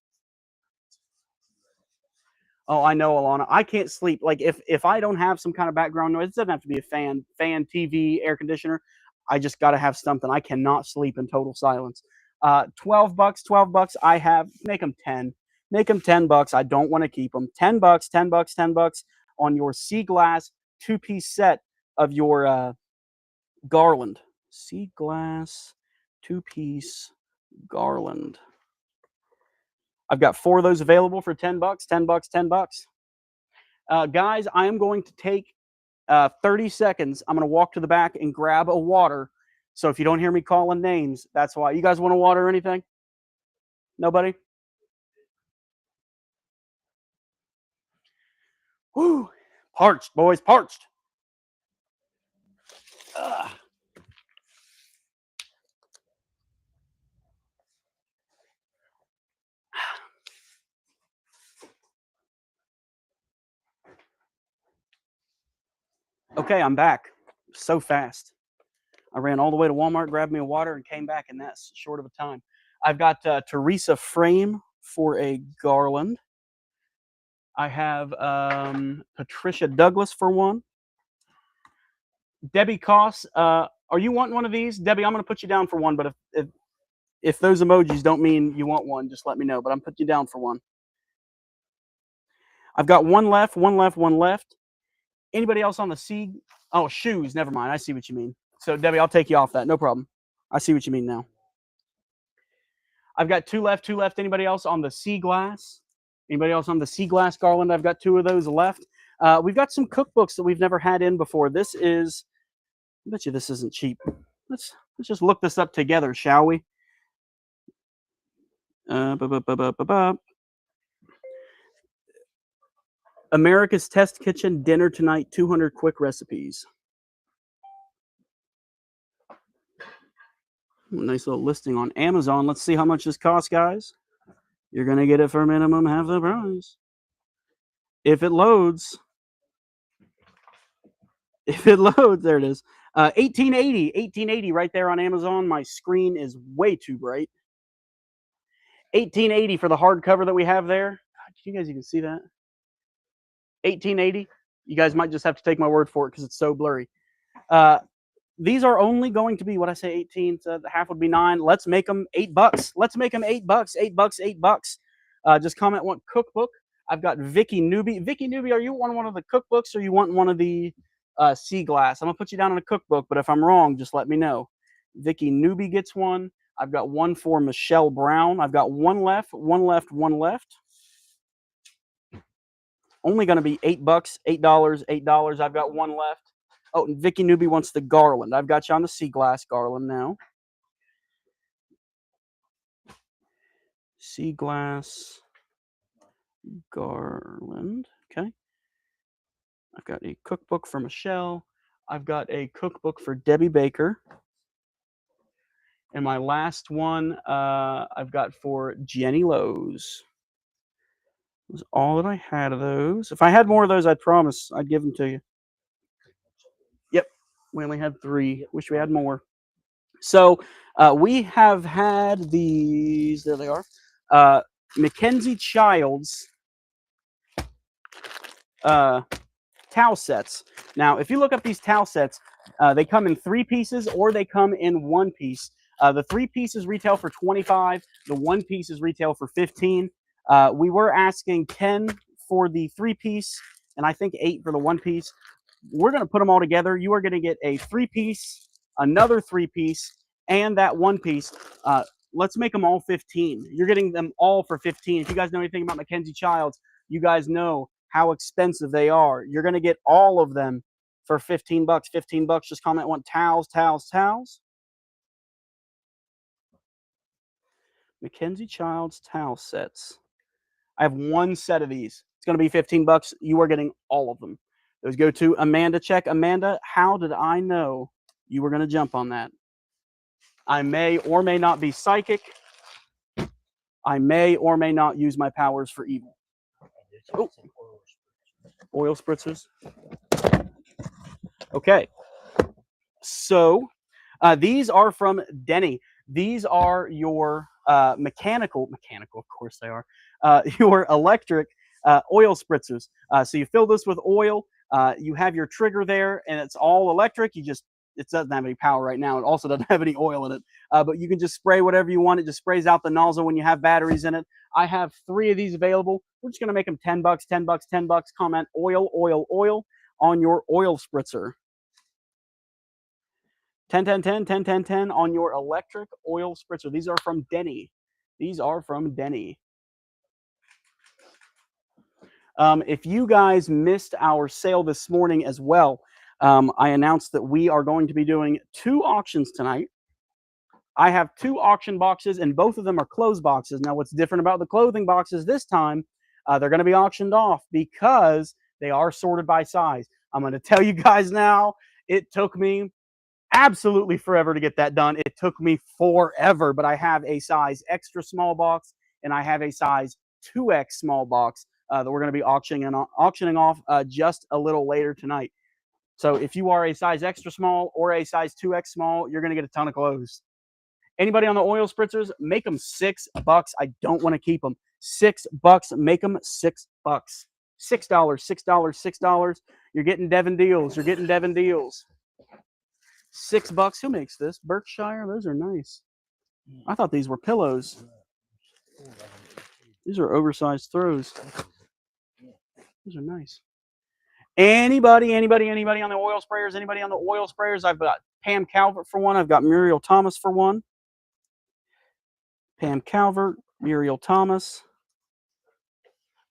Speaker 1: Oh, I know, Alana. I can't sleep. Like if I don't have some kind of background noise, it doesn't have to be a fan, TV, air conditioner. I just got to have something. I cannot sleep in total silence. $12. I have, make them 10. Make them $10. I don't want to keep them. $10 on your sea glass 2-piece set of your garland. Sea glass 2-piece garland. I've got 4 of those available for $10. $10. Guys, I am going to take 30 seconds. I'm going to walk to the back and grab a water. So if you don't hear me calling names, that's why. You guys want a water or anything? Nobody? Woo! Parched, boys, parched. Okay, I'm back. So fast. I ran all the way to Walmart, grabbed me a water, and came back in that short of a time. I've got Teresa Frame for a garland. I have Patricia Douglas for one. Debbie Koss, are you wanting one of these? Debbie, I'm going to put you down for one, but if those emojis don't mean you want one, just let me know. But I'm putting you down for one. I've got one left. Anybody else on the sea? Oh, shoes. Never mind. I see what you mean. So, Debbie, I'll take you off that. No problem. I see what you mean now. I've got 2 left. Anybody else on the sea glass? Anybody else on the sea glass garland? I've got 2 of those left. We've got some cookbooks that we've never had in before. This is, I bet you this isn't cheap. Let's just look this up together, shall we? America's Test Kitchen Dinner Tonight, 200 Quick Recipes. Nice little listing on Amazon. Let's see how much this costs, guys. You're going to get it for minimum half the price. If it loads. If it loads, there it is. 1880 right there on Amazon. My screen is way too bright. 1880 for the hardcover that we have there. God, you guys even see that? 1880. You guys might just have to take my word for it because it's so blurry. These are only going to be what I say 18. So the half would be 9. Let's make them $8. Let's make them $8. $8. Just comment one cookbook. I've got Vicky Newby. Vicky Newby, are you want one of the cookbooks or you want one of the sea glass? I'm gonna put you down on a cookbook, but if I'm wrong, just let me know. Vicky Newby gets one. I've got one for Michelle Brown. I've got one left. Only going to be $8, $8. I've got one left. Oh, and Vicky Newby wants the garland. I've got you on the sea glass garland now. Sea glass garland. Okay. I've got a cookbook for Michelle. I've got a cookbook for Debbie Baker. And my last one I've got for Jenny Lowe's. That was all that I had of those. If I had more of those, I'd promise I'd give them to you. Yep. We only had 3. Wish we had more. So we have had these. There they are. Mackenzie Childs towel sets. Now, if you look up these towel sets, they come in 3 pieces or they come in 1 piece. The 3 pieces retail for $25. The 1 piece is retail for $15. We were asking $10 for the 3-piece, and I think $8 for the 1 piece. We're going to put them all together. You are going to get a 3-piece, another 3-piece, and that 1 piece. Let's make them all 15. You're getting them all for 15. If you guys know anything about Mackenzie Childs, you guys know how expensive they are. You're going to get all of them for $15. $15. Just comment one towels. Mackenzie Childs towel sets. I have 1 set of these. It's going to be $15. You are getting all of them. Those go to Amanda Check. Amanda, how did I know you were going to jump on that? I may or may not be psychic. I may or may not use my powers for evil. Oh. Oil spritzers. Okay. So these are from Denny. These are your mechanical, of course they are, your electric oil spritzers. So you fill this with oil. You have your trigger there, and it's all electric. It doesn't have any power right now. It also doesn't have any oil in it. But you can just spray whatever you want. It just sprays out the nozzle when you have batteries in it. I have 3 of these available. We're just going to make them $10, $10. Comment oil on your oil spritzer. 10 on your electric oil spritzer. These are from Denny. If you guys missed our sale this morning as well, I announced that we are going to be doing 2 auctions tonight. I have 2 auction boxes, and both of them are closed boxes. Now, what's different about the clothing boxes this time, they're going to be auctioned off because they are sorted by size. I'm going to tell you guys now, it took me absolutely forever to get that done. It took me forever, but I have a size extra small box, and I have a size 2X small box that we're going to be auctioning off just a little later tonight. So if you are a size extra small or a size 2X small, you're going to get a ton of clothes. Anybody on the oil spritzers, make them $6. I don't want to keep them. $6, make them $6. $6. You're getting Devon deals. $6. Who makes this? Berkshire? Those are nice. I thought these were pillows. These are oversized throws. Those are nice. Anybody on the oil sprayers? I've got Pam Calvert for one. I've got Muriel Thomas for one. Pam Calvert, Muriel Thomas.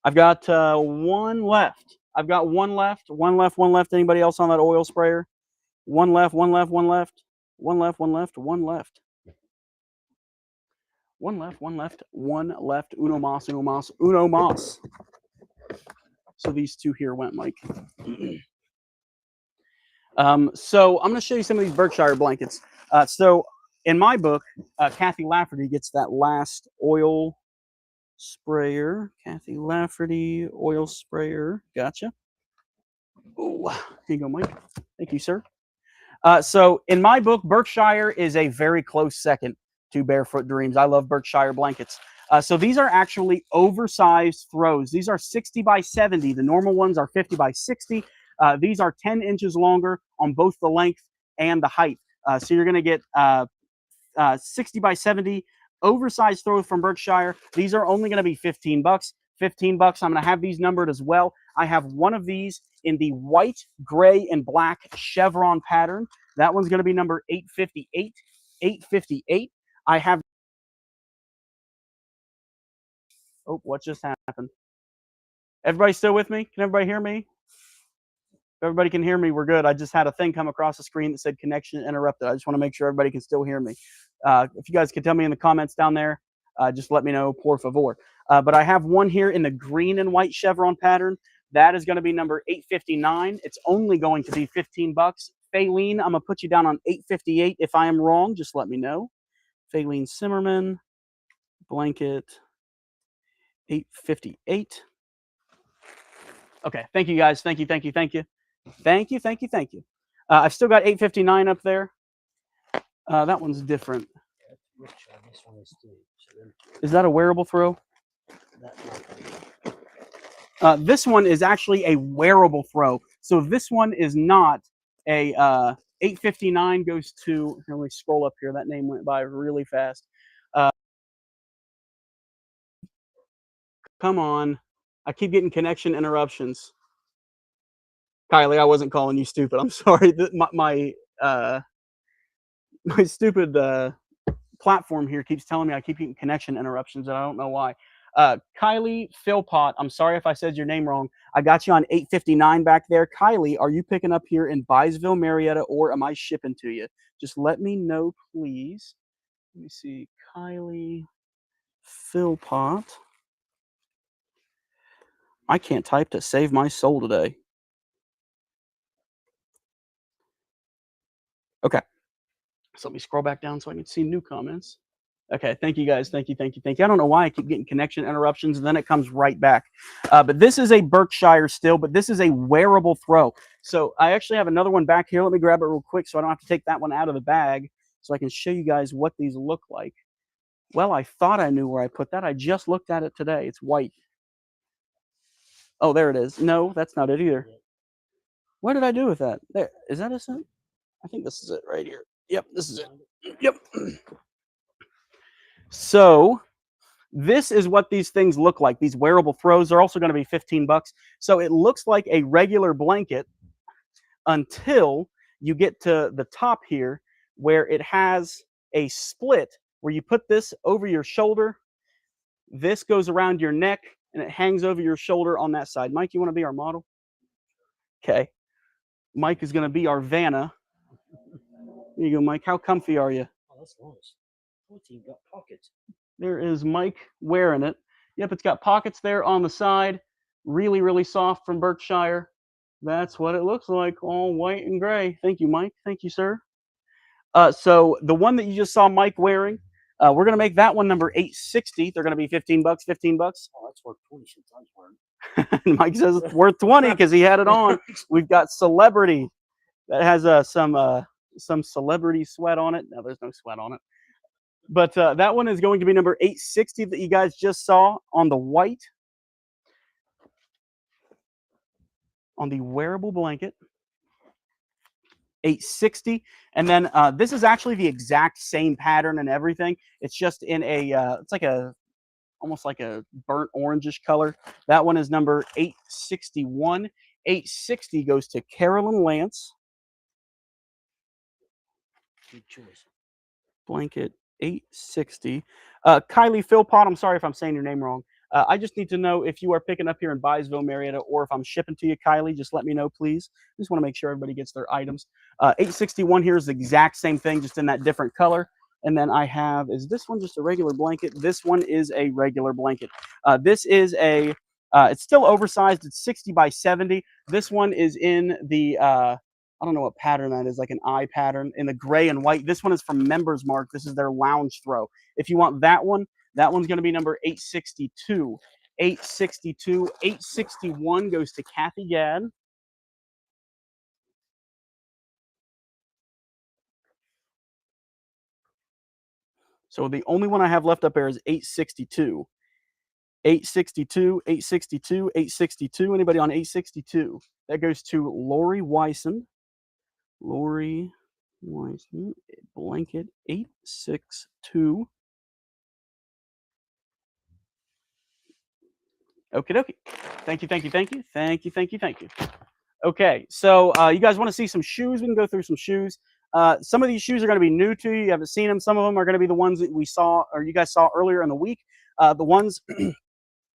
Speaker 1: I've got 1 left. One left. Anybody else on that oil sprayer? One left. Uno mas. So these 2 here went, Mike. So I'm going to show you some of these Berkshire blankets. So in my book, Kathy Lafferty gets that last oil sprayer. Kathy Lafferty, oil sprayer. Gotcha. Ooh, here you go, Mike. Thank you, sir. So in my book, Berkshire is a very close second to Barefoot Dreams. I love Berkshire blankets. So these are actually oversized throws. These are 60 by 70. The normal ones are 50 by 60. These are 10 inches longer on both the length and the height. So you're going to get 60 by 70 oversized throws from Berkshire. These are only going to be 15 bucks. 15 bucks. I'm going to have these numbered as well. I have one of these in the white, gray, and black chevron pattern. That one's going to be number 858. 858. I have. Oh, what just happened? Everybody still with me? Can everybody hear me? If everybody can hear me, we're good. I just had a thing come across the screen that said connection interrupted. I just want to make sure everybody can still hear me. If you guys could tell me in the comments down there, just let me know, por favor. But I have one here in the green and white chevron pattern. That is going to be number 859. It's only going to be 15 bucks. Faylene, I'm going to put you down on 858. If I am wrong, just let me know. Faylene Zimmerman, blanket 858. Okay, thank you guys. Thank you, thank you, thank you. Thank you, thank you, thank you. I've still got 859 up there. That one's different. Is that a wearable throw? This one is actually a wearable throw. So this one is not a 859 goes to, let me scroll up here. That name went by really fast. Come on. I keep getting connection interruptions. Kylie, I wasn't calling you stupid. I'm sorry. My stupid platform here keeps telling me I keep getting connection interruptions, and I don't know why. Kylie Philpott, I'm sorry if I said your name wrong. I got you on 859 back there. Kylie, are you picking up here in Byesville, Marietta, or am I shipping to you? Just let me know, please. Let me see. Kylie Philpott. I can't type to save my soul today. Okay. So let me scroll back down so I can see new comments. Okay, thank you guys. Thank you, thank you, thank you. I don't know why I keep getting connection interruptions, and then it comes right back. But this is a Berkshire still, but this is a wearable throw. So I actually have another one back here. Let me grab it real quick so I don't have to take that one out of the bag so I can show you guys what these look like. Well, I thought I knew where I put that. I just looked at it today. It's white. Oh, there it is. No, that's not it either. What did I do with that? There. Is that a set? I think this is it right here. Yep, this is it. Yep. So this is what these things look like. These wearable throws are also going to be 15 bucks. So it looks like a regular blanket until you get to the top here where it has a split where you put this over your shoulder. This goes around your neck and it hangs over your shoulder on that side. Mike, you want to be our model? Okay. Mike is going to be our Vanna. There you go, Mike. How comfy are you?
Speaker 5: Oh, that's nice. 14 got pockets.
Speaker 1: There is Mike wearing it. Yep, it's got pockets there on the side. Really, really soft from Berkshire. That's what it looks like, all white and gray. Thank you, Mike. Thank you, sir. So the one that you just saw Mike wearing, we're going to make that one number 860. They're going to be 15 bucks, 15 bucks.
Speaker 5: Oh, that's worth 20 since I was wearing.
Speaker 1: And Mike says it's worth 20 because he had it on. We've got Celebrity. That has some celebrity sweat on it. No, there's no sweat on it. But that one is going to be number 860 that you guys just saw on the white, on the wearable blanket. 860. And then this is actually the exact same pattern and everything. It's just in a, it's like a, almost like a burnt orangish color. That one is number 861. 860 goes to Carolyn Lance.
Speaker 5: Good choice.
Speaker 1: Blanket 860. Kylie Philpott, I'm sorry if I'm saying your name wrong. I just need to know if you are picking up here in Byesville, Marietta, or if I'm shipping to you, Kylie. Just let me know, please. I just want to make sure everybody gets their items. 861 here is the exact same thing, just in that different color. And then I have, is this one just a regular blanket? This one is a regular blanket. This is a, it's still oversized. It's 60 by 70. This one is in the, I don't know what pattern that is, like an eye pattern in the gray and white. This one is from Members Mark. This is their lounge throw. If you want that one's going to be number 862. 862. 861 goes to Kathy Gadd. So the only one I have left up there is 862. 862, 862, 862. Anybody on 862? That goes to Lori Wyson. Lori Wyson, blanket 862. Okie dokie. Thank you, thank you, thank you, thank you, thank you, thank you. Okay, so you guys want to see some shoes? We can go through some shoes. Some of these shoes are going to be new to you. You haven't seen them. Some of them are going to be the ones that we saw or you guys saw earlier in the week. The ones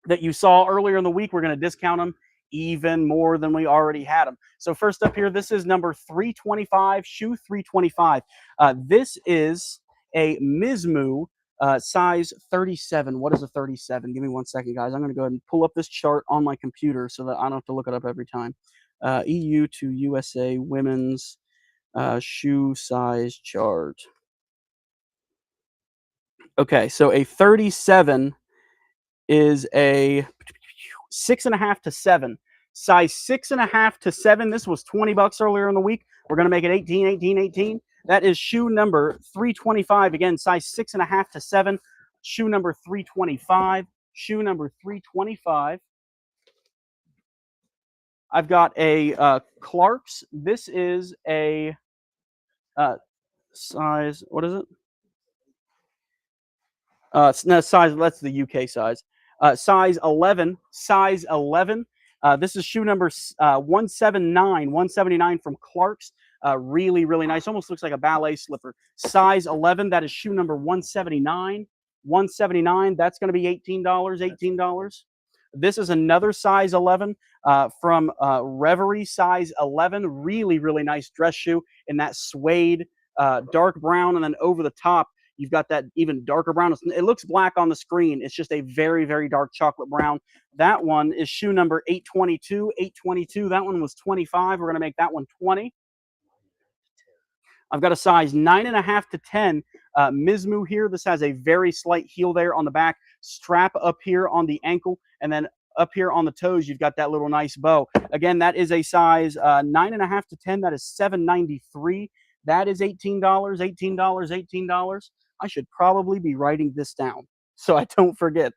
Speaker 1: that you saw earlier in the week, we're going to discount them even more than we already had them. So first up here, this is number 325, shoe 325. This is a Mizmu size 37. What is a 37? Give me 1 second, guys. I'm going to go ahead and pull up this chart on my computer so that I don't have to look it up every time. EU to USA women's shoe size chart. Okay, so a 37 is a 6.5 to 7. Size 6.5 to 7. This was $20 earlier in the week. We're going to make it 18, 18, 18. That is shoe number 325. Again, size 6.5 to 7. Shoe number 325. Shoe number 325. I've got a Clark's. This is a size, what is it? No, size, that's the UK size. Size 11, size 11. This is shoe number 179 from Clark's. Really, really nice. Almost looks like a ballet slipper. Size 11, that is shoe number 179. 179, that's going to be $18, $18. This is another size 11 from Reverie, size 11. Really, really nice dress shoe in that suede dark brown, and then over the top, you've got that even darker brown. It looks black on the screen. It's just a very, very dark chocolate brown. That one is shoe number 822. 822. That one was 25. We're going to make that one 20. I've got a size 9.5 to 10 Mizmu here. This has a very slight heel there on the back, strap up here on the ankle, and then up here on the toes, you've got that little nice bow. Again, that is a size 9.5 to 10. That is $7.93. That is $18, $18, $18. I should probably be writing this down so I don't forget.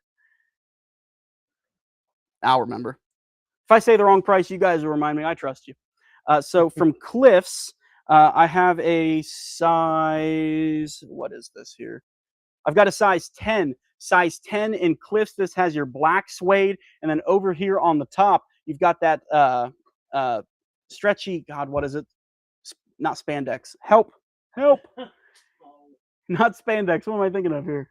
Speaker 1: I'll remember. If I say the wrong price, you guys will remind me. I trust you. So from Cliffs, I have a size, what is this here? I've got a size 10. Size 10 in Cliffs. This has your black suede. And then over here on the top, you've got that stretchy, God, what is it? Not spandex. Help. Help. Not spandex. What am I thinking of here?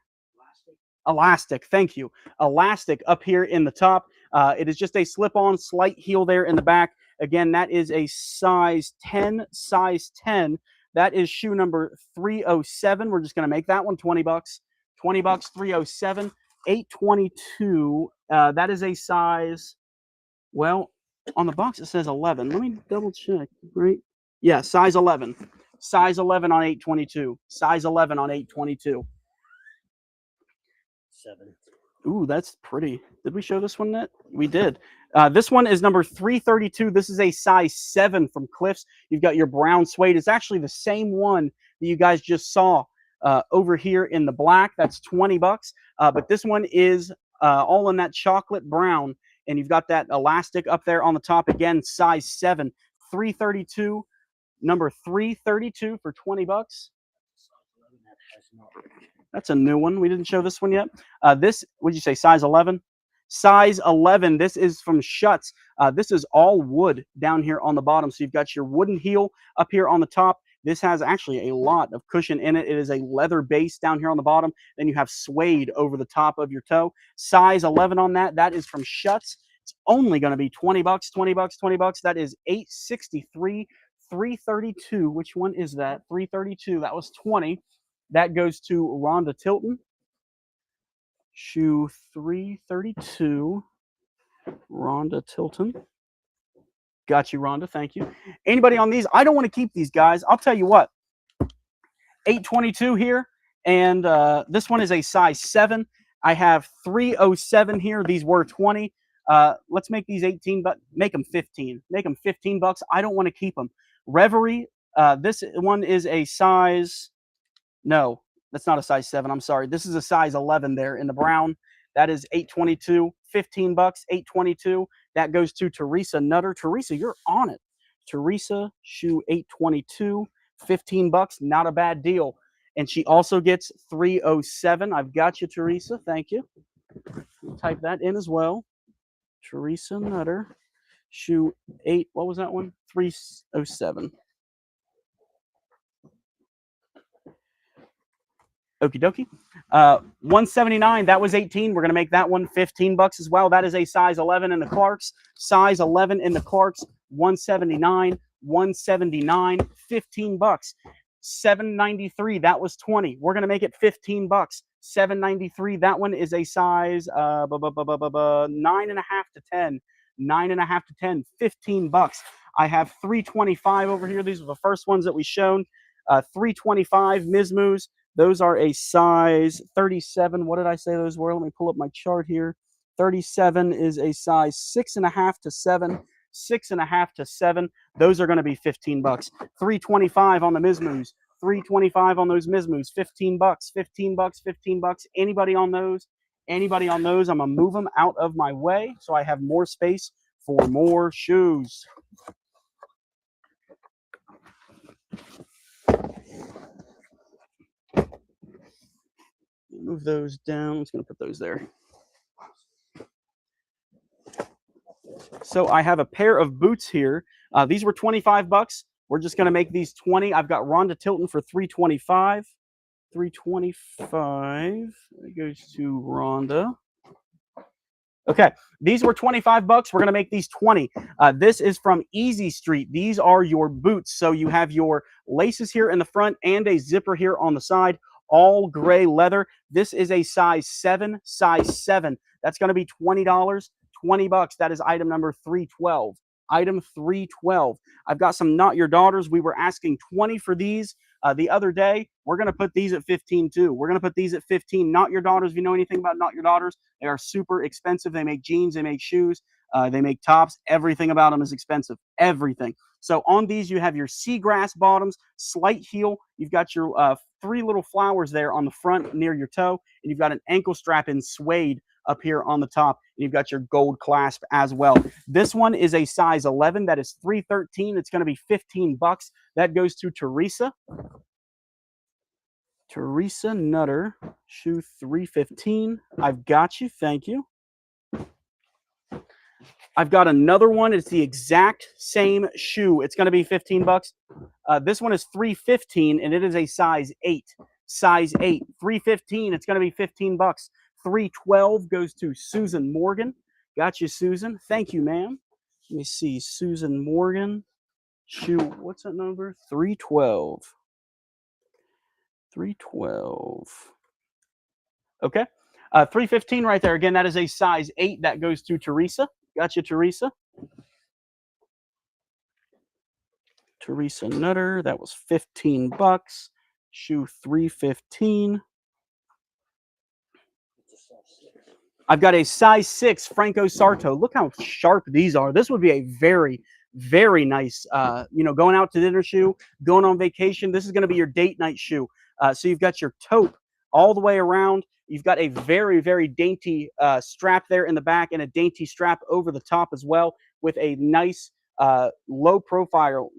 Speaker 1: Elastic. Thank you. Elastic up here in the top. It is just a slip-on, slight heel there in the back. Again, that is a size 10. Size 10. That is shoe number 307. We're just going to make that one $20. $20, 307. 822. That is a size, well, on the box it says 11. Let me double check, right? Yeah, size 11. Size 11 on 822. Size 11 on 822.
Speaker 5: 7.
Speaker 1: Ooh, that's pretty. Did we show this one yet? We did. This one is number 332. This is a size 7 from Cliffs. You've got your brown suede. It's actually the same one that you guys just saw over here in the black. That's $20. But this one is all in that chocolate brown. And you've got that elastic up there on the top. Again, size 7. 332. Number 332 for $20. That's a new one. We didn't show this one yet. This, would you say size 11? Size 11. This is from Schutz. This is all wood down here on the bottom. So you've got your wooden heel up here on the top. This has actually a lot of cushion in it. It is a leather base down here on the bottom. Then you have suede over the top of your toe. Size 11 on that. That is from Schutz. It's only going to be $20, $20, $20. That is $863. 332. Which one is that? 332. That was 20. That goes to Rhonda Tilton. Shoe 332. Rhonda Tilton. Got you, Rhonda. Thank you. Anybody on these? I don't want to keep these guys. I'll tell you what. 822 here. And this one is a size 7. I have 307 here. These were 20. Let's make these 18, but make them 15. Make them $15. I don't want to keep them. Reverie, this one is a size, no, That's not a size 7. I'm sorry. This is a size 11 there in the brown. That is $8.22, $15, $8.22. That goes to Teresa Nutter. Teresa, you're on it. Teresa, shoe $8.22, $15. Not a bad deal. And she also gets 307. I've got you, Teresa. Thank you. Type that in as well. Teresa Nutter, shoe 8. What was that one? 307. Okie dokie. 179, that was 18. We're going to make that one $15 as well. That is a size 11 in the Clarks. Size 11 in the Clarks, 179, 179, $15. 793, that was 20. We're going to make it $15. 793, that one is a size 9.5 to 10. 9.5 to 10, $15. I have 325 over here. These are the first ones that we shown. 325 Mizmoos. Those are a size 37. What did I say those were? Let me pull up my chart here. 37 is a size 6.5 to 7. 6.5 to 7. Those are going to be $15. 325 on the Mizmoos. 325 on those Mizmoos. $15. $15. $15. Anybody on those? Anybody on those? I'm going to move them out of my way so I have more space for more shoes. Move those down. I'm just going to put those there. So I have a pair of boots here. These were $25. We're just going to make these 20. I've got Rhonda Tilton for $325. $325. It goes to Rhonda. Okay, these were $25. We're going to make these 20. This is from Easy Street. These are your boots. So you have your laces here in the front and a zipper here on the side. All gray leather. This is a size 7. Size 7. That's going to be $20. $20. That is item number 312. Item 312. I've got some Not Your Daughters. We were asking 20 for these the other day. We're going to put these at 15 too. We're going to put these at 15. Not Your Daughters. If you know anything about Not Your Daughters, they are super expensive. They make jeans. They make shoes. They make tops. Everything about them is expensive. Everything. So on these, you have your seagrass bottoms, slight heel. You've got your 3 little flowers there on the front near your toe. And you've got an ankle strap in suede up here on the top. And you've got your gold clasp as well. This one is a size 11. That is $313. It's going to be $15. That goes to Teresa. Teresa Nutter, shoe $315. I've got you. Thank you. I've got another one. It's the exact same shoe. It's going to be $15. This one is $315, and it is a size 8. Size 8. $315. It's going to be $15. $312 goes to Susan Morgan. Got you, Susan. Thank you, ma'am. Let me see. Susan Morgan. Shoe. What's that number? 312. 312. Okay. 315 right there. Again, that is a size 8. That goes to Teresa. Got you, Teresa. Teresa Nutter. That was $15. Shoe 315. I've got a size 6 Franco Sarto. Look how sharp these are. This would be a very, very nice, going out to dinner shoe, going on vacation. This is going to be your date night shoe. So you've got your taupe all the way around. You've got a very, very dainty strap there in the back and a dainty strap over the top as well with a nice low profile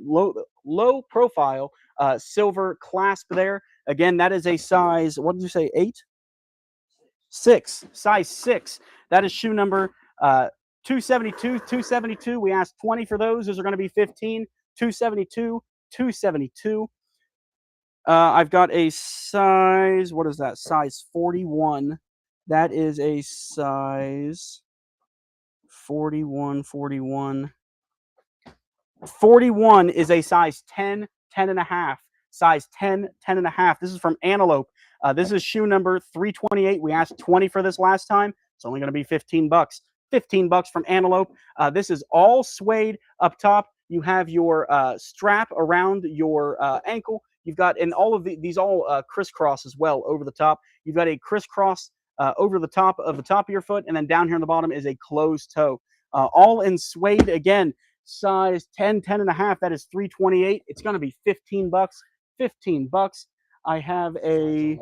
Speaker 1: silver clasp there. Again, that is a size, what did you say, 8? 6. Size 6. That is shoe number 272. 272. We asked 20 for those. Those are going to be 15. 272. 272. I've got a size, what is that? Size 41. That is a size 41. 41 is a size 10, 10 and a half. Size 10, 10 and a half. This is from Antelope. This is shoe number 328. We asked 20 for this last time. It's only going to be $15. $15 from Antelope. This is all suede up top. You have your strap around your ankle. You've got, and all of these all crisscross as well over the top. You've got a crisscross over the top of your foot, and then down here on the bottom is a closed toe. All in suede. Again, size 10, 10 and a half. That is $328. It's going to be $15. $15. I have a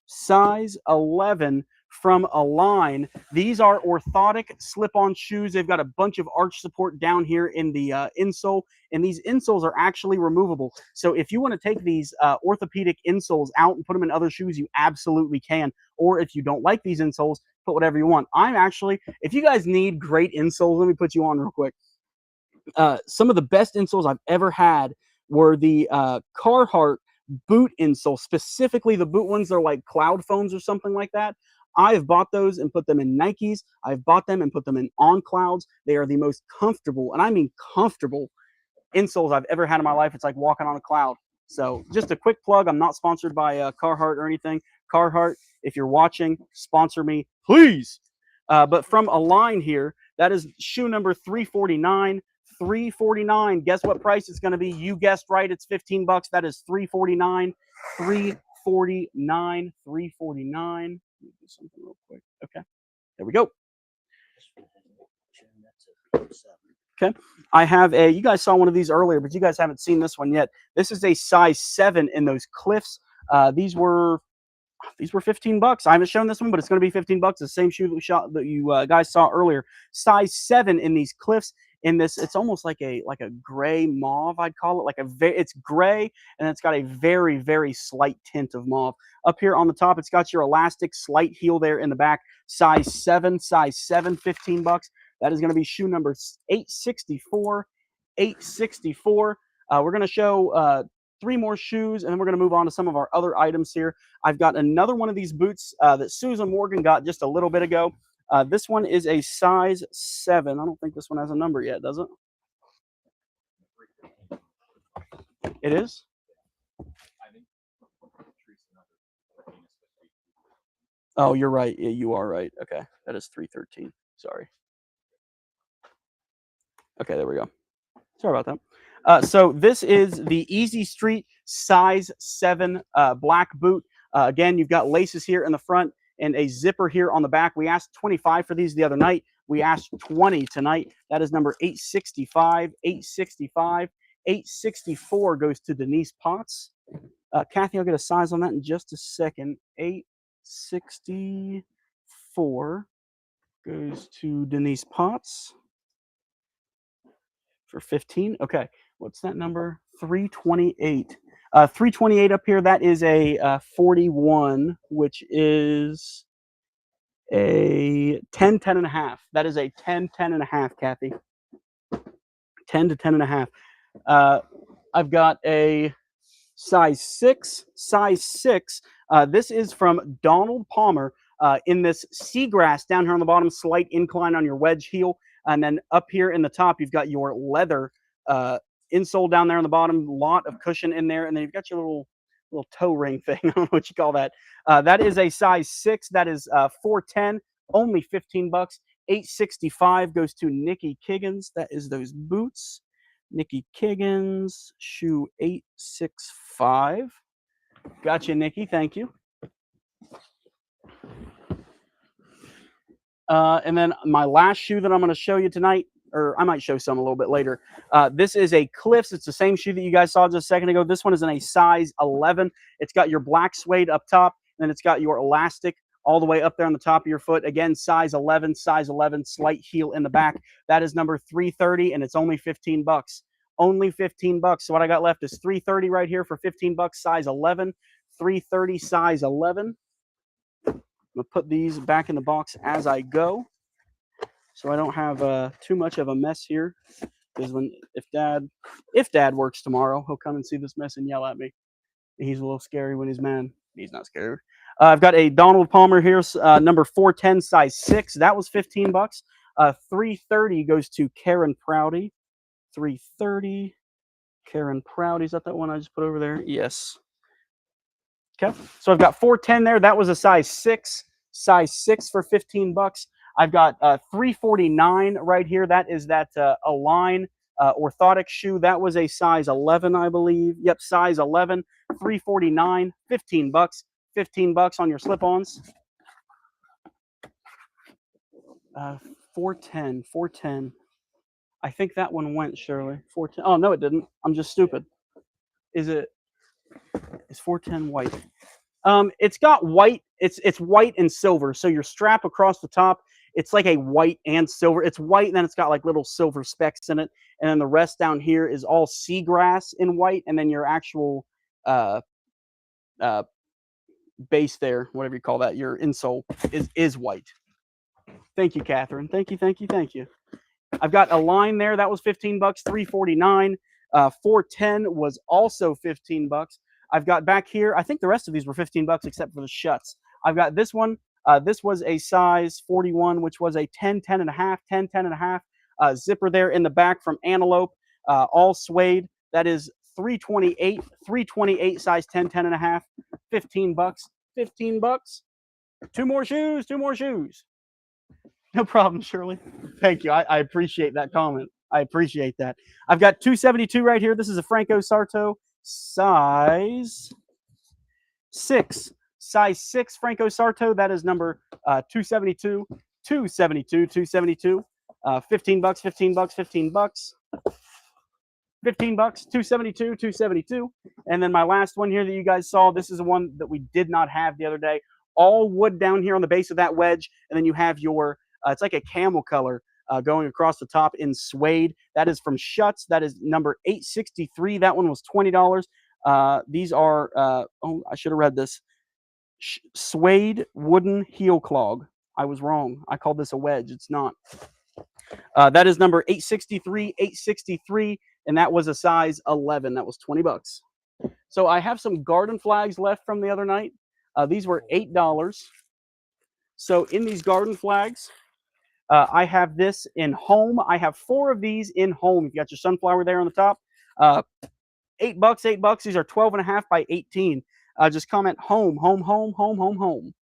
Speaker 1: size 11 from Align. These are orthotic slip-on shoes. They've got a bunch of arch support down here in the insole, and these insoles are actually removable. So if you want to take these orthopedic insoles out and put them in other shoes, you absolutely can. Or if you don't like these insoles, put whatever you want. If you guys need great insoles, let me put you on real quick. Some of the best insoles I've ever had were the Carhartt boot insole, specifically the boot ones that are like cloud foams or something like that. I have bought those and put them in Nikes. I've bought them and put them in On Clouds. They are the most comfortable, and I mean comfortable, insoles I've ever had in my life. It's like walking on a cloud. So just a quick plug. I'm not sponsored by Carhartt or anything. Carhartt, if you're watching, sponsor me, please. But from Align here, that is shoe number 349. 349. Guess what price it's going to be? You guessed right. It's 15 bucks. That is 349. 349. 349. Let me do something real quick. Okay. There we go. Okay. I have you guys saw one of these earlier, but you guys haven't seen this one yet. This is a size 7 in those Cliffs. These were 15 bucks. I haven't shown this one, but it's going to be 15 bucks. The same shoe that you guys saw earlier. Size 7 in these Cliffs. In this, it's almost like a gray mauve, I'd call it. It's gray, and it's got a very, very slight tint of mauve. Up here on the top, it's got your elastic slight heel there in the back. Size 7, 15 bucks. That is going to be shoe number 864. 864. We're going to show 3 more shoes, and then we're going to move on to some of our other items here. I've got another one of these boots that Susan Morgan got just a little bit ago. This one is a size 7. I don't think this one has a number yet, does it? It is? Oh, you're right. Yeah, you are right. Okay, that is 313. Sorry. Okay, there we go. Sorry about that. So this is the Easy Street size 7 black boot. Again, you've got laces here in the front and a zipper here on the back. We asked 25 for these the other night. We asked 20 tonight. That is number 865. 865. 864 goes to Denise Potts. Kathy, I'll get a size on that in just a second. 864 goes to Denise Potts for 15. Okay, what's that number? 328. 328 up here, that is a 41, which is a 10, 10 and a half. That is a 10, 10 and a half, Kathy. 10 to 10 and a half. I've got a size 6. Size 6. This is from Donald Palmer in this seagrass down here on the bottom, slight incline on your wedge heel. And then up here in the top, you've got your leather insole down there on the bottom, lot of cushion in there, and then you've got your little toe ring thing. I don't know what you call that. That is a size 6. That is 410, only 15 bucks. 865 goes to Nikki Kiggins. That is those boots. Nikki Kiggins, shoe 865. Gotcha, Nikki. Thank you. And then my last shoe that I'm going to show you tonight, or I might show some a little bit later. This is a Cliffs. It's the same shoe that you guys saw just a second ago. This one is in a size 11. It's got your black suede up top, and then it's got your elastic all the way up there on the top of your foot. Again, size 11, slight heel in the back. That is number 330, and it's only 15 bucks. Only 15 bucks. So what I got left is 330 right here for 15 bucks, size 11. 330, size 11. I'm going to put these back in the box as I go, so I don't have too much of a mess here. Because if Dad works tomorrow, he'll come and see this mess and yell at me. He's a little scary when he's mad. He's not scared. I've got a Donald Palmer here, number 410, size 6. That was 15 bucks. 330 goes to Karen Prouty. 330. Karen Prouty. Is that one I just put over there? Yes. Okay. So I've got 410 there. That was a size 6. Size 6 for 15 bucks. I've got 349 right here. That is that Align orthotic shoe. That was a size 11, I believe. Yep, size 11. 349. 15 bucks. 15 bucks on your slip-ons. 410. 410. I think that one went, Shirley. 410. Oh, no, it didn't. I'm just stupid. Is 410 white? It's got white. It's white and silver. So your strap across the top, it's like a white and silver. It's white, and then it's got like little silver specks in it, and then the rest down here is all seagrass in white, and then your actual uh, uh, base there, whatever you call that, your insole is white. Thank you, Catherine. Thank you, thank you, thank you. I've got a line there that was $15, $3.49. 410 was also $15. I've got back here, I think the rest of these were $15 except for the shuts. I've got this one. This was a size 41, which was a 10, 10 and a half, 10, 10 and a half. Zipper there in the back from Antelope, all suede. That is 328, 328 size 10, 10 and a half, $15, $15. Two more shoes, two more shoes. No problem, Shirley. Thank you. I appreciate that comment. I appreciate that. I've got 272 right here. This is a Franco Sarto size 6. Size 6 Franco Sarto. That is number 272. 272. 272. $15, $15, $15. $15, 272, 272. And then my last one here that you guys saw, this is the one that we did not have the other day. All wood down here on the base of that wedge. And then you have your, it's like a camel color going across the top in suede. That is from Schutz. That is number 863. That one was $20. These are, oh, I should have read this. Suede wooden heel clog. I was wrong. I called this a wedge. It's not. That is number 863, 863. And that was a size 11. That was $20. So I have some garden flags left from the other night. These were $8. So in these garden flags, I have this in home. I have 4 of these in home. You got your sunflower there on the top. $8, $8. These are 12 and a half by 18. Just comment home, home, home, home, home, home.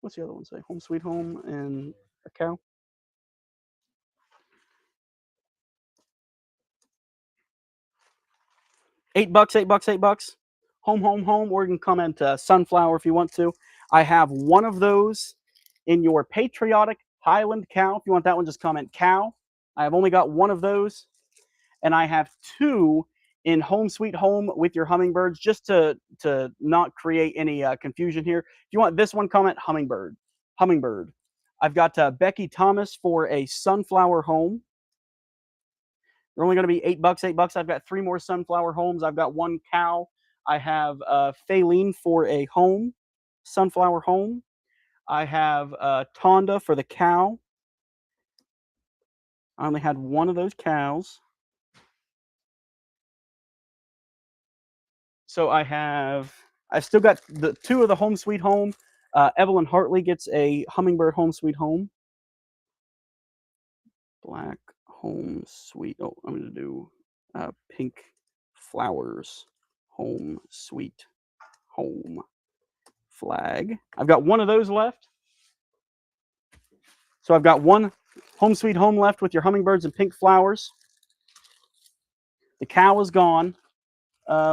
Speaker 1: What's the other one say? Home sweet home and a cow. $8, $8, $8. Home, home, home. Or you can comment sunflower if you want to. I have one of those in your patriotic Highland cow. If you want that one, just comment cow. I have only got one of those. And I have 2 in home sweet home with your hummingbirds, just to not create any confusion here. If you want this one, comment hummingbird. Hummingbird. I've got Becky Thomas for a sunflower home. They're only going to be $8, $8. I've got 3 more sunflower homes. I've got 1 cow. I have Faylene for a home, sunflower home. I have Tonda for the cow. I only had 1 of those cows. So I've still got the 2 of the home sweet home. Evelyn Hartley gets a hummingbird home sweet home. Black home sweet. Oh, I'm going to do pink flowers home sweet home flag. I've got 1 of those left. So I've got 1 home sweet home left with your hummingbirds and pink flowers. The cow is gone.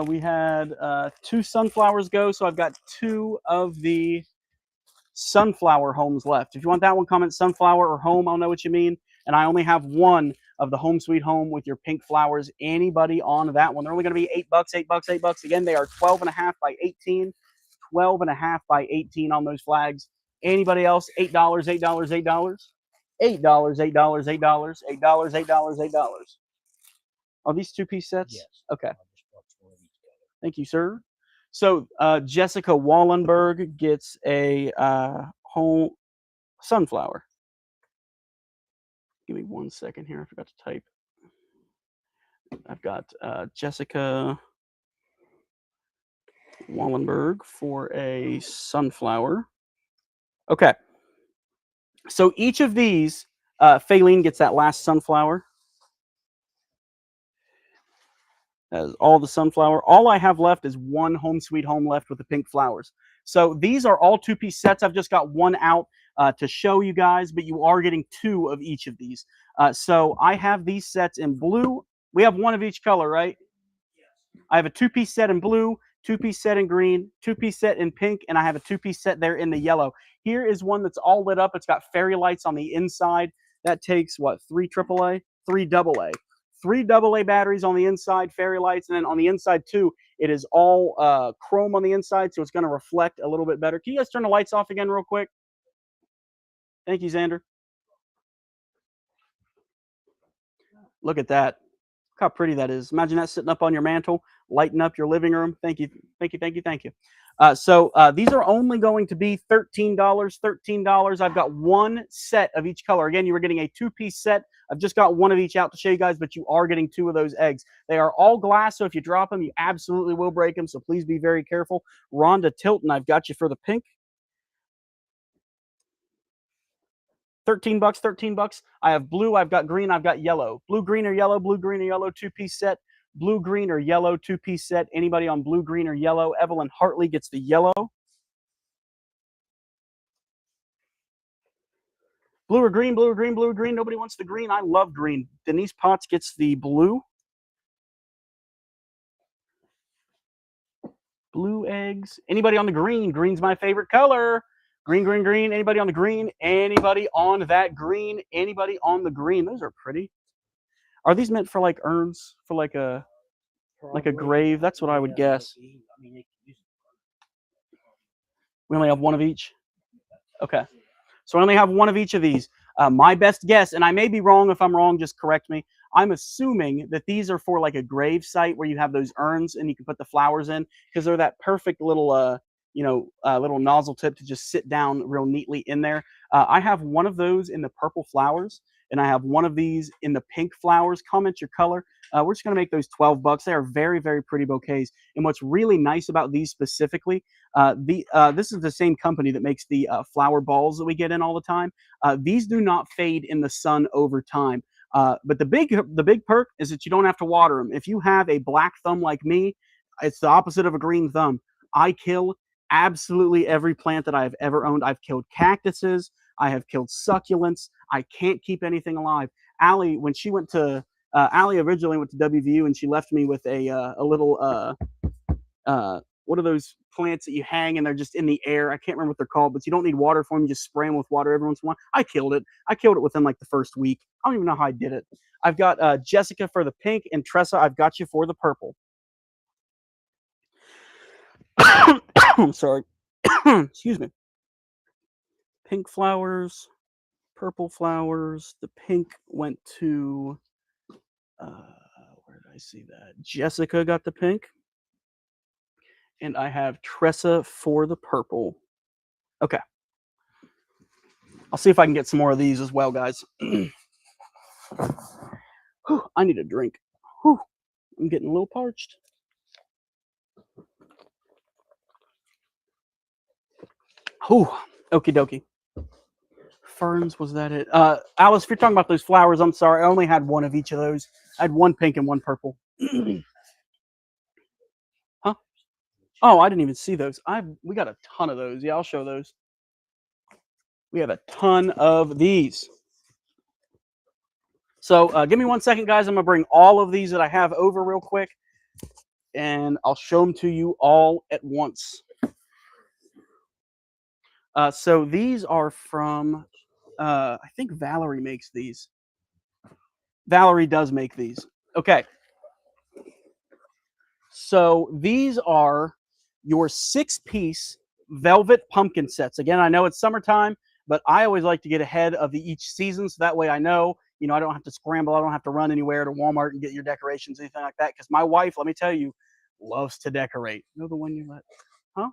Speaker 1: We had 2 sunflowers go, so I've got 2 of the sunflower homes left. If you want that one, comment sunflower or home. I don't know what you mean. And I only have 1 of the home sweet home with your pink flowers. Anybody on that one? They're only going to be $8, $8, $8. Again, they are 12 and a half by 18. 12 and a half by 18 on those flags. Anybody else? $8, $8, $8. $8, $8, $8, $8, $8, $8, $8. Are these 2-piece sets?
Speaker 5: Yes.
Speaker 1: Okay.
Speaker 5: I just bought 2 of these together.
Speaker 1: Thank you, sir. So Jessica Wallenberg gets a whole sunflower. Give me 1 second here. I forgot to type. I've got Jessica Wallenberg for a sunflower. Okay. So each of these, Faylene gets that last sunflower. That is all the sunflower. All I have left is 1 home sweet home left with the pink flowers. So these are all 2-piece sets. I've just got 1 out to show you guys, but you are getting 2 of each of these. So I have these sets in blue. We have 1 of each color, right? Yes. I have a 2-piece set in blue, 2-piece set in green, 2-piece set in pink, and I have a 2-piece set there in the yellow. Here is one that's all lit up. It's got fairy lights on the inside. That takes, what, 3 AAA? 3 AA. 3 AA batteries on the inside, fairy lights, and then on the inside too, it is all chrome on the inside, so it's going to reflect a little bit better. Can you guys turn the lights off again real quick? Thank you, Xander. Look at that. Look how pretty that is. Imagine that sitting up on your mantle, lighting up your living room. Thank you, thank you, thank you, thank you. So these are only going to be $13. $13. I've got one set of each color. Again, you were getting a 2-piece set. I've just got one of each out to show you guys, but you are getting 2 of those eggs. They are all glass, so if you drop them, you absolutely will break them. So please be very careful. Rhonda Tilton, I've got you for the pink. $13, $13. I have blue, I've got green, I've got yellow. Blue, green, or yellow, blue, green, or yellow, 2-piece set. Blue, green, or yellow, 2-piece set. Anybody on blue, green, or yellow? Evelyn Hartley gets the yellow. Blue or green, blue or green, blue or green. Nobody wants the green. I love green. Denise Potts gets the blue. Blue eggs. Anybody on the green? Green's my favorite color. Green, green, green. Anybody on the green? Anybody on that green? Anybody on the green? Those are pretty. Are these meant for like urns? For like a grave? That's what I would guess. We only have one of each? Okay. So I only have one of each of these. My best guess, and I may be wrong. If I'm wrong, just correct me. I'm assuming that these are for like a grave site where you have those urns and you can put the flowers in, because they're that perfect little, little nozzle tip to just sit down real neatly in there. I have one of those in the purple flowers, and I have one of these in the pink flowers. Comment your color. We're just going to make those $12. They are very, very pretty bouquets. And what's really nice about these specifically, this is the same company that makes the flower balls that we get in all the time. These do not fade in the sun over time. But the big perk is that you don't have to water them. If you have a black thumb like me, it's the opposite of a green thumb. I kill absolutely every plant that I've ever owned. I've killed cactuses. I have killed succulents. I can't keep anything alive. Allie, when she went to Allie originally went to WVU, and she left me with a little what are those plants that you hang and they're just in the air? I can't remember what they're called, but you don't need water for them. You just spray them with water every once in a while. I killed it. I killed it within like the first week. I don't even know how I did it. I've got Jessica for the pink, and Tressa, I've got you for the purple. I'm sorry. Excuse me. Pink flowers, purple flowers. The pink went to, where did I see that? Jessica got the pink. And I have Tressa for the purple. Okay. I'll see if I can get some more of these as well, guys. Whew, I need a drink. Whew, I'm getting a little parched. Whew, okie dokie. Ferns, was that it? Alice, if you're talking about those flowers, I'm sorry. I only had one of each of those. I had one pink and one purple. Huh? Oh, I didn't even see those. We got a ton of those. Yeah, I'll show those. We have a ton of these. So give me 1 second, guys. I'm going to bring all of these that I have over real quick, and I'll show them to you all at once. So these are from, I think Valerie makes these. Valerie does make these. Okay. So these are your 6-piece velvet pumpkin sets. Again, I know it's summertime, but I always like to get ahead of each season, so that way I know, I don't have to scramble. I don't have to run anywhere to Walmart and get your decorations, anything like that, because my wife, let me tell you, loves to decorate. You know the one you let? Huh?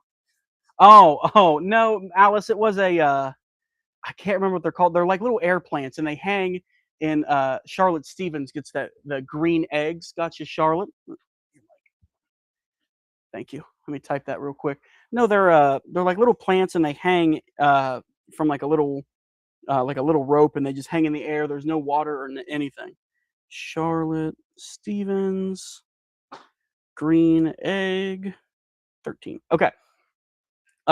Speaker 1: Oh, no, Alice, it was a, I can't remember what they're called. They're like little air plants, and they hang in, Charlotte Stevens gets the green eggs. Gotcha, Charlotte. Thank you. Let me type that real quick. No, they're like little plants, and they hang from like a little rope, and they just hang in the air. There's no water or anything. Charlotte Stevens, green egg, 13. Okay.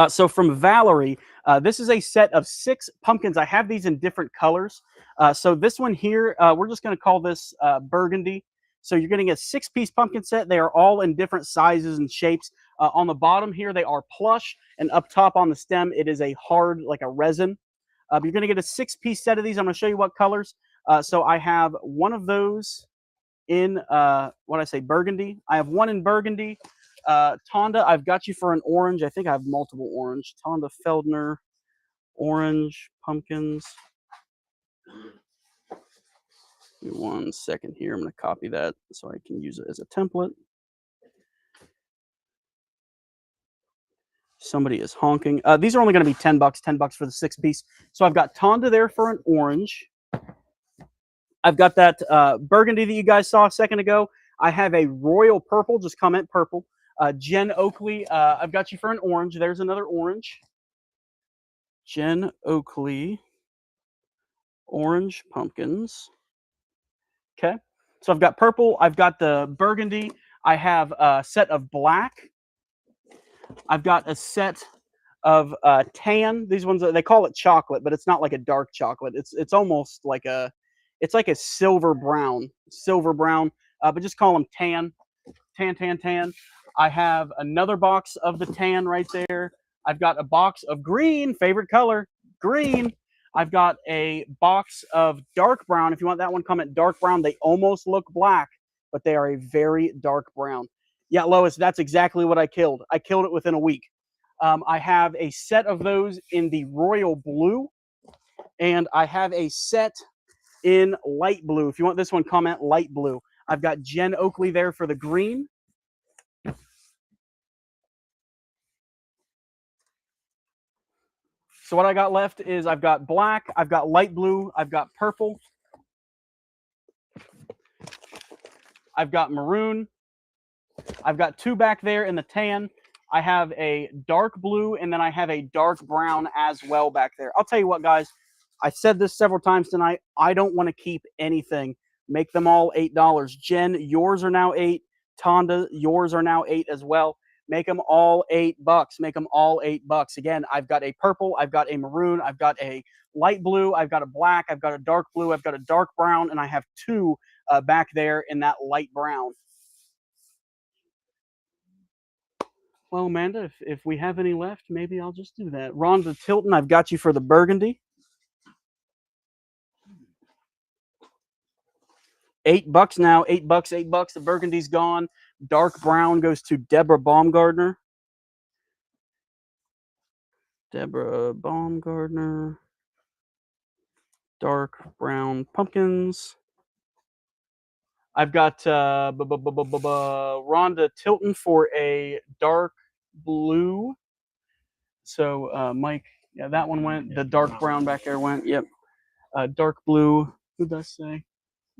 Speaker 1: So from Valerie, this is a set of 6 pumpkins. I have these in different colors. So this one here, we're just going to call this burgundy. So you're getting a 6-piece pumpkin set. They are all in different sizes and shapes. On the bottom here, they are plush, and up top on the stem, it is a hard, like a resin. You're going to get a 6-piece set of these. I'm going to show you what colors. So I have one of those in what I say, burgundy. I have one in burgundy. Tonda, I've got you for an orange. I think I have multiple orange. Tonda Feldner, orange, pumpkins. Give me 1 second here. I'm going to copy that so I can use it as a template. Somebody is honking. These are only going to be $10, $10 for the 6-piece. So I've got Tonda there for an orange. I've got that burgundy that you guys saw a second ago. I have a royal purple. Just comment purple. Jen Oakley, I've got you for an orange. There's another orange. Jen Oakley, orange pumpkins. Okay. So I've got purple. I've got the burgundy. I have a set of black. I've got a set of tan. These ones, they call it chocolate, but it's not like a dark chocolate. It's almost like a, it's like a silver brown, but just call them tan. I have another box of the tan right there. I've got a box of green, favorite color, green. I've got a box of dark brown. If you want that one, comment dark brown. They almost look black, but they are a very dark brown. Yeah, Lois, that's exactly what I killed. I killed it within a week. I have a set of those in the royal blue, and I have a set in light blue. If you want this one, comment light blue. I've got Jen Oakley there for the green. So what I got left is I've got black, I've got light blue, I've got purple, I've got maroon, I've got 2 back there in the tan. I have a dark blue, and then I have a dark brown as well back there. I'll tell you what, guys. I said this several times tonight. I don't want to keep anything. Make them all $8. Jen, yours are now 8. Tonda, yours are now 8 as well. Make them all $8. Make them all $8. Again, I've got a purple, I've got a maroon, I've got a light blue, I've got a black, I've got a dark blue, I've got a dark brown, and I have 2 back there in that light brown. Well, Amanda, if we have any left, maybe I'll just do that. Rhonda Tilton, I've got you for the burgundy. $8 now. $8. The burgundy's gone. Dark brown goes to Deborah Baumgardner. Deborah Baumgardner. Dark brown pumpkins. I've got Rhonda Tilton for a dark blue. So, Mike, yeah, that one went. The dark brown back there went. Yep. Dark blue. Who does say?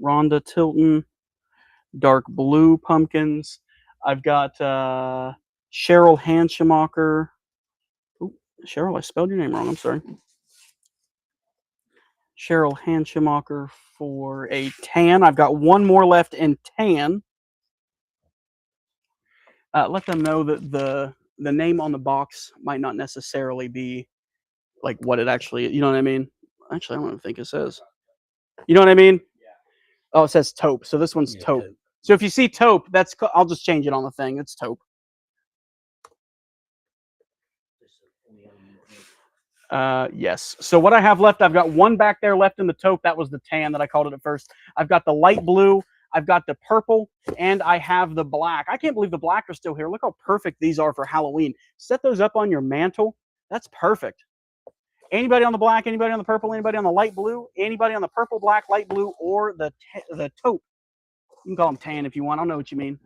Speaker 1: Rhonda Tilton. Dark blue pumpkins. I've got Cheryl Hanschemacher. Oh, Cheryl, I spelled your name wrong. I'm sorry. Cheryl Hanschemacher for a tan. I've got one more left in tan. Let them know that the name on the box might not necessarily be like what it actually, you know what I mean? Actually, I don't even think it says. You know what I mean?
Speaker 3: Yeah.
Speaker 1: Oh, it says taupe. So this one's taupe. So if you see taupe, that's, I'll just change it on the thing. It's taupe. Yes. So what I have left, I've got one back there left in the taupe. That was the tan that I called it at first. I've got the light blue. I've got the purple, and I have the black. I can't believe the black are still here. Look how perfect these are for Halloween. Set those up on your mantle. That's perfect. Anybody on the black, anybody on the purple, anybody on the light blue, anybody on the purple, black, light blue, or the taupe. You can call them tan if you want. I don't know what you mean.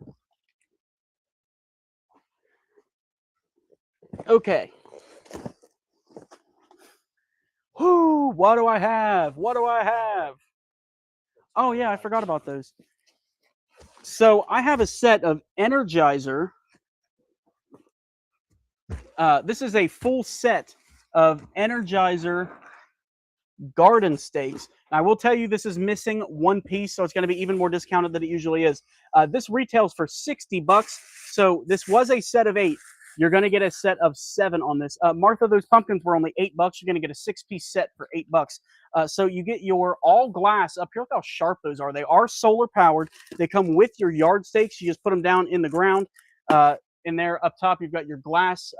Speaker 1: Okay. Whoo, what do I have? What do I have? Oh, yeah, I forgot about those. So I have a set of Energizer. This is a full set of Energizer garden stakes. I will tell you this is missing one piece, so it's going to be even more discounted than it usually is. This retails for $60. So this was a set of 8. You're going to get a set of 7 on this. Martha, those pumpkins were only $8. You're going to get a 6-piece set for $8. So you get your all glass up here. Look how sharp those are. They are solar powered. They come with your yard stakes. You just put them down in the ground. In there up top, you've got your glass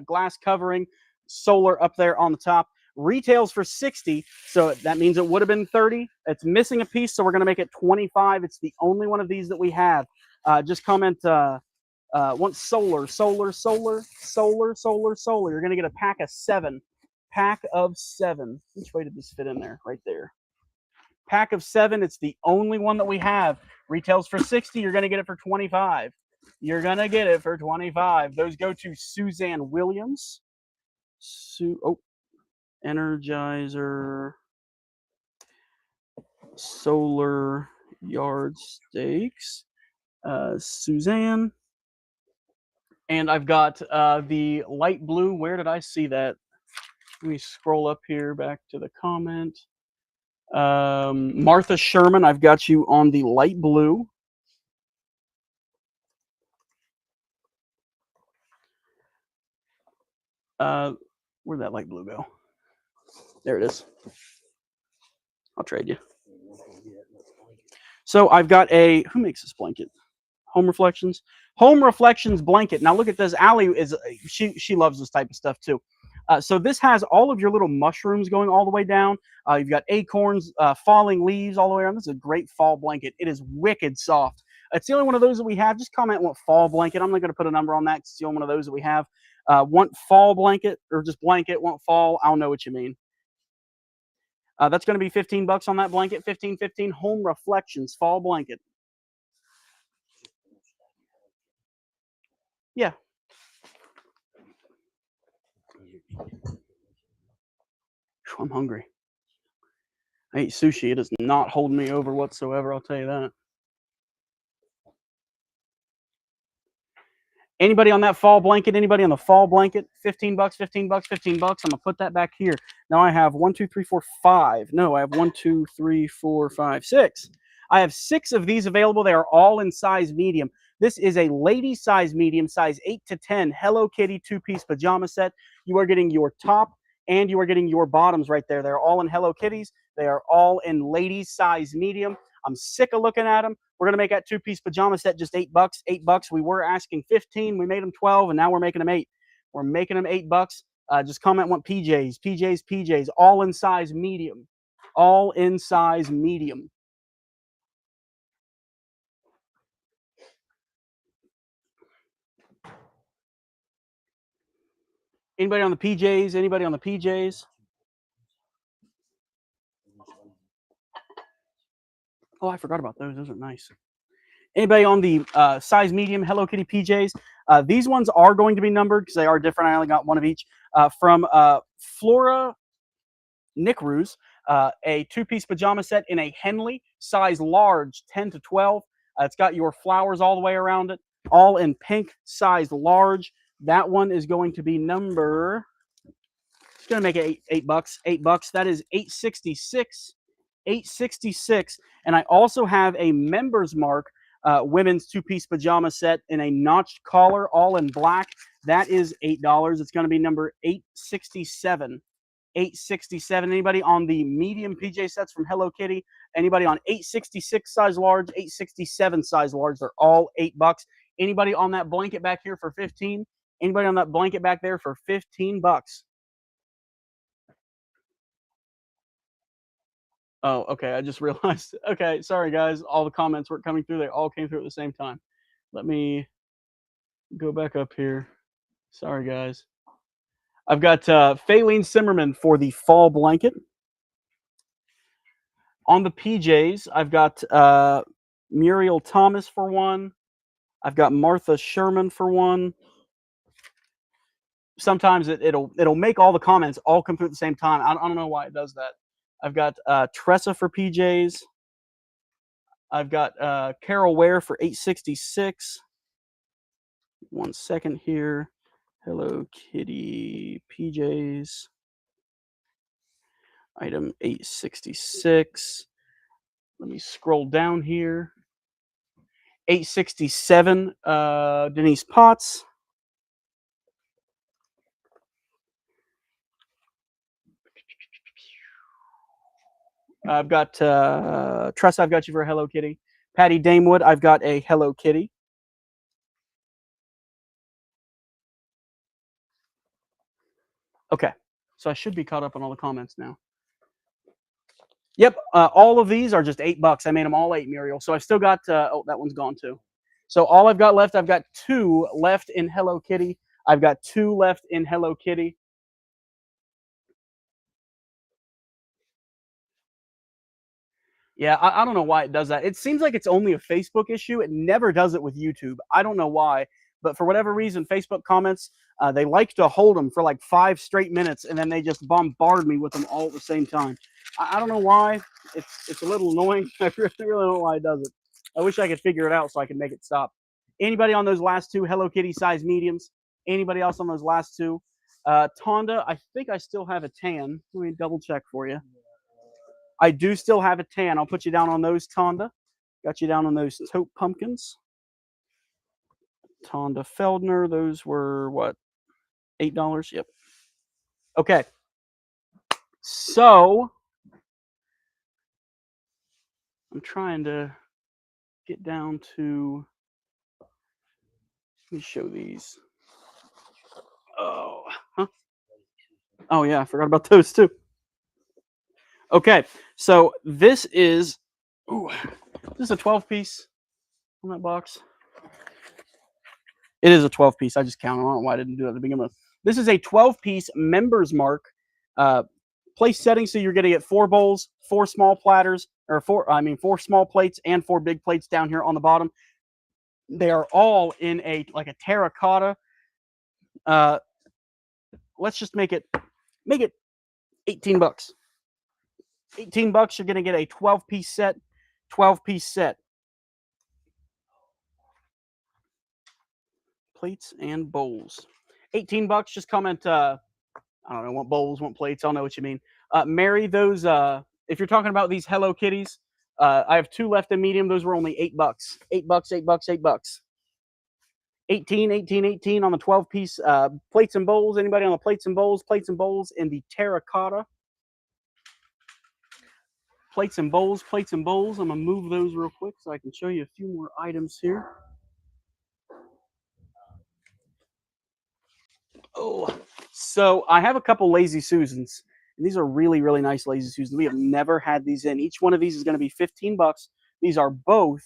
Speaker 1: glass covering, solar up there on the top. Retails for 60, so that means it would have been 30. It's missing a piece, so we're going to make it 25. It's the only one of these that we have. Just comment want solar. You're going to get a pack of 7. Pack of 7. Which way did this fit in there? Right there. Pack of 7. It's the only one that we have. Retails for 60. You're going to get it for 25. You're going to get it for 25. Those go to Suzanne Williams. Energizer Solar Yard Stakes. Suzanne. And I've got the light blue. Where did I see that? Let me scroll up here back to the comment. Martha Sherman, I've got you on the light blue. Where'd that light blue go? There it is. I'll trade you. So I've got a, who makes this blanket? Home Reflections. Home Reflections blanket. Now look at this. Allie is, she loves this type of stuff too. So this has all of your little mushrooms going all the way down. You've got acorns, falling leaves all the way around. This is a great fall blanket. It is wicked soft. It's the only one of those that we have. Just comment what fall blanket. I'm not going to put a number on that because it's the only one of those that we have. Want fall blanket or just blanket, want fall. I don't know what you mean. That's going to be $15 on that blanket. 15.15 Home Reflections fall blanket. Yeah. I'm hungry. I ate sushi. It is not holding me over whatsoever. I'll tell you that. Anybody on that fall blanket? Anybody on the fall blanket? $15, $15, $15. I'm going to put that back here. Now I have 1, 2, 3, 4, 5. No, I have 1, 2, 3, 4, 5, 6. I have 6 of these available. They are all in size medium. This is a lady size medium, size 8 to 10, Hello Kitty 2-piece pajama set. You are getting your top and you are getting your bottoms right there. They're all in Hello Kitties. They are all in ladies size medium. I'm sick of looking at them. We're going to make that 2-piece pajama set just $8. $8. We were asking 15. We made them 12, and now we're making them 8. We're making them $8. Just comment want PJs, all in size medium. All in size medium. Anybody on the PJs? Anybody on the PJs? Oh, I forgot about those. Those are nice. Anybody on the size medium Hello Kitty PJs? These ones are going to be numbered because they are different. I only got one of each. From Flora Nickruz, a 2-piece pajama set in a Henley, size large, 10 to 12. It's got your flowers all the way around it, all in pink, size large. That one is going to be number, it's going to make it $8. $8. That is $8.66. $8.66. And I also have a Members Mark women's 2-piece pajama set in a notched collar, all in black. That is $8. It's going to be number 867. 867. Anybody on the medium PJ sets from Hello Kitty? Anybody on 866 size large, 867 size large? They're all $8. Anybody on that blanket back here for 15? Anybody on that blanket back there for $15? Oh, okay. I just realized. Okay, sorry guys. All the comments weren't coming through. They all came through at the same time. Let me go back up here. Sorry guys. I've got Faylene Zimmerman for the fall blanket. On the PJs, I've got Muriel Thomas for one. I've got Martha Sherman for one. Sometimes it'll make all the comments all come through at the same time. I don't know why it does that. I've got Tressa for PJs. I've got Carol Ware for 866. 1 second here. Hello Kitty PJs. Item 866. Let me scroll down here. 867, Denise Potts. I've got Tress, I've got you for a Hello Kitty. Patty Damewood, I've got a Hello Kitty. Okay. So I should be caught up on all the comments now. Yep, all of these are just $8. I made them all 8, Muriel. So I've still got, oh, that one's gone too. So all I've got left, I've got 2 left in Hello Kitty. I've got 2 left in Hello Kitty. Yeah, I don't know why it does that. It seems like it's only a Facebook issue. It never does it with YouTube. I don't know why, but for whatever reason, Facebook comments, they like to hold them for like 5 straight minutes, and then they just bombard me with them all at the same time. I don't know why. It's a little annoying. I really don't know why it does it. I wish I could figure it out so I could make it stop. Anybody on those last 2 Hello Kitty size mediums? Anybody else on those last 2? Tonda, I think I still have a tan. Let me double check for you. I do still have a tan. I'll put you down on those, Tonda. Got you down on those taupe pumpkins. Tonda Feldner, those were what? $8? Yep. Okay. So I'm trying to get down to, let me show these. Oh, huh? Oh yeah, I forgot about those too. Okay, so this is, ooh, this is a 12-piece on that box. It is a 12-piece. I just counted. I don't know why I didn't do it to begin with. This is a 12-piece Members Mark place setting. So you're going to get 4 bowls, 4 small platters, or 4 small plates and 4 big plates down here on the bottom. They are all in a terracotta. Let's just make it $18. $18. You're going to get a 12-piece set. 12-piece set. Plates and bowls. $18. Just comment. I don't know. Want bowls? Want plates? I'll know what you mean. Mary, those. If you're talking about these Hello Kitties, I have 2 left in medium. Those were only $8. $8. $8. 18, 18, 18 on the 12-piece plates and bowls. Anybody on the plates and bowls? Plates and bowls in the terracotta. Plates and bowls, plates and bowls. I'm going to move those real quick so I can show you a few more items here. Oh, so I have a couple Lazy Susans. And these are really, really nice Lazy Susans. We have never had these in. Each one of these is going to be $15. These are both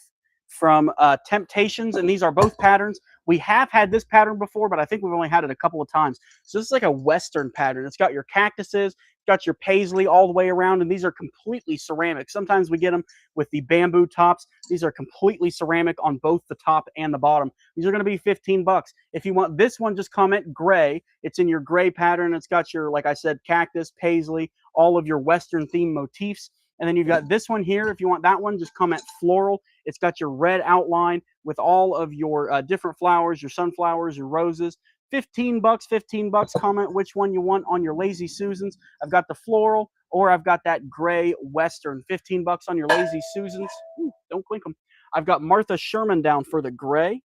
Speaker 1: from Temptations, and these are both patterns. We have had this pattern before, but I think we've only had it a couple of times. So this is like a Western pattern. It's got your cactuses, got your paisley all the way around, and these are completely ceramic. Sometimes we get them with the bamboo tops. These are completely ceramic on both the top and the bottom. These are going to be $15. If you want this one, just comment gray. It's in your gray pattern. It's got your, like I said, cactus, paisley, all of your Western theme motifs. And then you've got this one here. If you want that one, just comment floral. It's got your red outline with all of your different flowers, your sunflowers, your roses. $15, $15. Comment which one you want on your Lazy Susans. I've got the floral, or I've got that gray Western. $15 on your Lazy Susans. Ooh, don't clink them. I've got Martha Sherman down for the gray.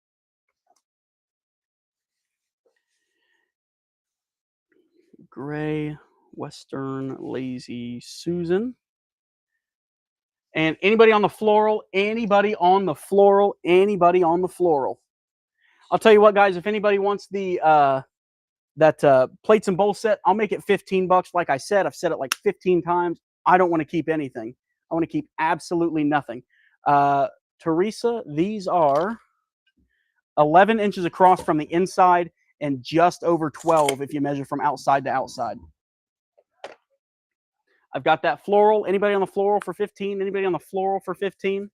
Speaker 1: Gray Western Lazy Susan. And anybody on the floral, anybody on the floral, anybody on the floral. I'll tell you what, guys, if anybody wants the plates and bowl set, I'll make it $15. Like I said, I've said it like 15 times. I don't want to keep anything. I want to keep absolutely nothing. Teresa, these are 11 inches across from the inside and just over 12 if you measure from outside to outside. I've got that floral. Anybody on the floral for 15? Anybody on the floral for 15?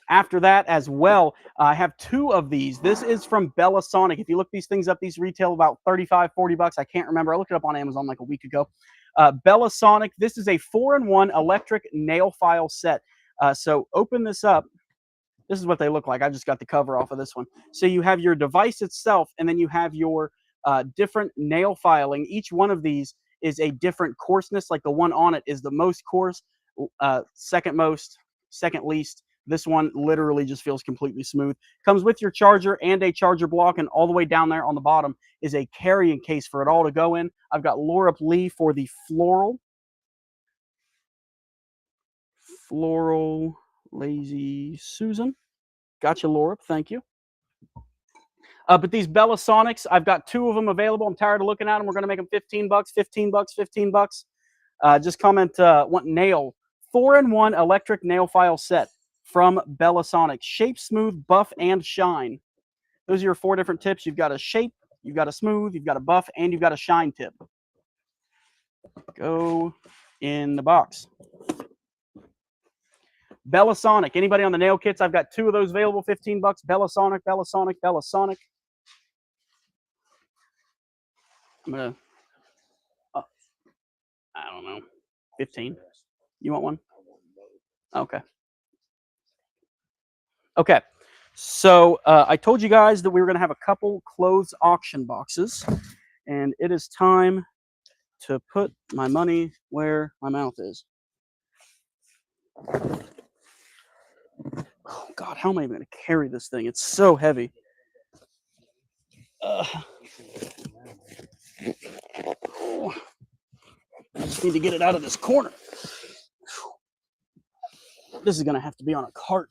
Speaker 1: After that as well, I have 2 of these. This is from Bella Sonic. If you look these things up, these retail about $35, $40. I can't remember. I looked it up on Amazon like a week ago. Bella Sonic. This is a 4-in-1 electric nail file set. So open this up. This is what they look like. I just got the cover off of this one. So you have your device itself, and then you have your different nail filing. Each one of these is a different coarseness. Like the one on it is the most coarse, second most, second least. This one literally just feels completely smooth. Comes with your charger and a charger block, and all the way down there on the bottom is a carrying case for it all to go in. I've got Laura Lee for the floral. Floral Lazy Susan. Gotcha, Laura. Thank you. But these Bella Sonics, I've got 2 of them available. I'm tired of looking at them. We're going to make them 15 bucks, 15 bucks, 15 bucks. Just comment, want nail. 4-in-1 electric nail file set from Bella Sonics. Shape, smooth, buff, and shine. Those are your 4 different tips. You've got a shape, you've got a smooth, you've got a buff, and you've got a shine tip. Go in the box. Bella Sonic. Anybody on the nail kits? I've got 2 of those available, 15 bucks. Bella Sonic, Bella Sonic, Bella Sonic. I'm gonna, I don't know, 15. You want one? Okay. Okay. So I told you guys that we were going to have a couple clothes auction boxes, and it is time to put my money where my mouth is. Oh God, how am I even going to carry this thing? It's so heavy. I just need to get it out of this corner. This is going to have to be on a cart.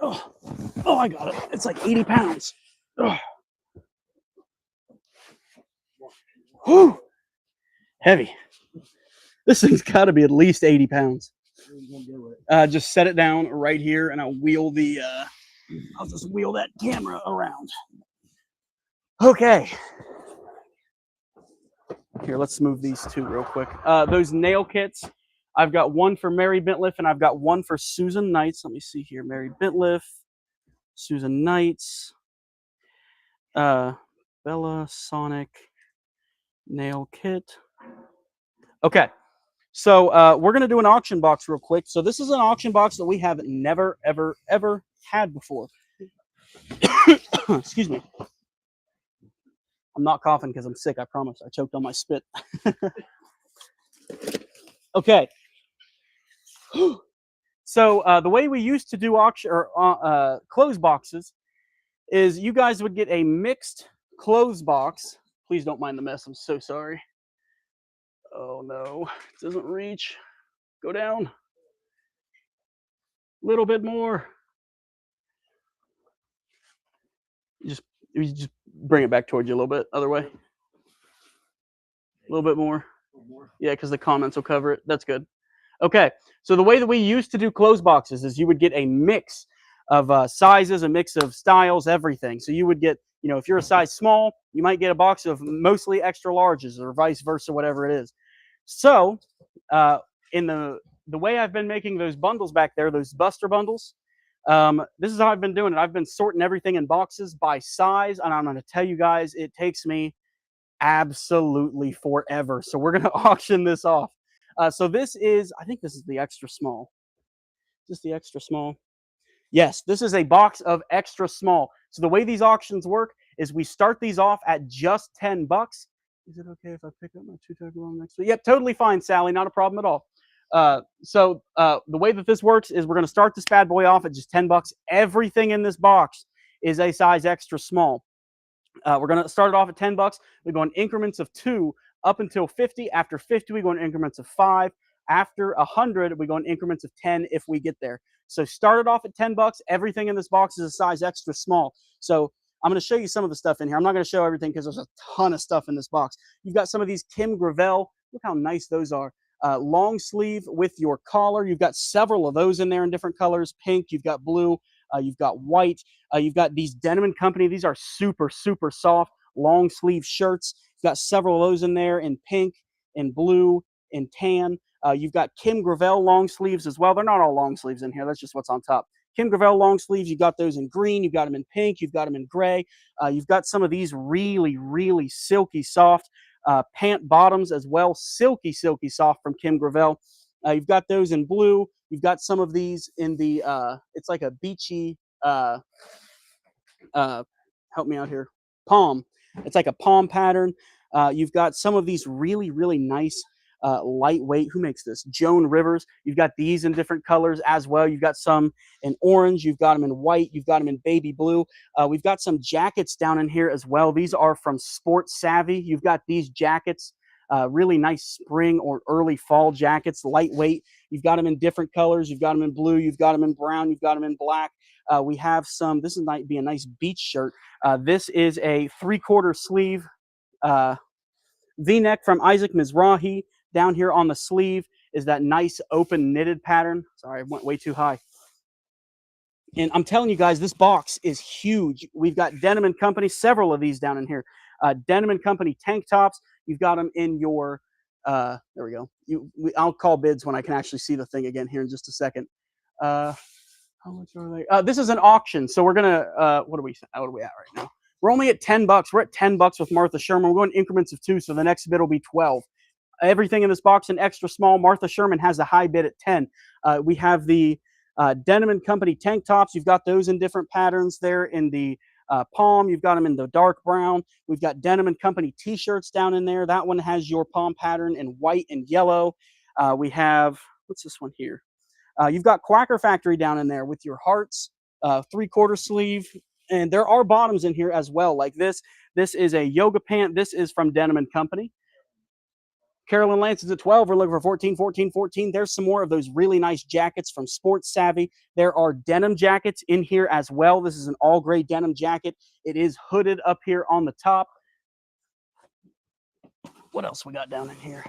Speaker 1: Oh, I got it. It's like 80 pounds. Whew. Heavy. This thing's got to be at least 80 pounds. Just set it down right here, and I'll wheel the. I'll just wheel that camera around. Okay. Here, let's move these 2 real quick. Those nail kits. I've got 1 for Mary Bentliff, and I've got 1 for Susan Knights. Let me see here. Mary Bentliff, Susan Knights, Bella Sonic nail kit. Okay. So we're going to do an auction box real quick. So this is an auction box that we have never, ever, ever had before. Excuse me. I'm not coughing because I'm sick. I promise. I choked on my spit. Okay. So the way we used to do auction or clothes boxes is you guys would get a mixed clothes box. Please don't mind the mess. I'm so sorry. Oh no, it doesn't reach. Go down. A little bit more. You just bring it back towards you a little bit. Other way. A little bit more. Yeah, because the comments will cover it. That's good. Okay, so the way that we used to do clothes boxes is you would get a mix of sizes, a mix of styles, everything. So you would get, if you're a size small, you might get a box of mostly extra larges or vice versa, whatever it is. So in the way I've been making those bundles back there, those Buster bundles, this is how I've been doing it. I've been sorting everything in boxes by size, and I'm going to tell you guys, it takes me absolutely forever. So we're going to auction this off. So this is, I think this is the extra small. Is this the extra small? Yes, this is a box of extra small. So the way these auctions work is we start these off at just 10 bucks. Is it okay if I pick up my 2-tag next week? Yep, totally fine, Sally. Not a problem at all. So the way that this works is we're going to start this bad boy off at just 10 bucks. Everything in this box is a size extra small. We're going to start it off at 10 bucks. We go in increments of 2 up until 50. After 50, we go in increments of 5. After 100, we go in increments of 10 if we get there. So start it off at 10 bucks. Everything in this box is a size extra small. So I'm going to show you some of the stuff in here. I'm not going to show everything because there's a ton of stuff in this box. You've got some of these Kim Gravel. Look how nice those are. Long sleeve with your collar. You've got several of those in there in different colors. Pink, you've got blue, you've got white. You've got these Denim & Company. These are super, super soft long sleeve shirts. You've got several of those in there in pink, in blue, in tan. You've got Kim Gravel long sleeves as well. They're not all long sleeves in here. That's just what's on top. Kim Gravel long sleeves, you got those in green, you've got them in pink, you've got them in gray. You've got some of these really, really silky soft pant bottoms as well. Silky, silky soft from Kim Gravel. You've got those in blue. You've got some of these in the, it's like a beachy, help me out here, palm. It's like a palm pattern. You've got some of these really, really nice lightweight. Who makes this? Joan Rivers. You've got these in different colors as well. You've got some in orange. You've got them in white. You've got them in baby blue. We've got some jackets down in here as well. These are from Sport Savvy. You've got these jackets. really nice spring or early fall jackets, lightweight. You've got them in different colors. You've got them in blue. You've got them in brown. You've got them in black. We have some. This might be a nice beach shirt. This is a 3/4 sleeve V-neck from Isaac Mizrahi. Down here on the sleeve is that nice open knitted pattern. Sorry, I went way too high. And I'm telling you guys, this box is huge. We've got Denim & Company, several of these down in here. Denim & Company tank tops. You've got them in your, there we go. I'll call bids when I can actually see the thing again here in just a second. How much are they? This is an auction, so we're gonna. What are we at right now? We're only at $10. We're at $10 with Martha Sherman. We're going increments of 2, so the next bid will be 12. Everything in this box in extra small. Martha Sherman has a high bid at 10. We have the Denim & Company tank tops. You've got those in different patterns there in the palm. You've got them in the dark brown. We've got Denim & Company t-shirts down in there. That one has your palm pattern in white and yellow. We have, what's this one here? You've got Quacker Factory down in there with your hearts, 3/4 sleeve. And there are bottoms in here as well, like this. This is a yoga pant. This is from Denim & Company. Carolyn Lance is at 12. We're looking for 14, 14, 14. There's some more of those really nice jackets from Sports Savvy. There are denim jackets in here as well. This is an all-gray denim jacket. It is hooded up here on the top. What else we got down in here?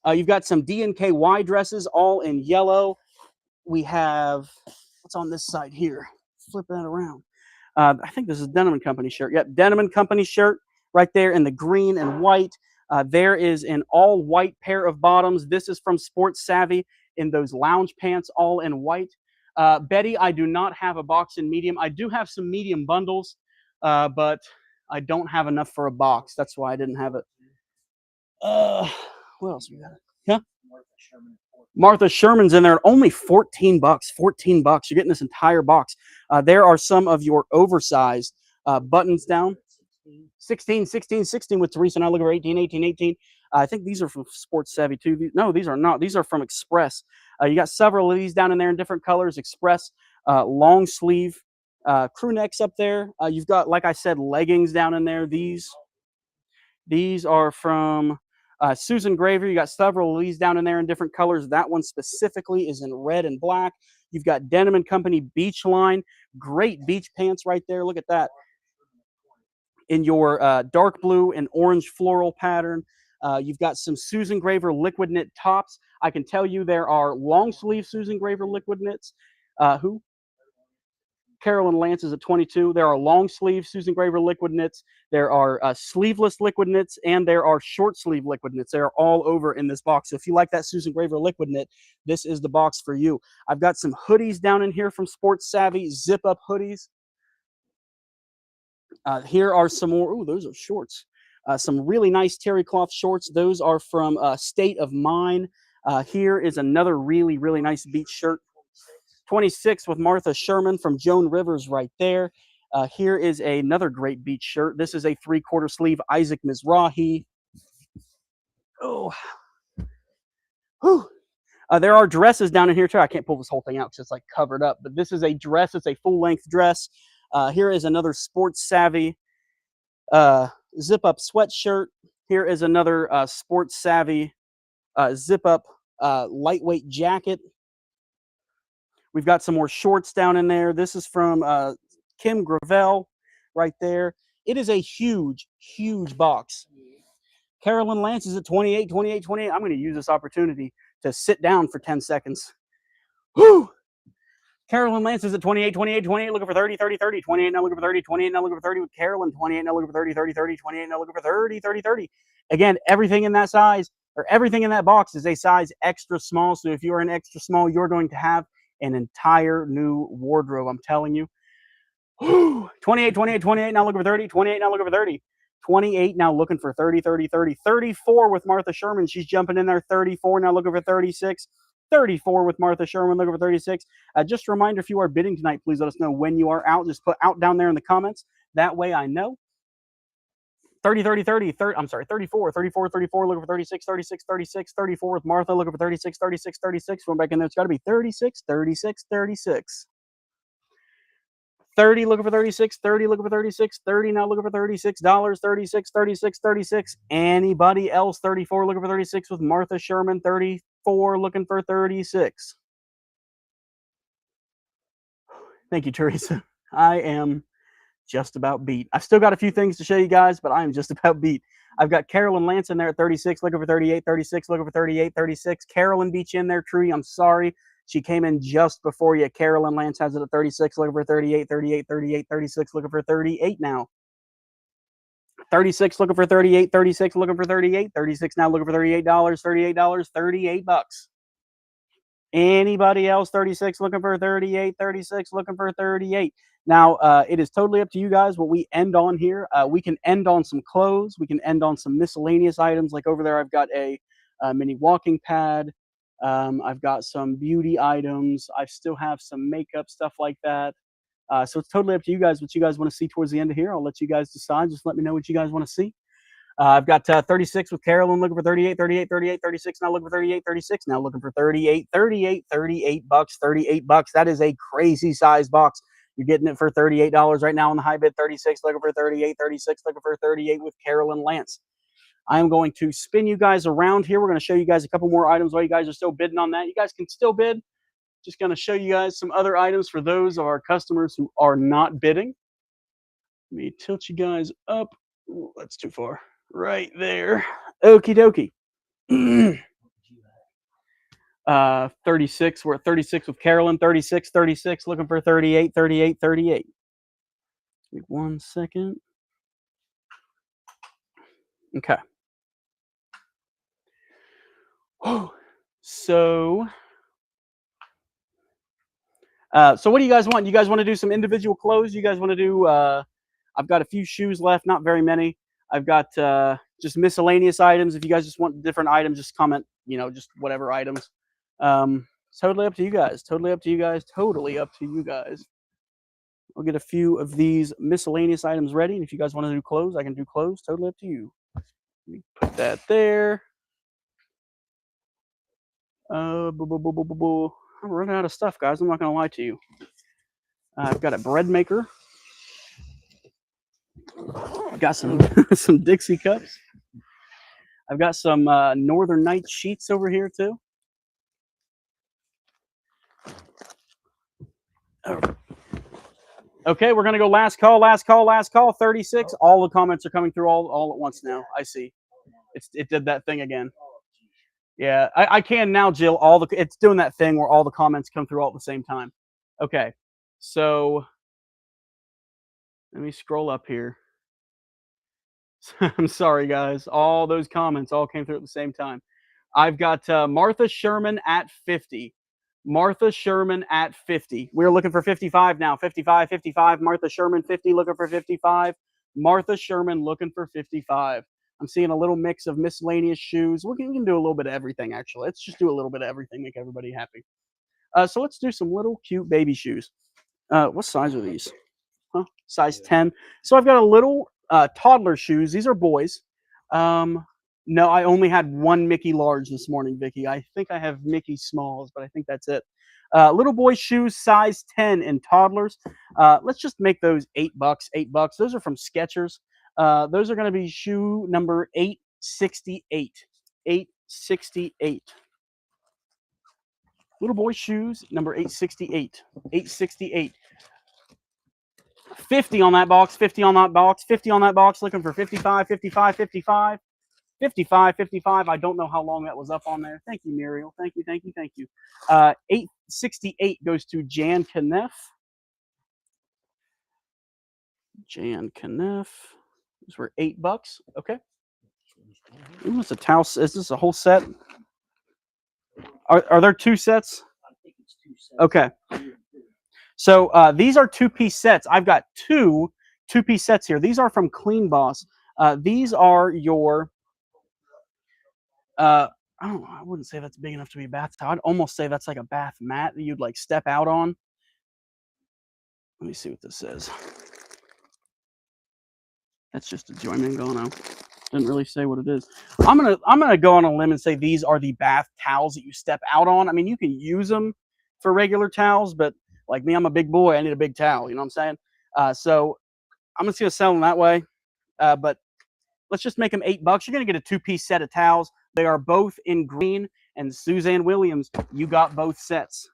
Speaker 1: You've got some DNKY dresses, all in yellow. We have, what's on this side here? Flip that around. I think this is a Denim & Company shirt. Yep, Denim & Company shirt right there in the green and white. There is an all-white pair of bottoms. This is from Sports Savvy in those lounge pants, all in white. Betty, I do not have a box in medium. I do have some medium bundles, but I don't have enough for a box. That's why I didn't have it. What else we got? Yeah. Martha Sherman's in there, only $14. $14. You're getting this entire box. There are some of your oversized buttons down. 16 with Teresa. And I look over 18, 18, 18. I think these are from Sports Savvy too. No, these are not. These are from Express. You got several of these down in there in different colors. Express, long sleeve, crew necks up there. You've got, like I said, leggings down in there. These are from Susan Graver. You got several of these down in there in different colors. That one specifically is in red and black. You've got Denim & Company Beach Line. Great beach pants right there. Look at that. In your dark blue and orange floral pattern. You've got some Susan Graver liquid knit tops. I can tell you there are long sleeve Susan Graver liquid knits. Carolyn Lance is at 22. There are long sleeve Susan Graver liquid knits. There are sleeveless liquid knits, and there are short sleeve liquid knits. They are all over in this box. So if you like that Susan Graver liquid knit, this is the box for you. I've got some hoodies down in here from Sports Savvy, zip up hoodies. Here are some more. Ooh, those are shorts. Some really nice terry cloth shorts. Those are from State of Mind. Here is another really, really nice beach shirt. 26 with Martha Sherman from Joan Rivers right there. Here is another great beach shirt. This is a 3/4 sleeve Isaac Mizrahi. Oh. Whew. There are dresses down in here too. I can't pull this whole thing out because it's like covered up, but this is a dress. It's a full-length dress. Here is another Sports Savvy zip-up sweatshirt. Here is another Sports Savvy zip-up lightweight jacket. We've got some more shorts down in there. This is from Kim Gravel right there. It is a huge, huge box. Carolyn Lance is at 28, 28, 28. I'm going to use this opportunity to sit down for 10 seconds. Whew! Carolyn Lance is at 28, 28, 28, looking for 30, 30, 30, 28, now looking for 30, 28, now looking for 30 with Carolyn, 28, now looking for 30, 30, 30, 28, now looking for 30, 30, 30. Again, everything in that size, or everything in that box is a size extra small. So if you're an extra small, you're going to have an entire new wardrobe, I'm telling you. 28, 28, 28, now looking for 30, 28, now looking for 30. 28, now looking for 30, 30, 30. 34 with Martha Sherman. She's jumping in there. 34, now looking for 36. 34 with Martha Sherman, looking for 36. Just a reminder, if you are bidding tonight, please let us know when you are out. Just put out down there in the comments. That way I know. 30, 30, 30, 30, I'm sorry, 34, 34, 34, looking for 36, 36, 36, 34 with Martha, looking for 36, 36, 36. Going back in there, it's got to be 36, 36, 36. 30 looking for 36, 30 looking for 36, 30 now looking for $36, 36, 36, 36. Anybody else? 34 looking for 36 with Martha Sherman, 34 looking for 36. Thank you, Teresa. I am just about beat. I've still got a few things to show you guys, but I am just about beat. I've got Carolyn Lance in there at 36, looking for 38, 36, looking for 38, 36. Carolyn beat you in there, Trudy. I'm sorry. She came in just before you. Carolyn Lance has it at 36, looking for 38, 38, 38, 36, looking for 38 now. 36 looking for 38, 36 looking for 38, 36 now looking for $38, $38, 38 bucks. Anybody else? 36 looking for 38, 36 looking for 38. Now, it is totally up to you guys what we end on here. We can end on some clothes. We can end on some miscellaneous items. Like over there, I've got a mini walking pad. I've got some beauty items. I still have some makeup, stuff like that. So it's totally up to you guys what you guys want to see towards the end of here. I'll let you guys decide. Just let me know what you guys want to see. I've got 36 with Carolyn looking for 38, 38, 38, 36. Now looking for 38, 36. Now looking for 38, 38, 38 bucks, 38 bucks. That is a crazy size box. You're getting it for $38 right now on the high bid. 36 looking for 38, 36 looking for 38 with Carolyn Lance. I'm going to spin you guys around here. We're going to show you guys a couple more items while you guys are still bidding on that. You guys can still bid. Just going to show you guys some other items for those of our customers who are not bidding. Let me tilt you guys up. Ooh, that's too far. Right there. Okie dokie. 36. We're at 36 with Carolyn. 36, 36. Looking for 38, 38, 38. Give me 1 second. Okay. So what do you guys want? You guys want to do some individual clothes? You guys want to do, I've got a few shoes left, not very many. I've got just miscellaneous items. If you guys just want different items, just comment, just whatever items. It's totally up to you guys. Totally up to you guys. Totally up to you guys. I'll get a few of these miscellaneous items ready. And if you guys want to do clothes, I can do clothes. Totally up to you. Let me put that there. I'm running out of stuff, guys. I'm not going to lie to you. I've got a bread maker. I've got some some Dixie cups. I've got some Northern Night sheets over here too. Okay, we're gonna go last call, last call, last call. 36. All the comments are coming through all at once now. I see. It did that thing again. Yeah, I can now, Jill. It's doing that thing where all the comments come through all at the same time. Okay, so let me scroll up here. I'm sorry, guys. All those comments all came through at the same time. I've got Martha Sherman at 50. Martha Sherman at 50. We're looking for 55 now. 55, 55. Martha Sherman, 50, looking for 55. Martha Sherman looking for 55. I'm seeing a little mix of miscellaneous shoes. We can do a little bit of everything, actually. Let's just do a little bit of everything, make everybody happy. So let's do some little cute baby shoes. What size are these? Huh? Size 10. So I've got a little toddler shoes. These are boys. No, I only had one Mickey large this morning, Vicky. I think I have Mickey smalls, but I think that's it. Little boy shoes, size 10 in toddlers. Let's just make those $8, $8. Those are from Skechers. Those are going to be shoe number 868. 868. Little boy shoes, number 868. 868. 50 on that box, 50 on that box, 50 on that box, looking for 55, 55, 55. 55, 55. I don't know how long that was up on there. Thank you, Muriel. Thank you, thank you, thank you. 868 goes to Jan Kneff. Jan Kneff. Those were $8. Okay. Ooh, it's a towel. Is this a whole set? Are there two sets?
Speaker 5: I think it's 2 sets.
Speaker 1: Okay. So these are two-piece sets. I've got two-piece sets here. These are from Clean Boss. These are your I wouldn't say that's big enough to be a bath towel. I'd almost say that's like a bath mat that you'd like step out on. Let me see what this says. That's just a Joy-Man-Gono. Didn't really say what it is. I'm gonna go on a limb and say these are the bath towels that you step out on. I mean, you can use them for regular towels, but Like me, I'm a big boy. I need a big towel. You know what I'm saying? So I'm just going to sell them that way. But let's just make them $8. You're going to get a 2-piece set of towels. They are both in green. And Suzanne Williams, you got both sets.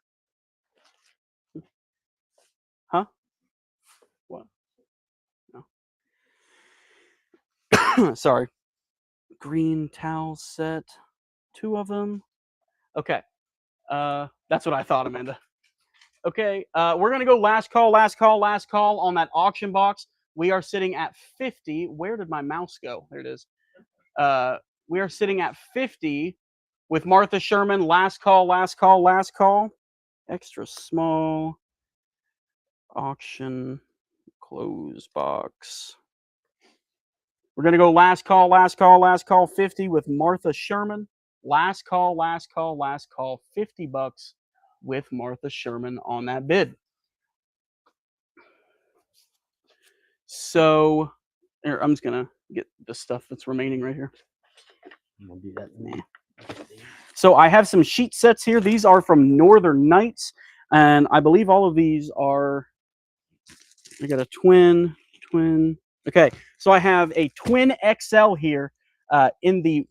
Speaker 1: Huh? What? No. Sorry. Green towel set. 2 of them. Okay. That's what I thought, Amanda. Okay. We're going to go last call on that auction box. We are sitting at 50. Where did my mouse go? There it is. We are sitting at 50 with Martha Sherman. Last call. Extra small auction close box. We're going to go last call 50 with Martha Sherman. Last call, $50 with Martha Sherman on that bid. So here, I'm just going to get the stuff that's remaining right here.
Speaker 5: I'm gonna do that. Nah.
Speaker 1: So I have some sheet sets here. These are from Northern Nights, and I believe all of these are, I got a twin. Okay, so I have a twin XL here in the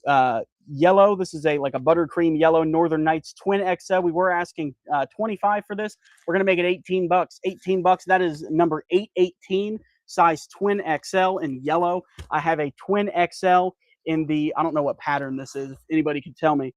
Speaker 1: yellow. This is like a buttercream yellow Northern Nights twin XL. We were asking 25 for this. We're gonna make it $18. $18. That is number 818, size twin XL in yellow. I have a twin XL in the, I don't know what pattern this is. If anybody can tell me.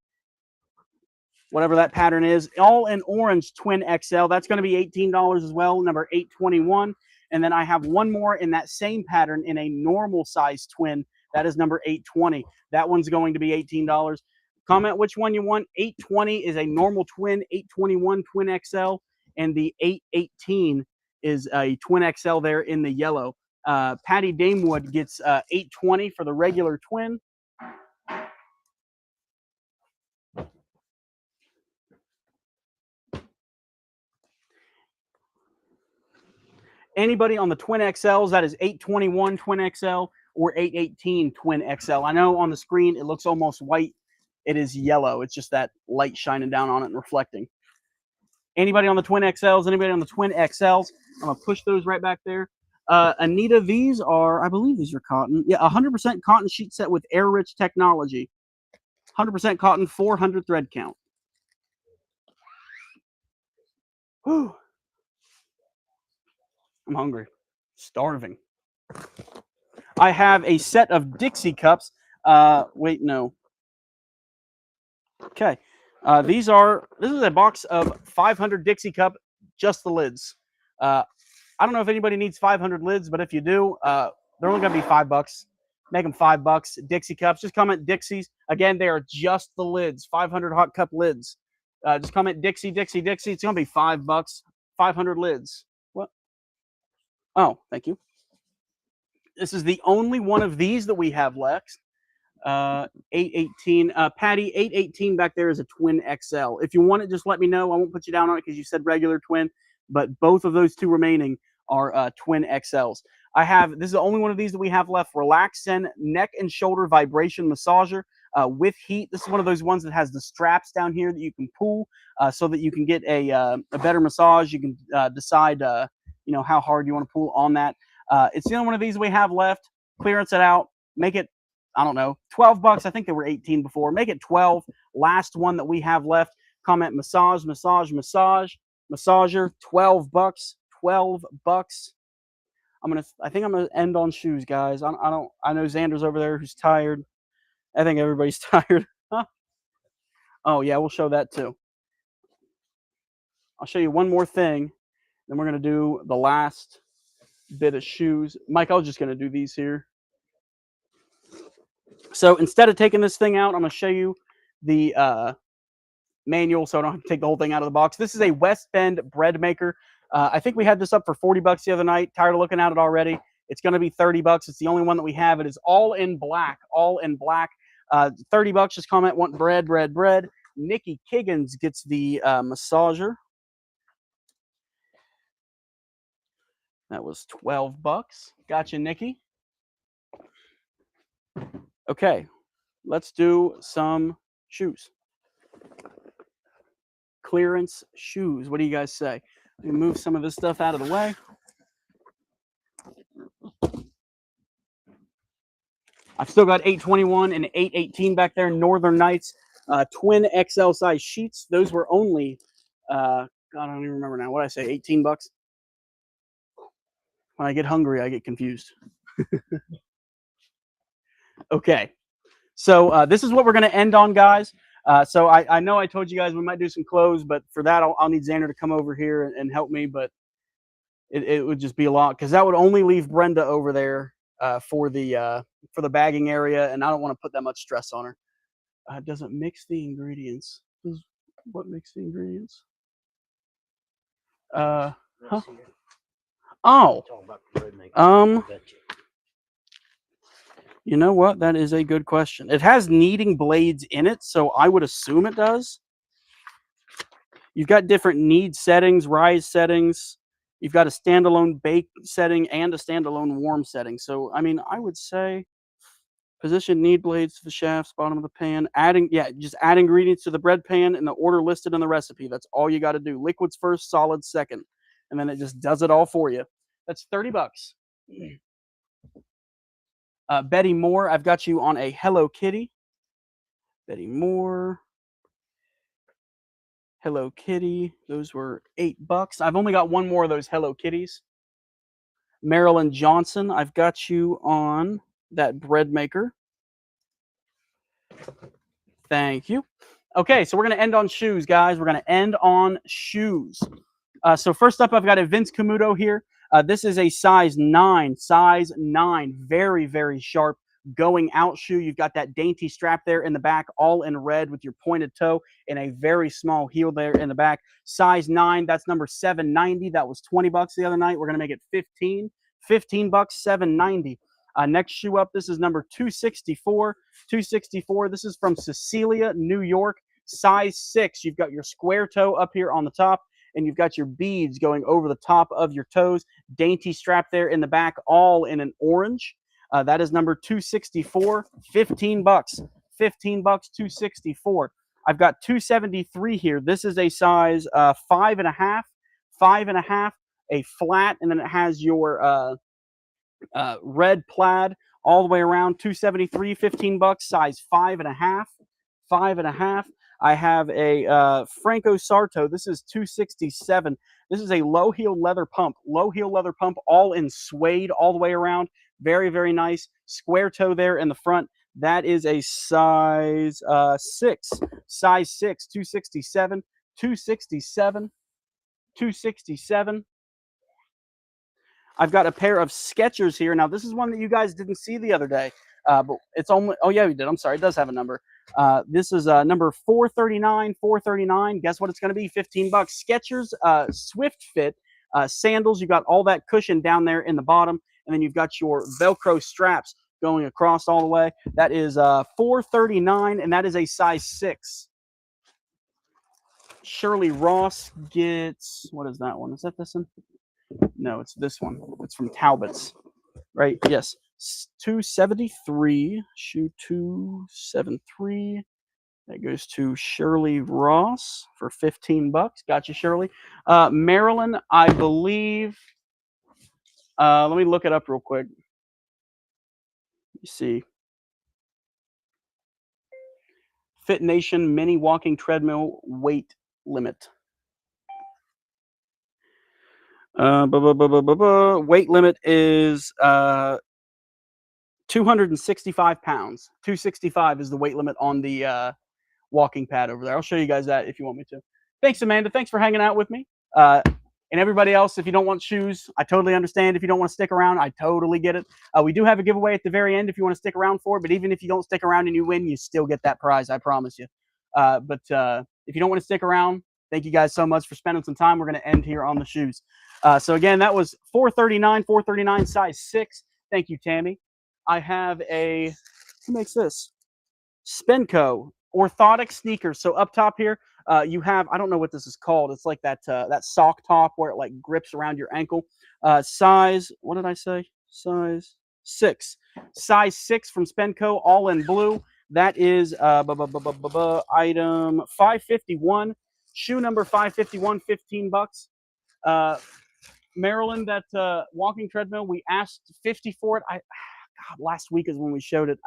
Speaker 1: Whatever that pattern is, all in orange twin XL. That's going to be $18 as well, number 821. And then I have one more in that same pattern in a normal size twin. That is number 820. That one's going to be $18. Comment which one you want. 820 is a normal twin, 821 twin XL, and the 818 is a twin XL there in the yellow. Patty Damewood gets 820 for the regular twin. Anybody on the twin XLs, that is 821 twin XL or 818 twin XL. I know on the screen it looks almost white. It is yellow. It's just that light shining down on it and reflecting. Anybody on the twin XLs? Anybody on the twin XLs? I'm going to push those right back there. Anita, these are, I believe these are cotton. Yeah, 100% cotton sheet set with air-rich technology. 100% cotton, 400 thread count. Whew. I'm hungry. Starving. I have a set of Dixie cups. Wait, no. Okay. This is a box of 500 Dixie cup, just the lids. I don't know if anybody needs 500 lids, but if you do, they're only going to be $5. Make them $5. Dixie cups. Just comment Dixies. Again, they are just the lids. 500 hot cup lids. Just comment Dixie, Dixie, Dixie. It's going to be $5. 500 lids. What? Oh, thank you. This is the only one of these that we have left. 818. Patty, 818 back there is a twin XL. If you want it, just let me know. I won't put you down on it because you said regular twin, but both of those two remaining are twin XLs. This is the only one of these that we have left. Relaxen neck and shoulder vibration massager with heat. This is one of those ones that has the straps down here that you can pull so that you can get a better massage. You can decide how hard you want to pull on that. It's the only one of these we have left. Clearance it out. Make it, I don't know, $12. I think they were 18 before. Make it 12. Last one that we have left. Comment massager, $12. $12. I think I'm gonna end on shoes, guys. I know Xander's over there who's tired. I think everybody's tired. Huh? Oh yeah, we'll show that too. I'll show you one more thing, then we're gonna do the last bit of shoes. Mike, I was just gonna do these here. So instead of taking this thing out, I'm gonna show you the manual, so I don't have to take the whole thing out of the box. This is a West Bend bread maker. I think we had this up for $40 the other night. Tired of looking at it already. It's going to be $30. It's the only one that we have. It is all in black. $30. Just comment want bread. Nikki Kiggins gets the massager. That was $12. Gotcha, Nikki. Okay, let's do some shoes. Clearance shoes. What do you guys say? Let me move some of this stuff out of the way. I've still got 821 and 818 back there. Northern Nights, twin XL size sheets. Those were only, God, I don't even remember now. What did I say? 18 bucks. When I get hungry, I get confused. Okay. So this is what we're going to end on, guys. So I know I told you guys we might do some clothes, but for that, I'll need Xander to come over here and help me. But it would just be a lot because that would only leave Brenda over there for the bagging area, and I don't want to put that much stress on her. Doesn't mix the ingredients. What makes the ingredients? Huh? Oh. You know what? That is a good question. It has kneading blades in it, so I would assume it does. You've got different knead settings, rise settings. You've got a standalone bake setting and a standalone warm setting. So, I mean, I would say position knead blades to the shafts, bottom of the pan. Just add ingredients to the bread pan in the order listed in the recipe. That's all you got to do. Liquids first, solids second. And then it just does it all for you. That's 30 bucks. Betty Moore, I've got you on a Hello Kitty. Betty Moore. Hello Kitty. Those were 8 bucks. I've only got one more of those Hello Kitties. Marilyn Johnson, I've got you on that bread maker. Thank you. Okay, so we're going to end on shoes, guys. We're going to end on shoes. So first up, I've got a Vince Camuto here. This is a size 9. Very, very sharp going out shoe. You've got that dainty strap there in the back, all in red with your pointed toe and a very small heel there in the back. Size 9, that's number 790. That was 20 bucks the other night. We're going to make it 15. 15 bucks, 790. Next shoe up, this is number 264. 264. This is from Cecilia, New York. Size 6. You've got your square toe up here on the top, and you've got your beads going over the top of your toes. Dainty strap there in the back, all in an orange. That is number 264. 15 bucks. 15 bucks, 264. I've got 273 here. This is a size 5.5. 5.5. A flat, and then it has your red plaid all the way around. 273, 15 bucks, size 5.5. 5.5. I have a Franco Sarto. This is 267. This is a low heel leather pump. Low heel leather pump, all in suede all the way around. Very, very nice. Square toe there in the front. That is a size 6. Size 6, 267. 267. 267. I've got a pair of Skechers here. Now, this is one that you guys didn't see the other day, but it's only, oh yeah, we did. I'm sorry. It does have a number. This is number 439, 439. Guess what it's going to be? 15 bucks. Skechers Swift Fit sandals. You've got all that cushion down there in the bottom, and then you've got your Velcro straps going across all the way. That is 439, and that is a size 6. Shirley Ross gets, what is that one? Is that this one? No, it's this one. It's from Talbot's, right? Yes. 273. Shoe 273. That goes to Shirley Ross for 15 bucks. Gotcha, Shirley. Maryland, I believe. Let me look it up real quick. You see. Fit Nation mini walking treadmill weight limit. Weight limit is 265 pounds. 265 is the weight limit on the walking pad over there. I'll show you guys that if you want me to. Thanks, Amanda. Thanks for hanging out with me. And everybody else, if you don't want shoes, I totally understand. If you don't want to stick around, I totally get it. We do have a giveaway at the very end if you want to stick around for it. But even if you don't stick around and you win, you still get that prize, I promise you. But if you don't want to stick around, thank you guys so much for spending some time. We're going to end here on the shoes. So again, that was 439, 439, size 6. Thank you, Tammy. I have a, who makes this? Spenco orthotic sneakers. So up top here, you have, I don't know what this is called. It's like that that sock top where it like grips around your ankle. Size, what did I say? Size 6. Size 6 from Spenco, all in blue. That is item 551. Shoe number 551, 15 bucks. Maryland, that walking treadmill, we asked 50 for it. God, last week is when we showed it.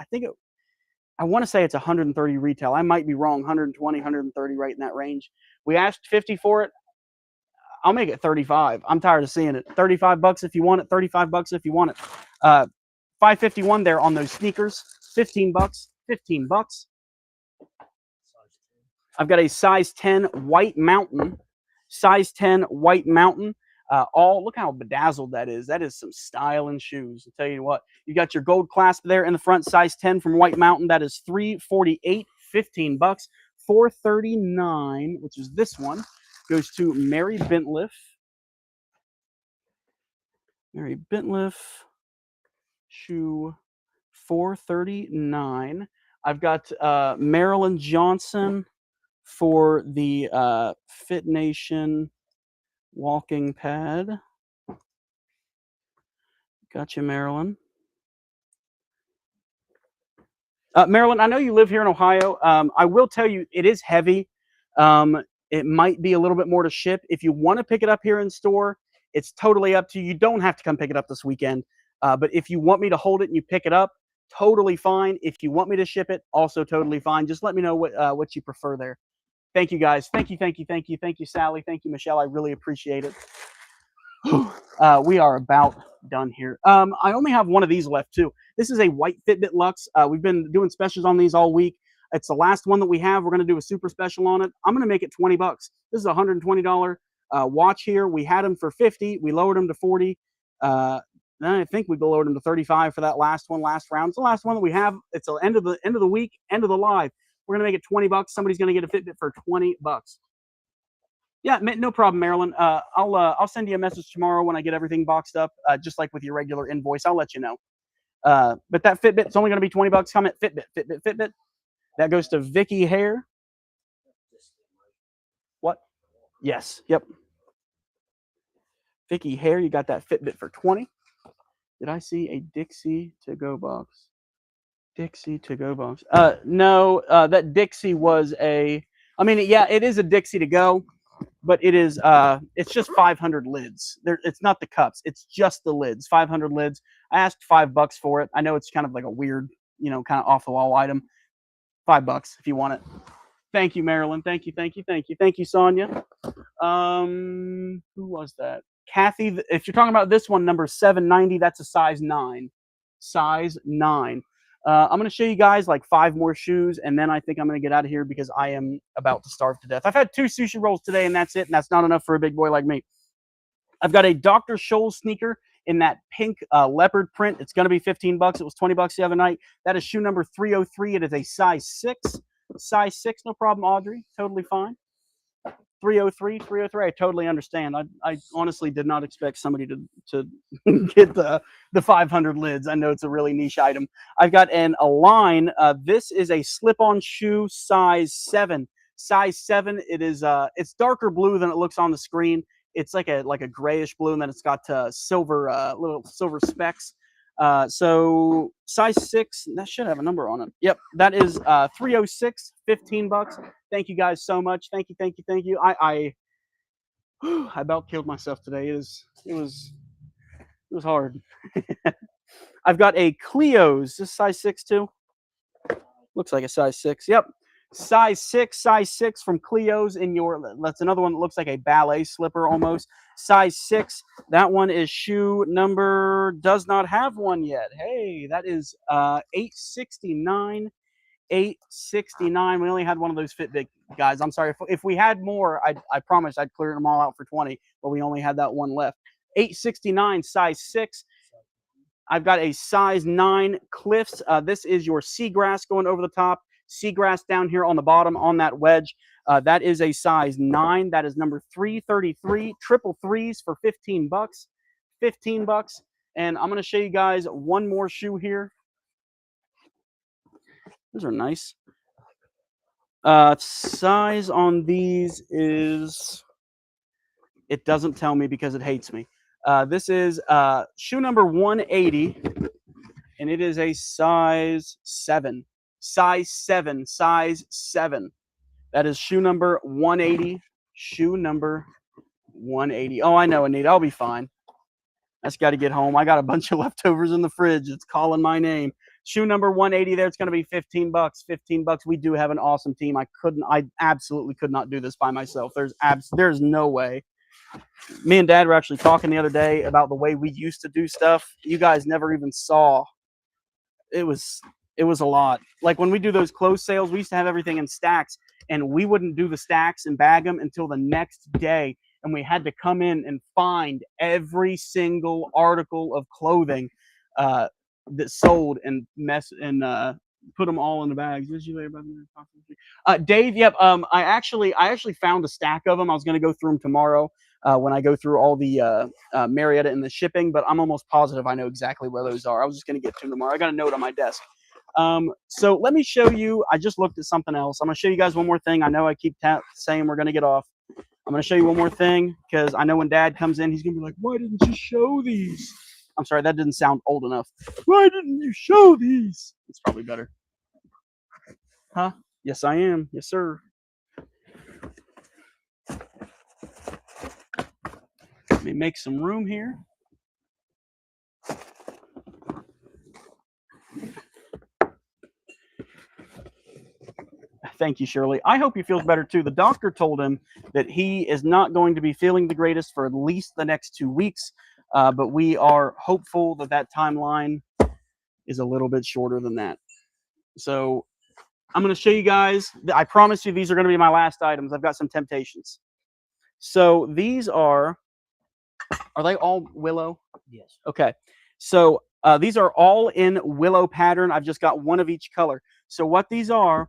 Speaker 1: I want to say it's 130 retail. I might be wrong. 120, 130, right in that range. We asked 50 for it. I'll make it 35. I'm tired of seeing it. 35 bucks if you want it. 35 bucks if you want it. 551 there on those sneakers. 15 bucks. 15 bucks. I've got a size 10 white mountain. Size 10 white mountain. Look how bedazzled that is. That is some styling shoes. I'll tell you what. You got your gold clasp there in the front, size 10 from White Mountain. That is $348, 15 bucks. $439, which is this one, goes to Mary Bentliff. Mary Bentliff, shoe $439. I've got Marilyn Johnson for the Fit Nation walking pad. Gotcha, Marilyn. Marilyn, I know you live here in Ohio. I will tell you, it is heavy. It might be a little bit more to ship. If you want to pick it up here in store, it's totally up to you. You don't have to come pick it up this weekend. But if you want me to hold it and you pick it up, totally fine. If you want me to ship it, also totally fine. Just let me know what you prefer there. Thank you, guys. Thank you, thank you, thank you. Thank you, Sally. Thank you, Michelle. I really appreciate it. We are about done here. I only have one of these left, too. This is a white Fitbit Luxe. We've been doing specials on these all week. It's the last one that we have. We're going to do a super special on it. I'm going to make it 20 bucks. This is a $120 watch here. We had them for 50. We lowered them to 40. Then I think we lowered them to 35 for that last round. It's the last one that we have. It's the end of the week, end of the live. We're going to make it 20 bucks. Somebody's going to get a Fitbit for 20 bucks. Yeah, no problem, Marilyn. I'll send you a message tomorrow when I get everything boxed up, just like with your regular invoice. I'll let you know. But that Fitbit's only going to be 20 bucks. Comment Fitbit, Fitbit, Fitbit. That goes to Vicky Hare. What? Yes. Yep. Vicky Hare, you got that Fitbit for 20. Did I see a Dixie to-go box? Dixie to-go box. No, that Dixie was a... I mean, yeah, it is a Dixie to go, but it is it's just 500 lids. It's not the cups. It's just the lids. 500 lids. I asked $5 for it. I know it's kind of like a weird, kind of off the wall item. $5 if you want it. Thank you, Marilyn. Thank you, thank you, thank you, thank you, Sonia. Who was that? Kathy. If you're talking about this one, number 790, that's a size 9. Size 9. I'm going to show you guys like 5 more shoes, and then I think I'm going to get out of here because I am about to starve to death. I've had 2 sushi rolls today, and that's it, and that's not enough for a big boy like me. I've got a Dr. Scholl's sneaker in that pink leopard print. It's going to be 15 bucks. It was 20 bucks the other night. That is shoe number 303. It is a size 6. Size 6, no problem, Audrey. Totally fine. 303. I totally understand. I honestly did not expect somebody to get the 500 lids. I know it's a really niche item. I've got an Align. This is a slip-on shoe, size 7. Size 7. It is it's darker blue than it looks on the screen. It's like a grayish blue, and then it's got silver little silver specks. So size 6. That should have a number on it. Yep, that is 306, 15 bucks. Thank you guys so much. Thank you, thank you, thank you. I about killed myself today. It was hard. I've got a Cleo's. This size 6 too. Looks like a size 6. Yep. Size 6 from Cleo's in your, that's another one that looks like a ballet slipper almost. Size 6. That one is shoe number, does not have one yet. Hey, that is 869. 869. We only had one of those Fitbit guys. I'm sorry. If we had more, I promise I'd clear them all out for 20, but we only had that one left. 869, size 6. I've got a size 9 Cliffs. This is your seagrass going over the top. Seagrass down here on the bottom on that wedge. That is a size 9. That is number 333. Triple threes for 15 bucks. 15 bucks. And I'm going to show you guys one more shoe here. Those are nice. Size on these is, it doesn't tell me because it hates me. This is shoe number 180, and it is a size 7. Size 7. Size 7. That is shoe number 180. Shoe number 180. Oh, I know, Anita. I'll be fine. I just got to get home. I got a bunch of leftovers in the fridge. It's calling my name. Shoe number 180 there. It's going to be $15. $15. We do have an awesome team. I absolutely could not do this by myself. There's no way. Me and Dad were actually talking the other day about the way we used to do stuff. You guys never even saw. It was a lot. Like when we do those closed sales, we used to have everything in stacks, and we wouldn't do the stacks and bag them until the next day. And we had to come in and find every single article of clothing that sold and put them all in the bags. Dave, yep. I actually found a stack of them. I was going to go through them tomorrow when I go through all the Marietta and the shipping, but I'm almost positive I know exactly where those are. I was just going to get to them tomorrow. I got a note on my desk. So let me show you. I just looked at something else. I'm going to show you guys one more thing. I know I keep saying we're going to get off. I'm going to show you one more thing because I know when Dad comes in, he's going to be like, why didn't you show these? I'm sorry, that didn't sound old enough. Why didn't you show these? It's probably better. Huh? Yes, I am. Yes, sir. Let me make some room here. Thank you, Shirley. I hope he feels better too. The doctor told him that he is not going to be feeling the greatest for at least the next 2 weeks, but we are hopeful that that timeline is a little bit shorter than that. So I'm going to show you guys. I promise you these are going to be my last items. I've got some temptations. So these are they all willow?
Speaker 5: Yes.
Speaker 1: Okay. So these are all in willow pattern. I've just got one of each color. So what these are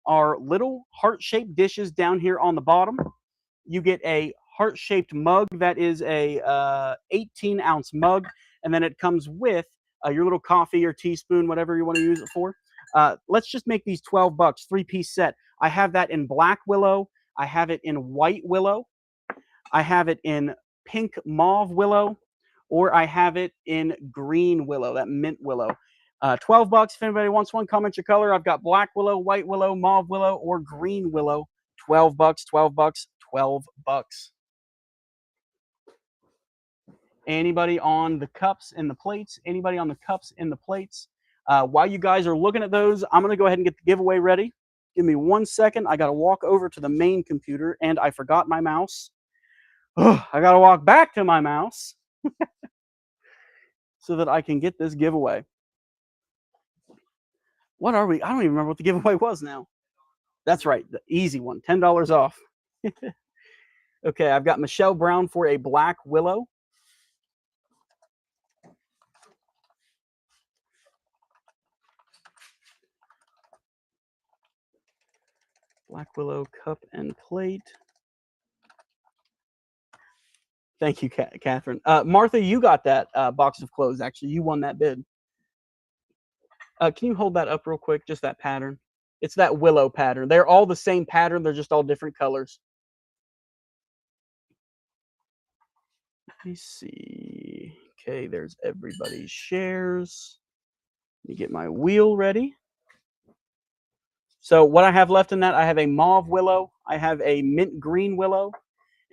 Speaker 1: little heart-shaped dishes down here on the bottom. You get a heart-shaped mug that is a 18-ounce mug, and then it comes with your little coffee or teaspoon, whatever you want to use it for. Let's just make these $12, 3-piece set. I have that in black willow. I have it in white willow. I have it in pink mauve willow, or I have it in green willow, that mint willow. $12. If anybody wants one, comment your color. I've got black willow, white willow, mauve willow, or green willow. $12, $12, $12. Anybody on the cups and the plates? Anybody on the cups and the plates? While you guys are looking at those, I'm going to go ahead and get the giveaway ready. Give me 1 second. I got to walk over to the main computer, and I forgot my mouse. I got to walk back to my mouse so that I can get this giveaway. What are we? I don't even remember what the giveaway was now. That's right. The easy one. $10 off. Okay, I've got Michelle Brown for a black willow. Black willow cup and plate. Thank you, Catherine. Martha, you got that box of clothes. Actually, you won that bid. Can you hold that up real quick? Just that pattern. It's that willow pattern. They're all the same pattern. They're just all different colors. Let me see. Okay, there's everybody's shares. Let me get my wheel ready. So what I have left in that, I have a mauve willow. I have a mint green willow.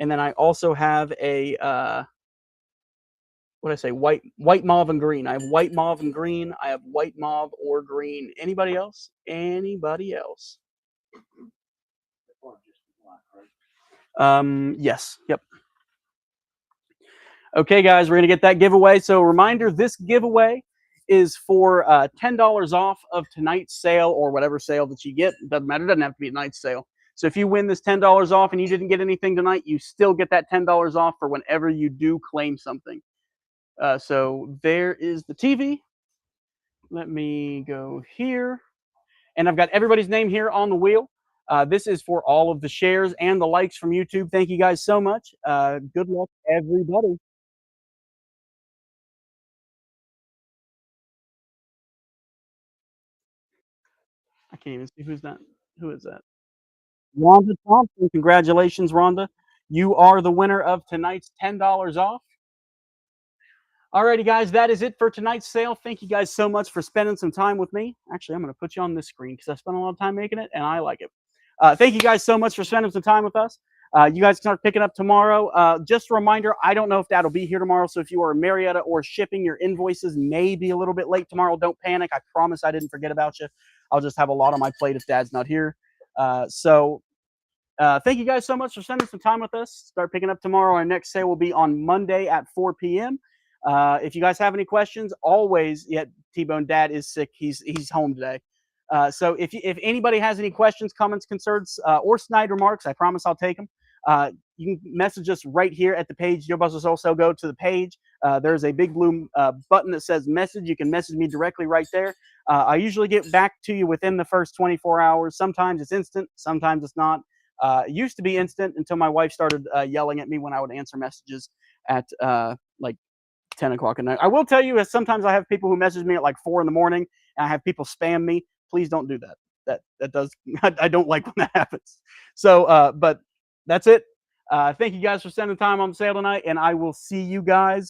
Speaker 1: And then I also have a, what did I say? White, mauve, and green. I have white, mauve, and green. I have white, mauve, or green. Anybody else? Anybody else? Yes. Yep. Okay, guys, we're going to get that giveaway. So reminder, this giveaway is for $10 off of tonight's sale or whatever sale that you get. Doesn't matter. It doesn't have to be a night sale. So if you win this $10 off and you didn't get anything tonight, you still get that $10 off for whenever you do claim something. So there is the TV. Let me go here. And I've got everybody's name here on the wheel. This is for all of the shares and the likes from YouTube. Thank you guys so much. Good luck, everybody. I can't even see who's that. Who is that? Rhonda Thompson. Congratulations, Rhonda. You are the winner of tonight's $10 off. Alrighty, guys, that is it for tonight's sale. Thank you guys so much for spending some time with me. Actually, I'm going to put you on this screen because I spent a lot of time making it, and I like it. Thank you guys so much for spending some time with us. You guys can start picking up tomorrow. Just a reminder, I don't know if Dad will be here tomorrow, so if you are in Marietta or shipping, your invoices may be a little bit late tomorrow. Don't panic. I promise I didn't forget about you. I'll just have a lot on my plate if Dad's not here. Thank you guys so much for spending some time with us. Start picking up tomorrow. Our next sale will be on Monday at 4 p.m. If you guys have any questions, always, T-Bone Dad is sick. He's home today. So if anybody has any questions, comments, concerns, or snide remarks, I promise I'll take them. You can message us right here at the page. Your business also go to the page. There's a big blue button that says message. You can message me directly right there. I usually get back to you within the first 24 hours. Sometimes it's instant, sometimes it's not. It used to be instant until my wife started yelling at me when I would answer messages at like 10 o'clock at night. I will tell you, as sometimes I have people who message me at like 4 in the morning, and I have people spam me. Please don't do that. That does I don't like when that happens. So, but that's it. Thank you guys for spending time on the sale tonight, and I will see you guys